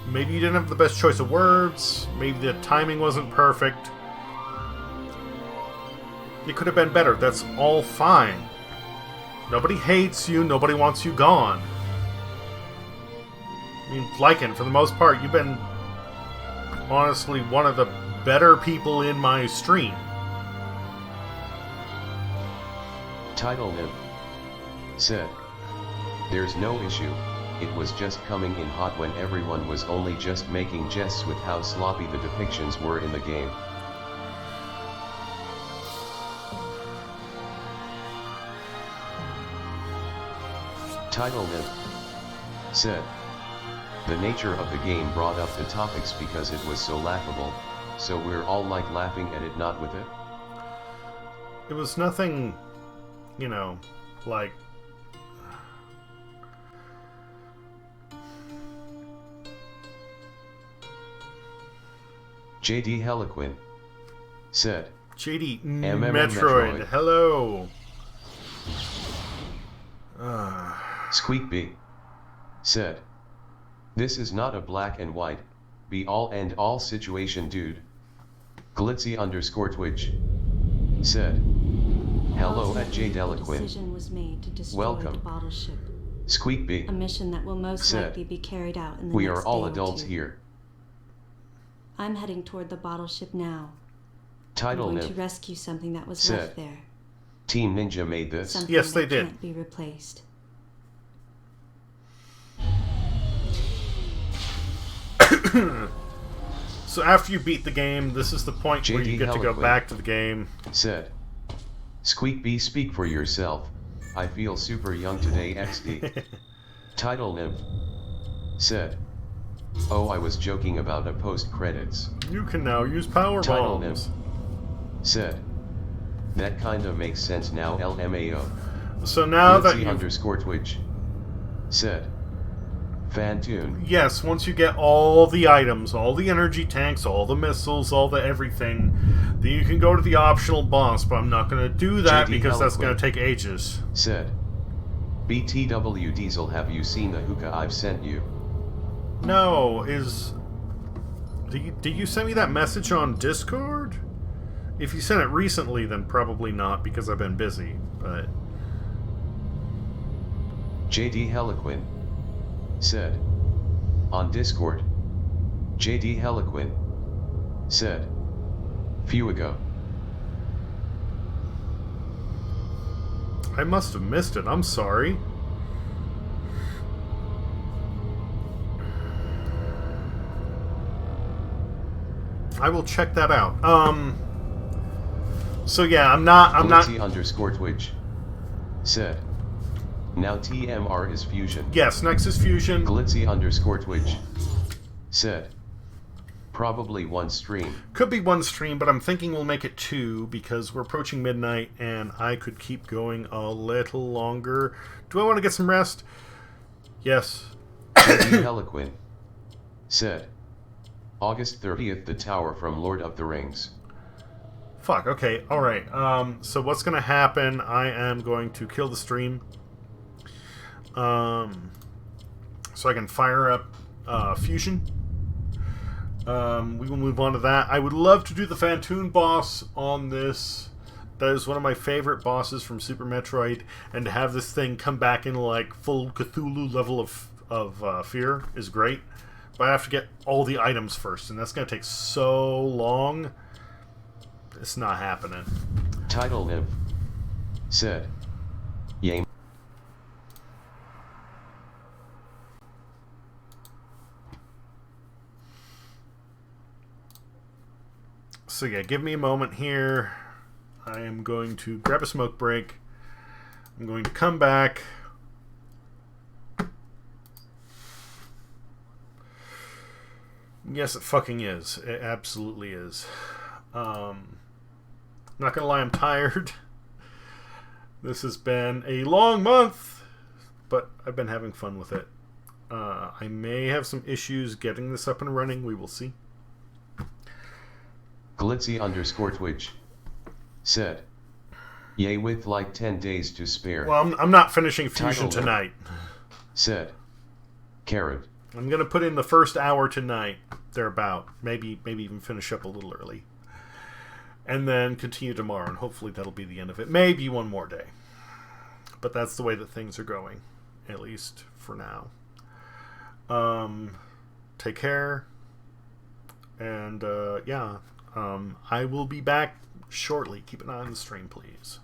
Maybe you didn't have the best choice of words. Maybe the timing wasn't perfect. It could have been better. That's all fine. Nobody hates you. Nobody wants you gone. I mean, Lycan, for the most part, you've been honestly one of the better people in my stream.
Title Nymph said, "There's no issue, it was just coming in hot when everyone was only just making jests with how sloppy the depictions were in the game." Title Nymph said, "The nature of the game brought up the topics because it was so laughable, so we're all like laughing at it, not with it."
It was nothing, you know, like...
JD Heliquin said,
JD
Metroid.
Hello.
Squeakby said, "This is not a black and white, be all and all situation, dude." Glitzy_Twitch said, "Hello at J Deliquin.
Decision was made to destroy
Welcome."
the bottle ship.
Squeakby
A mission that will most
said,
likely be carried out in the
"We
next
are all
day or
adults
two.
here."
I'm heading toward the bottle ship now.
Title
I'm going
Nymph
to rescue something that was
said,
left there.
"Team Ninja made this."
Something
Yes, they
that
did.
can't be replaced.
So after you beat the game, this is the point where
JD
you get to go
Heliquin
back to the game.
said, "Squeakby, speak for yourself. I feel super young today, XD." Title Nymph said, "Oh, I was joking about a post-credits."
You can now use power
Title
bombs.
Nymph said, "That kinda makes sense now, LMAO."
So now that you...
Glitzy_Twitch said, "Fantune."
Yes, once you get all the items, all the energy tanks, all the missiles, all the everything, then you can go to the optional boss, but I'm not going to do that
JD
because that's going
Heliquin
to take ages.
said, "BTW Diesel, have you seen the hookah I've sent you?"
No, is... Did you send me that message on Discord? If you sent it recently, then probably not, because I've been busy, but...
JD Heliquin said, on Discord. JD Heliquin said, few ago.
I must have missed it, I'm sorry. I will check that out. So yeah, I'm not...
Glitzy_Twitch said, now TMR is Fusion.
Yes, Nexus Fusion.
Glitzy_Twitch said, probably one stream.
Could be one stream, but I'm thinking we'll make it two because we're approaching midnight and I could keep going a little longer. Do I want to get some rest? Yes.
Heliquin said, August 30th, the tower from Lord of the Rings.
Fuck, okay, alright. So what's going to happen, I am going to kill the stream. So I can fire up Fusion. We will move on to that. I would love to do the Phantoon boss on this. That is one of my favorite bosses from Super Metroid. And to have this thing come back in like full Cthulhu level of fear is great. But I have to get all the items first, and that's going to take so long. It's not happening.
Title Nymph said, Yame.
So yeah, give me a moment here. I am going to grab a smoke break. I'm going to come back. Yes, it fucking is. It absolutely is. Not gonna lie, I'm tired. This has been a long month, but I've been having fun with it. I may have some issues getting this up and running. We will see.
Glitzy_Twitch said, Yea, with like 10 days to spare.
Well, I'm not finishing Fusion
Title
tonight.
Said. Carrot.
I'm gonna put in the first hour tonight, thereabout. Maybe even finish up a little early, and then continue tomorrow, and hopefully that'll be the end of it. Maybe one more day, but that's the way that things are going, at least for now. Take care, and I will be back shortly. Keep an eye on the stream, please.